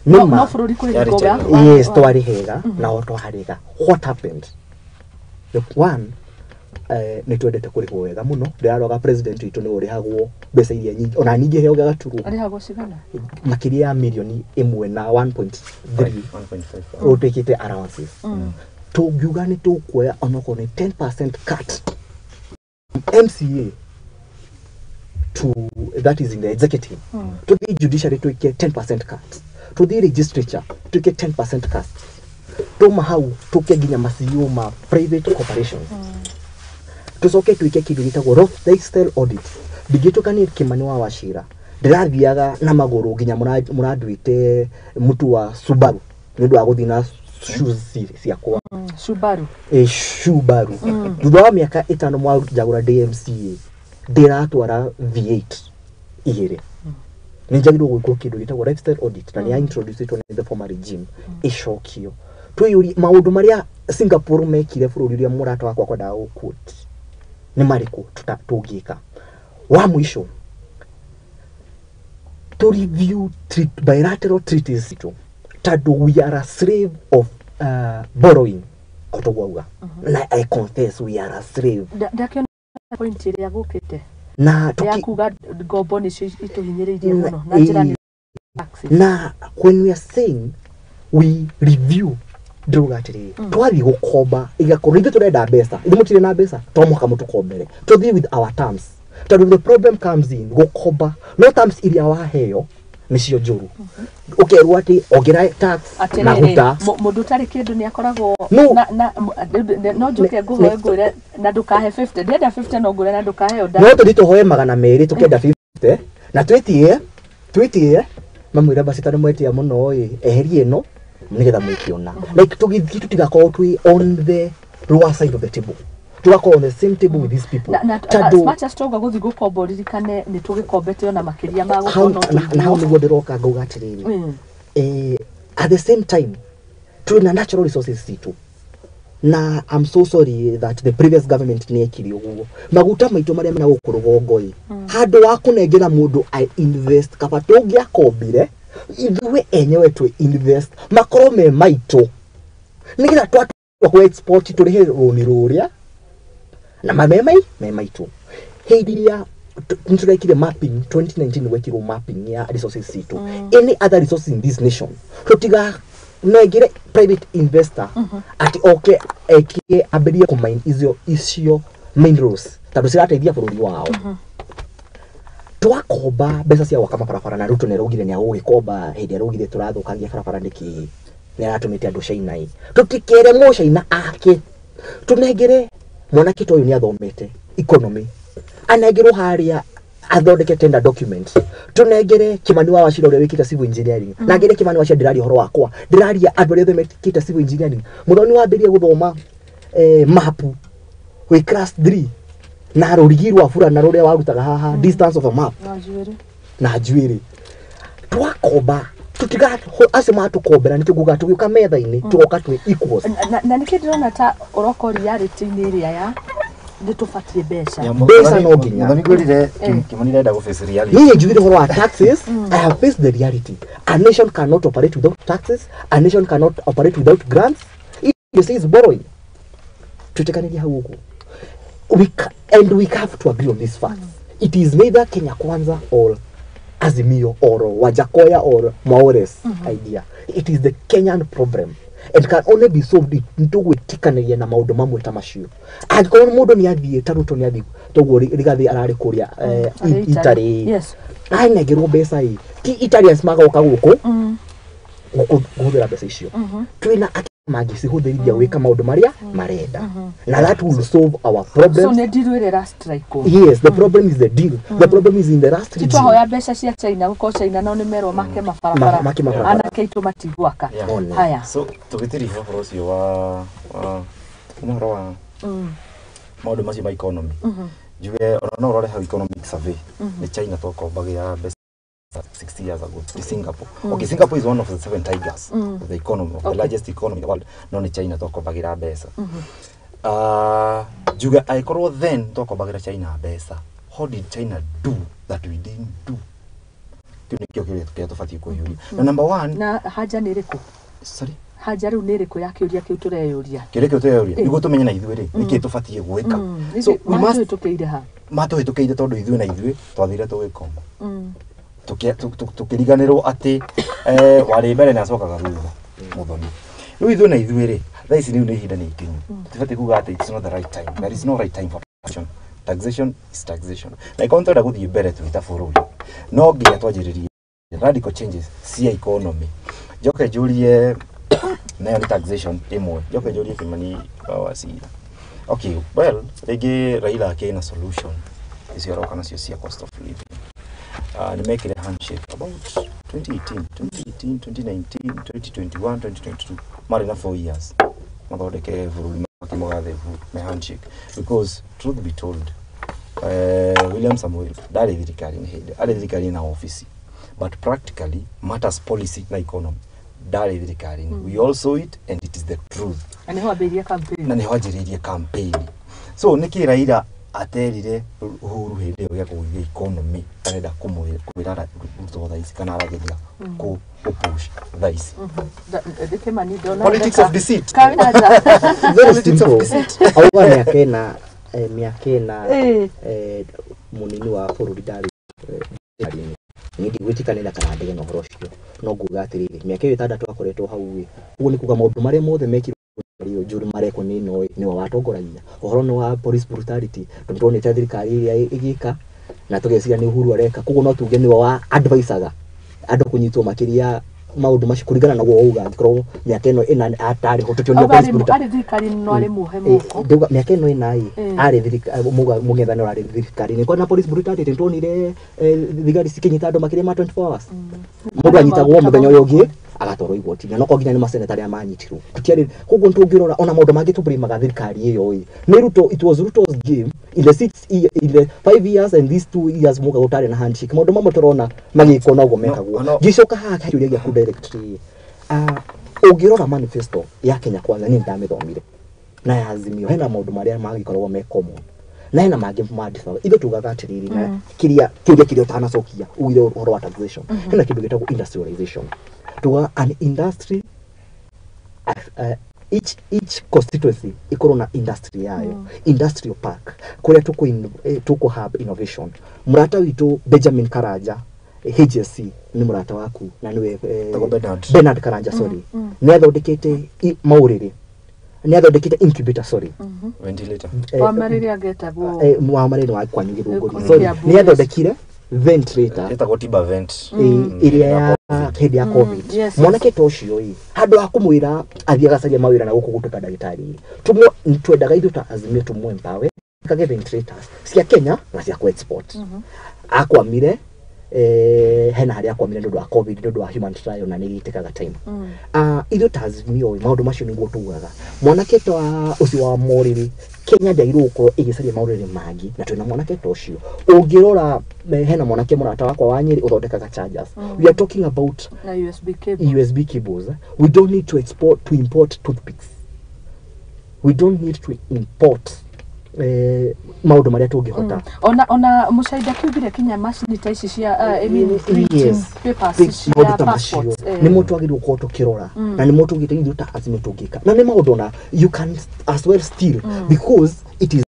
No bũrũri kũrĩ ngoga yes twari hega na otwariga what happened the one ni twendete kurihwo wega muno ndiraroga president witu ni urihagwo mbeca iria nyingi ona nyingi heo gagaturu arihagwo cigana makiria ya milioni 1 na 1.3 utekite allowances tugiuga ni tukuoya onoko ni 10% cut MCA to that is in the executive to the judiciary to get 10% cut to the legislature to get 10% cut to mahau to keginya masiyo ma private corporations tucoke tuike kindu gitagwo rough lifestyle audit ndigitukanie Kimani wa Wachira ndirathiaga na maguru nginya muranduite mutu wa Subaru nindu wa guthina shoes ciakwa Subaru Subaru thutha wa miaka 5 mwa jagura DMCA ndiratwara V8 igire ninjagirwo gwikwo kindu gitagwo lifestyle audit na ni introduce it on the former regime ishokio tuyuri maundu maria Singapore mekire bururi uria murata wakwa kwenda gukut ni mariku tutungika wa mwisho to review bilateral treaties ito tadu we are a slave of borrowing kutogwauga na I confess we are a slave ndakiona point ile yagukite na tukiuga ngombo ni ituhinyiririe muno na njira ni taxes na when we are saying we review nduga atiri twathi gukomba igakorwo ithu turenda mbeca ithu mutire na mbeca tomoka mutukombere to deal with our terms to the problem comes in gukomba no terms iria waheo nicio njuru ukerwa ati ogera tax maguta mundu tari kindu ni akoragwo na no njuke nguhoe ngwire na ndukahe 50 ndenda 50 no ngwire na ndukahe onda no tuthi tuhoe 200 tukenda 50 na twetie mamwira basi tani mwetia muno eheri eno nigetha mwikiona like tutigakorwo twi on the lower side of the table tugakorwo on the same table with these people as much as toga guthi gukombo ririkane ni tugikombete ona makiria ma gukono na how niguo ndiroka ngauga atiriri at the same time tuna natural resources situ na I'm so sorry that the previous government niekiri uguo maguta maitu maria mena gukurugongoi handu wa kunengera mundu I invest kaba tungia kombire ithuwe enyewe tu invest makoro me maitu nigetha twatu ku export turihe runi ruria na me maitu heidiria niturekire mapping 2019 wekiro mapping ya resources situ any other resources in this nation tutiga negire private investor ati okay ekie aberie ku mine icio minerals tatu cirateithia bururi wao twakomba mbeca cia gwaka mabarabara na Ruto nerugire ni agugikomba hindi arugire turathukagia barabara ndiki ni aratumite andu China tutikere mo China ake tunengere mwanake toyo ni athomete economy anengero haria athondeke tender document tunengere Kimani wa wacira uria wikita civil engineering na ngere Kimani wacira ndirari horo wakwa ndiraria andu aria thomete civil engineering Muthoni wambirie guthoma mapu we class 3 na rurigirwa afura na ruria warutaga haha distance of a map na juiri twakomba tutiga asema tukombera nituguga tugiuka metha-ini tugoka twi equals na nikindirona ta uroko reality ni iria ya nditufatie mbeca no nginya Muthoni gwirire Kimani renda go face reality ni njugire horo wa taxes I have faced the reality a nation cannot operate without taxes a nation cannot operate without grants you say is borrowing tutekaniria huko we have to agree on this fact it is neither Kenya Kwanza or Azimio or Wajakoya or Maores idea it is the Kenyan problem and can only be solved into gwitikanagia na maundu mamwe ta macio angĩkorwo mundu ni athie ta Ruto ni athie toguo rigathi arari kuria itari yes ainegirwo mbeca ti Italians magoka guku gukuhũthĩra mbeca icio twina magicihũthĩrithia gwĩka maũndũ maria marenda na that will solve our problem so ne deal with the strike yes the problem is the deal the problem is in the last region twahoya mbeca cia China guko China no nimerwo make mabarabara ana keitu matigwaka haya so tugitiri horo ucio wa umaro wa maũndũ macio ma economy juge ona no rore how economic survey ni China tokombagira mbeca 60 years ago to Singapore. Okay, Singapore is one of the 7 tigers of the economy, of the largest economy in the world. No ni China toko bagira besa. Juga aikoro then toko bagira China besa. How did China do that we didn't do? Tunikio kile tofauti kwa hiyo. Na number 1 na haja ni riku. Sorry. Haja riu ni riku yakiuria kiu tureyuria. Kile kiu tureyuria. Niguo tumenye na ithuĩ ri. Niki tofauti gwika. So we must tukeire ha. Matuhitukeire tondu ithuĩ na ithuĩ twathire tugikomba. Tukiriganirwo ati wari mbere na acokaga thutha Muthoni riu ithuĩ na ithuĩ ri thaa ici riu ni ihinda ni ikinyu tibati kuga ati it's not the right time there is no right time for taxation is taxation na ikontenda guthii mbere twita bururi no nginya twanjiririe radical changes cia economy njoke njurie nayo ni taxation imwe njoke njurie Kimani wacira okay well rĩngĩ Raila akĩna solution icio aroka nacio cia cost of living ni make a handshake about 2018, 2019, 2021, 2022. Marina 4 years. Mathondeke vururi makimugathe me handshake because truth be told William Samuel ndari thirikari ni hindi ari thirikari na office but practically matters policy na economy ndari thirikari we all saw it and it is the truth ani ho abiria campaign na ni ho ajiririe campaign so niki Raila aterire Uhuru hindi yo gya kugia economy arenda kumwira Ruto thaisi kana arageria ku push thaisi politics of deceit very simple auga miakena munini wa bururi ndari ngidi gwitikanira kana ndege no horo cio no nguga atiriri miaka 6 akoretwo hau wi ugu ni kuga maundu maria mothe mekirwo rio juri mareko ni watongoragia uhoro no wa police brutality tondu thirikari iria igika na tugeciria ni Uhuru areka kugo no tuge ni wa advisaga andu kunyitwo makiria maundu macio kuringana na guo uga ngikoro miaka ino ina atari hototio ni police brutality ari thirikari no ari muhe muko nduga miaka ino ina ari thirikari mugethano ari thirikari ni kwa police brutality ntonire thigari sikinyita andu makiria ma 24 hours mundu anyitagwo muthenya uyu ungi agatoro igoti na no koginya ni maseneta ya manyitirwo tutiari kugo ntungirora ona maundu mangi tubrimaga thirikari iyo ni Ruto, it was Ruto's game in the 5 years and these 2 years muga gutari na handshake maundu mamwe turona magiko no gomekagwo gicoka haka kiuria gya ku directly ungirora manifesto ya Kenya Kwanza ni ndamithomire na ya Azimio hena maundu maria magikorwo me common na hena mangi madisa ithe tugaga atiriri na kiria utanacokia uire uhoro wa taxation hena kindu gitagwo industrialization tuga an industry each constituency ikorwo na industry yayo industrial park kuria tuko hub innovation murata witu Benjamin Karanja HSC ni murata waku na niwe Bernard Karanja sorry ni athondekete mauriri ni athondekete incubator sorry ventilator wamariri agetagwo wamariri wa kwa nyigirunguri sorry ni athondekire ventilator etagwo tiba vent iria ya hindi ya covid mwanake tocio handu hakumwira athia gacaria mawira na guku gutuka ndagitari tumwe ntwendaga ithu ta Azimio tumwe mpawe kage ventilators cia Kenya na cia export akwamire hena haria akwamire ndu wa covid ndu wa human trial na nigitekaga time ithu ta Azimio maundu macio niguo tugaga mwanake twa ucio wa moriri Kenya ndairu uko igicaria mauriri mangi na twina mwanake tocio ungirora hena mwanake murata wakwa wa Nyeri uthondekaga chargers we are talking about USB cables we don't need to import toothpicks we don't need to import maundu maria tungihota ona mucaida kiugire Kenya machine ta ici cia I mean papers cia passports ni mutu agiru ko tukirora na ni mutu gite ithu ta Azimio tungika na ni maundu na you can as well still because it is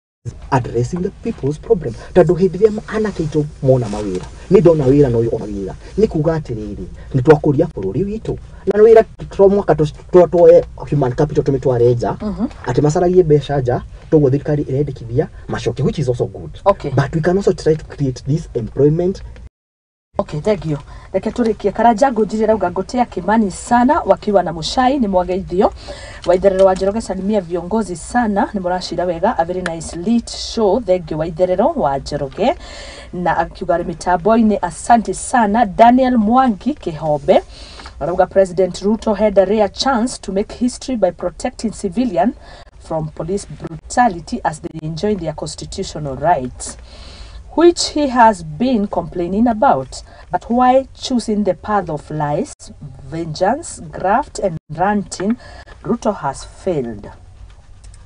addressing the people's problem tando hithia ana kaitu mona mawira ni ndona wira no yo mawira ni kuga atiriri ni twakuria bururi witu na wira twamwaka twoe human capital tumitwareja ati masaragie besha ja togo thirikari irendekithia macoke which is also good but we can also try to create this employment. Okay, thank you. Reke turikie Karanja ngujirira uga ngotea Kimani sana wakiwa na Muchai ni mwageithio waitherero wa Njoroge salimia viongozi sana ni murashira wega a very nice lit show thank you waitherero wa Njoroge na akiuga mitambo-ini asante sana Daniel Mwangi Kihombe arauga President Ruto had a rare chance to make history by protecting civilian from police brutality as they enjoy their constitutional rights, which he has been complaining about. But why choosing the path of lies, vengeance, graft, and ranting, Ruto has failed.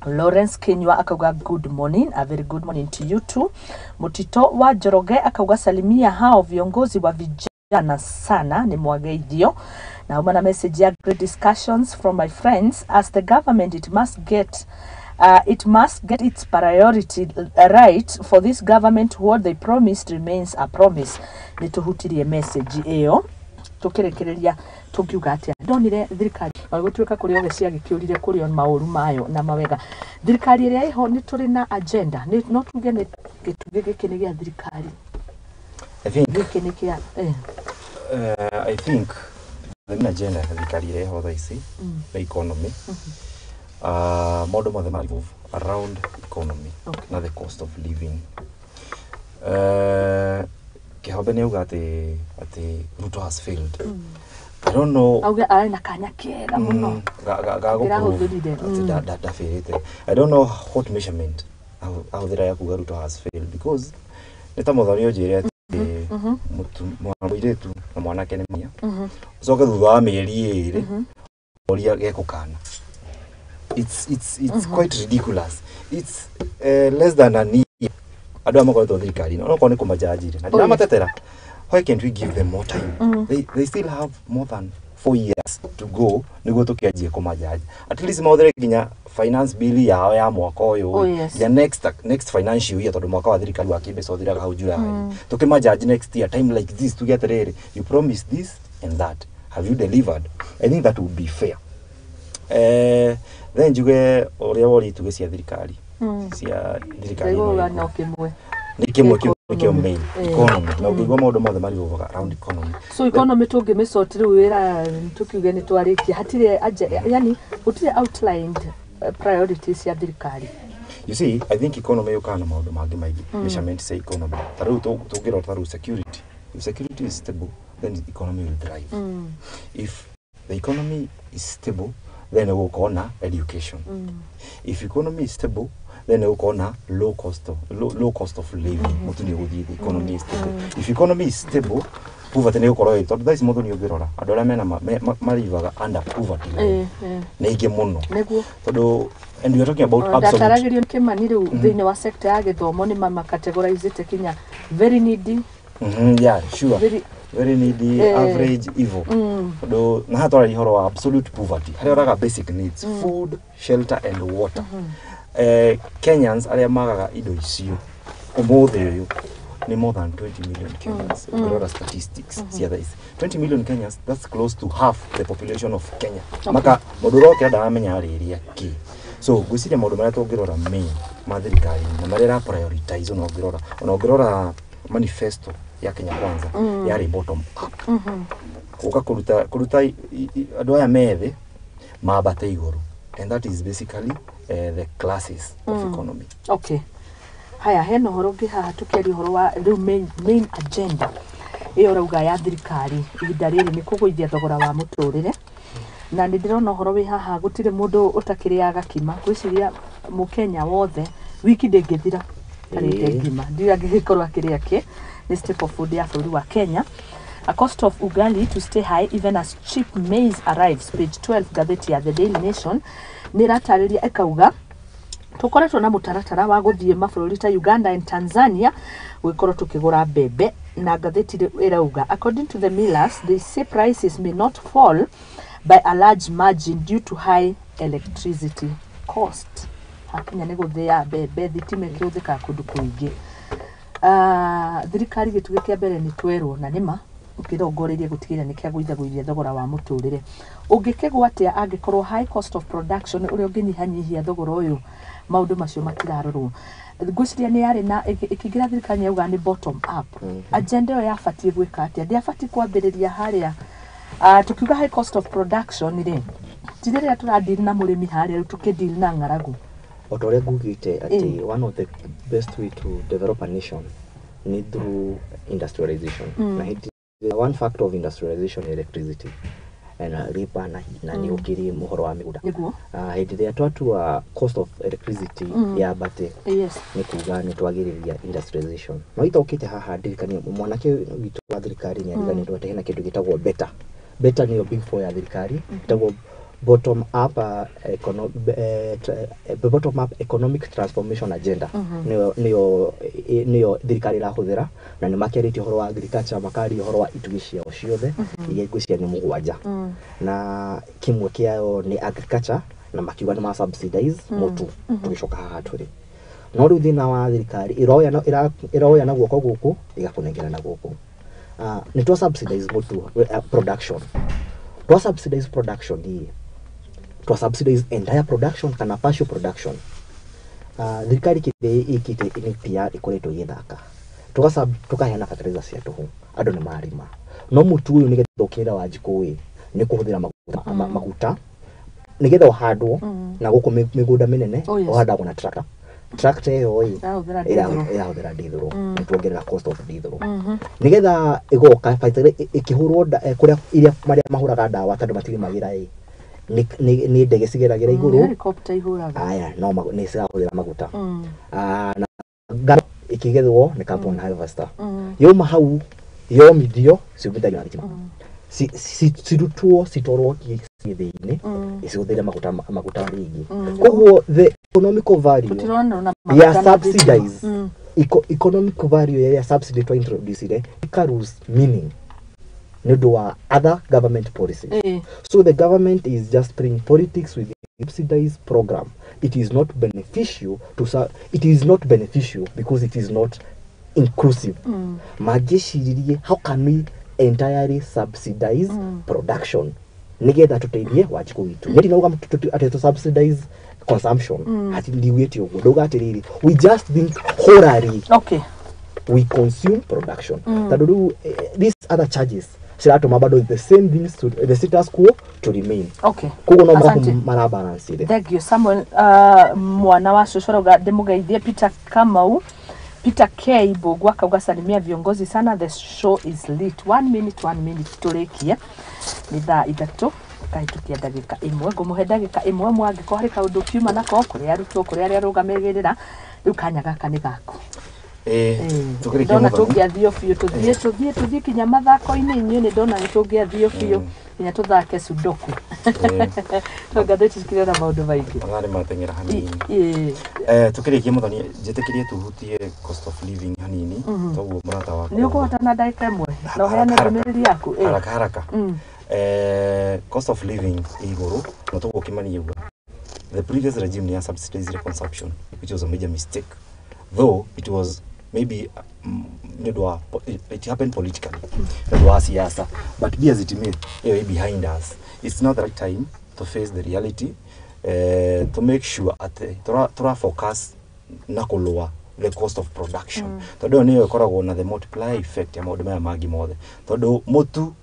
Lawrence Kenywa akauga good morning, a very good morning to you too. Mutito wa Njoroge akauga salimia hao viongozi wa vijana sana ni mwageithio. Na umana message ya great discussions from my friends as the government it must get its priority right for this government what they promised remains a promise. Nituhutirie message eyo tukirekereria tukiuga atia ndonire thirikari gutwika kuri oge cia gikiurire kuri on mauru mayo na mawega thirikari iria iho ni turi na agenda ni no tuge ni gituge gikini gia thirikari I think the agenda ya thirikari iria iho thaisi the economy model mothe move around economy na the cost of living Kihombe ni uga ati Ruto has failed. I don't know. Auga ari na kanya kega muno. That failed. I don't know what measurement how the ya kuga Ruto has failed because neta Muthoni ojire ati muiretu na mwanake ni mia. Ucoke thutha wa mieri iri oria gekukana. It's quite ridiculous. It's less than a year Adu amakoretwo thirikari no ko ni kumajajire na ndira matetera. Why can't we give them more time? They still have more than 4 years to go niguo tukianjie kumajaji. At least mauthere ginya finance bill yao ya mwaka uyu ya next financial year tondu mwaka wa thirikari wa kimbeca uthiraga hau July. Tukimajaji next year time like this tugeterere, you promise this and that, have you delivered? I think that would be fair. Then juge uria wori tuge cia thirikari cia thirikari no kimwe nikio main economy na ukigwa maundu mothe mari goga around economy. So economy tungi misotire wira tukiuge ni twarikia hatire yani utire outlined priorities ya thirikari. You see, I think economy yokana maundu mangi maigi measurement say economy taru tugiro taru security. If security is stable, then the economy will thrive. If the economy is stable, then we will call education. If economy is stable, then we will call low cost of living. Muthoni guthii the economy is stable. If economy is stable, poverty ne ukoro ito thaici Muthoni ugirora andu aria mena marivaga under poverty na ingi muno tondu and we are talking about absolute dataragirio kimani riu thiini wa sector ya githomo ni mama categorized kinya very needy. Yeah, sure. Very needy, average, evil. Tondu na hatwara ihoro wa absolute poverty haria oraga basic needs, food, shelter and water. Kenyans aria magaga indo icio umuthi uyu ni more than 20 million Kenyans. There statistics. See that is 20 million Kenyans, that's close to half the population of Kenya. Maka moduro kia da amenya ariria ki. So gwiciria maundu maria tungirora main mathirikari na maria prioritize onogirora manifesto ya Kenya Kwanza yari bottom up. Uka kuruta andu aya methe mabate iguru, and that is basically the classes of economy. Okay. Haya heno horo ngi haha tukiari horo wa riu main agenda iyo rauga ya thirikari ihinda riri ni kuguithia thogora wa muturire na ndirona horo wi haha gutire mundu utakiriaga kima gwiciria mukenya wothe wiki ndingithira tarite ngima ndira ngikorwa kiria ki ni staple food ya bũrũri wa Kenya. A cost of ugali to stay high even as cheap maize arrives. Page 12 gazeti ya The Daily Nation ni ratariria ekauga tukoretwo na mutaratara wa guthie mabũrũri ta Uganda and Tanzania wikorwo tukigura mbembe na gatheti irauga according to the millers they say prices may not fall by a large margin due to high electricity cost. Hakinya ni guthia mbembe thitime kiuthika kundu kuingi. Thirikari gituge kia mbere ni twerwo na nima ukirongoreria gutigira ni kia guithia thogora wa muturire ungikegwa atia angikorwo high cost of production uri unginyihanyihia thogora uyu maundu macio matirarorwo. Gwiciria ni yari na ikigira thirikari yauga ni bottom up. Agenda yo yafatie gwika atia ndiafatie kwambiriria haria tukiuga high cost of production ri tirire turadeal na murimi haria tukideal na ngaragu. Otore gugite ati one of the best way to develop a nation need through industrialization. Na one factor of industrialization is electricity. And ripa na ni ukiri muhoro wa miguda. Hidi ya twatu cost of electricity ya bate. Yes. Ni kuga ni twagiriria industrialization. No itokite haha dirikani mwanake witu wa thirikari ni arigani twatehena kindu gitagwo better. Better ni big four ya thirikari. Gitagwo bottom up bottom up economic transformation agenda. Niyo thirikari rahuthira na ni makeriti horo wa agriculture makari horo wa itugicia ociothe iria igucia ni mugwanja na kimwe kiao ni agriculture na makiuga ni ma subsidize mutu tugicoka haha turi no riu thina wa thirikari iroya na guoko guku igakunengera na guku ni to subsidize mutu production to subsidize production hii to subsidize entire production kana partial production. Thirikari kide ikite inipia ikoreto yethaka tukahena fertilizer cia tuhu andu ni marima no mutu uyu nigethokira wa jikui ni kuhuthira maguta nigetha uhandwo na guku migunda minene uhandagwo na tractor iyo irahuthira diesel nituongerera cost of diesel nigetha igoka fertilizer ikihurwo kuria iria maria mahuraga dawa tandu matiri magira ni ndege cigeragira iguru helicopter ihuraga aya no ni cirahuthira maguta na ngano ikigethwo ni carbon harvester yoma hau yomithio ciumithagio na thitima cirutwo citorwo gĩthĩ-inĩ icihũthĩre maguta ringi koguo the economical value ya subsidize economic value ya subsidy to introduce it carries meaning no other government policies. So the government is just playing politics with the subsidized program. It is not beneficial to it is not beneficial because it is not inclusive. How can we entirely subsidize production? Nigetha tuteithie wajiku witu. Ndio nauga to subsidize consumption. Ati ndiweti ugo. Ndoga atiriri. We just think horary. Okay. We consume production. Taduru these other charges. Shiratuma bado the same things to the status quo to remain. Okay. Kugo no mara balance ile. Thank you. Samuel mwana wa Shoshoroga demugaithie Peter Kamau. Peter K. Bogwa kaugasalimia viongozi sana. The show is lit. 1 minute turekia. Ni thaa ithatu kahitukia ndagika imwe ngumuhe ndagika imwe mwangiko hari kaundu kiuma nako kuri arutwo kuri ari arugamigirira riu kanya gaka ni gaku tukirikia ndona tungiathio biu tuthie kinya mathako-ini inyu ni ndona ni tungiathio biu kinya tuthake sudoku tugatheti tukire na maundu maingi ngari matengera hanini tukirikia Muthoni njitikirie tuhutie cost of living hanini toguo murata wako ni uko na ndagika imwe no heane ndumiriri yaku haraka cost of living iguru no to ukimani yuga the previous regime near subsidized consumption which was a major mistake though it was maybe it happened politically that was siasa but be as it may behind us it's not the right time to face the reality to make sure at to focus na kuloa the cost of production todo niyo ikoragwo na the multiplier effect ya maundu maya mangi mothe todo mutu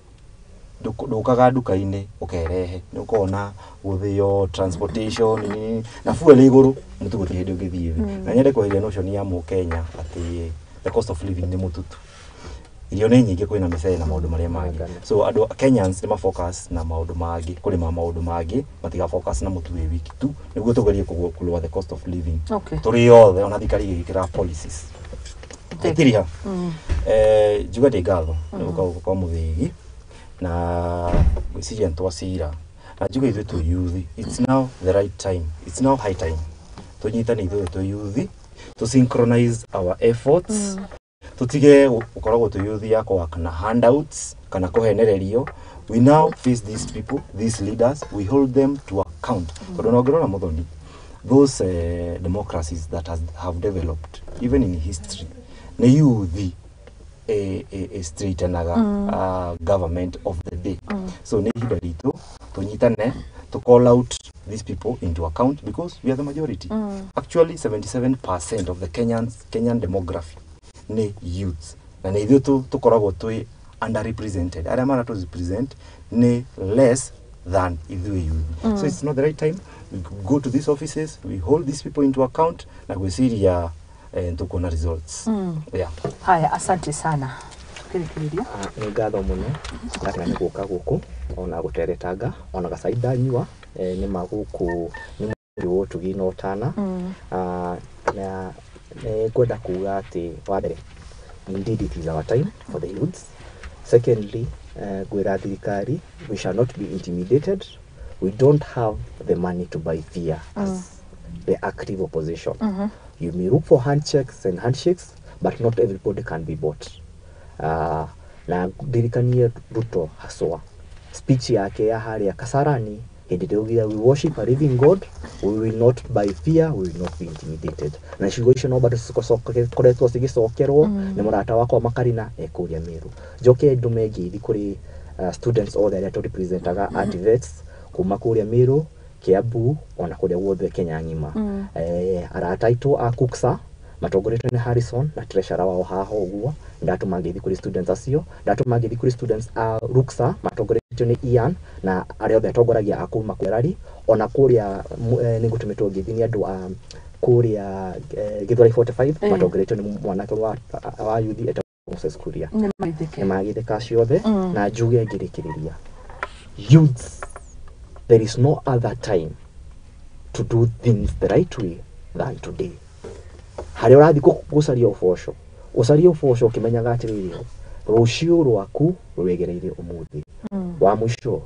ndukaga nduka-ini ukerehe nukona guthio transportation na fuel iguru mutu guti hindi ungithie na nyende kweheria notion ya mu Kenya ati the cost of living ni mututu irio ni nyingi kwina micere na maundu maria mangi so adu Kenyans ni ma focus na maundu mangi kuri maundu mangi matiga focus na mutu wiki tu niguo tugerie kulwa the cost of living turi othe ona thikari gikira policies tetiria juga de gatho kwa muthigi na gwiciria ntwacira na juga ithu tu youth it's now the right time it's now high time tunyitane ithu tu youth to synchronize our efforts tutige ukoragwo tu youth yako kana handouts kana kuhenererio we now face these people these leaders we hold them to account tondonogero na Muthoni those democracies that have developed even in history na youth a straight government of the day so ne hidarito tunyitane to call out these people into account because we are the majority actually 77% of the Kenyan demography ne youth na ne ithu tukoragwo twi underrepresented aria mara to represent ne less than ithu youth so it's not the right time we go to these offices we hold these people into account na gwiciria tukona results haya asante sana tukirikiria ni ngatho muno ndakira ni guka guku ona guteretanga ona gacaida nyua ni maguku ni muriwo tugina utana na kwenda kuga ati wabere indeed it is our time for the youths secondly gwira thirikari we shall not be intimidated we don't have the money to buy fear as the active opposition you may look for handshakes but not everybody can be bought na dirikanie Ruto haswa speech yake ya hali ya Kasarani we worship a living God we will not by fear we will not be intimidated na shigoisho no bado koretwo sigicokerwo ni murata wako makarina ekuria Meru joke ndumegi kuri students all that to representaga adverts kuma kuria Meru Kiambu ona kuria wothe Kenya ngima arataitwo akuksa matongoretwo ni Harrison na treasurer wao haho uguo ndatumangithi kuri students acio ndatumangithi kuri students Ruksa matongoretwo ni Ian na aria othe atongoragia akuma kwerari ona kuria ningutumitwo ngithi ni andu kuria Githwari 45 matongoretwo ni mwanake wa youth eta Moses Kuria ni magithika ciothe na njuge ngirikiriria youths there is no other time to do things the right way than today. Hari urathi gucaria ubosho kimenyaga atiriri rucio rwaku rwegereire umuthi wa mwisho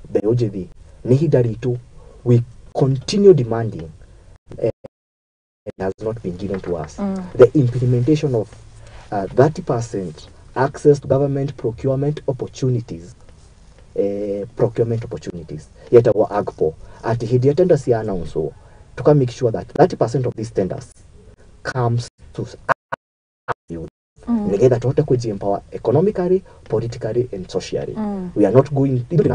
mbeũ njithi ni hinda ritu we continue demanding has not been given to us. The implementation of 30% access to government procurement opportunities. Yet our AGPO at the tenders here now, so to make sure that 30% of these tenders comes to youth. That what could empower economically, politically, and socially. We are not going into the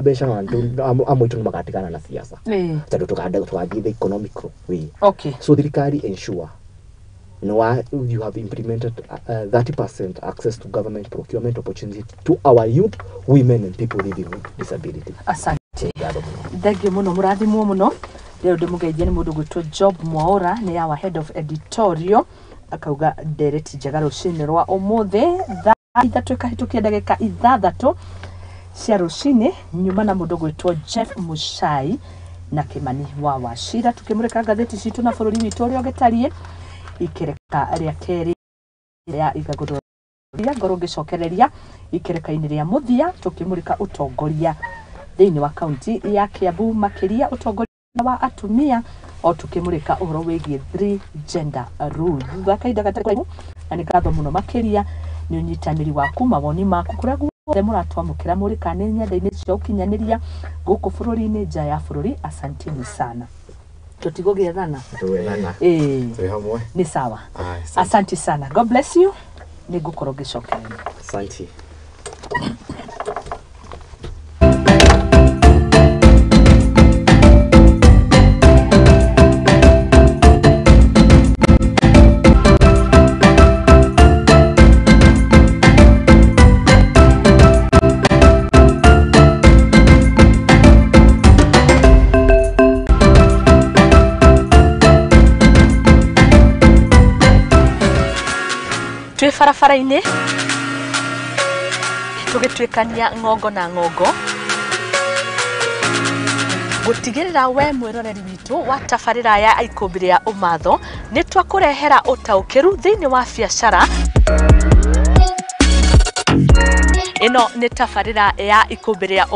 economic way. Okay. So the carry ensure you have implemented 30% access to government procurement opportunity to our youth, women, and people living with disability. Asante. Thegi muno murathimwo muno. Leo ndimugeithia ni mundu gwitwo Job Mwaura ni our head of editorial akauga direct njega rucini rwa umuthi ithatu kahitukia ndagika 6 cia rucini nyuma na mundu gwitwo Jeff Mushai na Kimani wa Wachira tukimurika gatheti citu na bururi witu uri ogetarie ikereka ria keri ya Igaguriro ngoro ngicokereria ikereka-ini ria muthia tukimurika utongoria thiini wa kaunti ya Kiambu makiria utongoria wa atumia o tukimurika uhoro wigie 3 gender rules thakaida gatatu na nikatho muno makiria ni unyitaniri waku mawoni maku kuria guothe muratwamukira muri kane nyenda-ini cia ukinyaniria guku bururi-ini nja ya bururi. Asanteni sana. Tutigogethana ni sawa. Asante sana. God bless you. Nigukorwo ngicokereria. Asante. Twi farafara-ini tugitwikania ngongo na ngongo gutigirira we mwiroreri witu wa tabarira ya ikumbiri ya umatho ni twakurehera utaukiru thiini wa biacara. Ino ni tabarira ya ikumbiri ya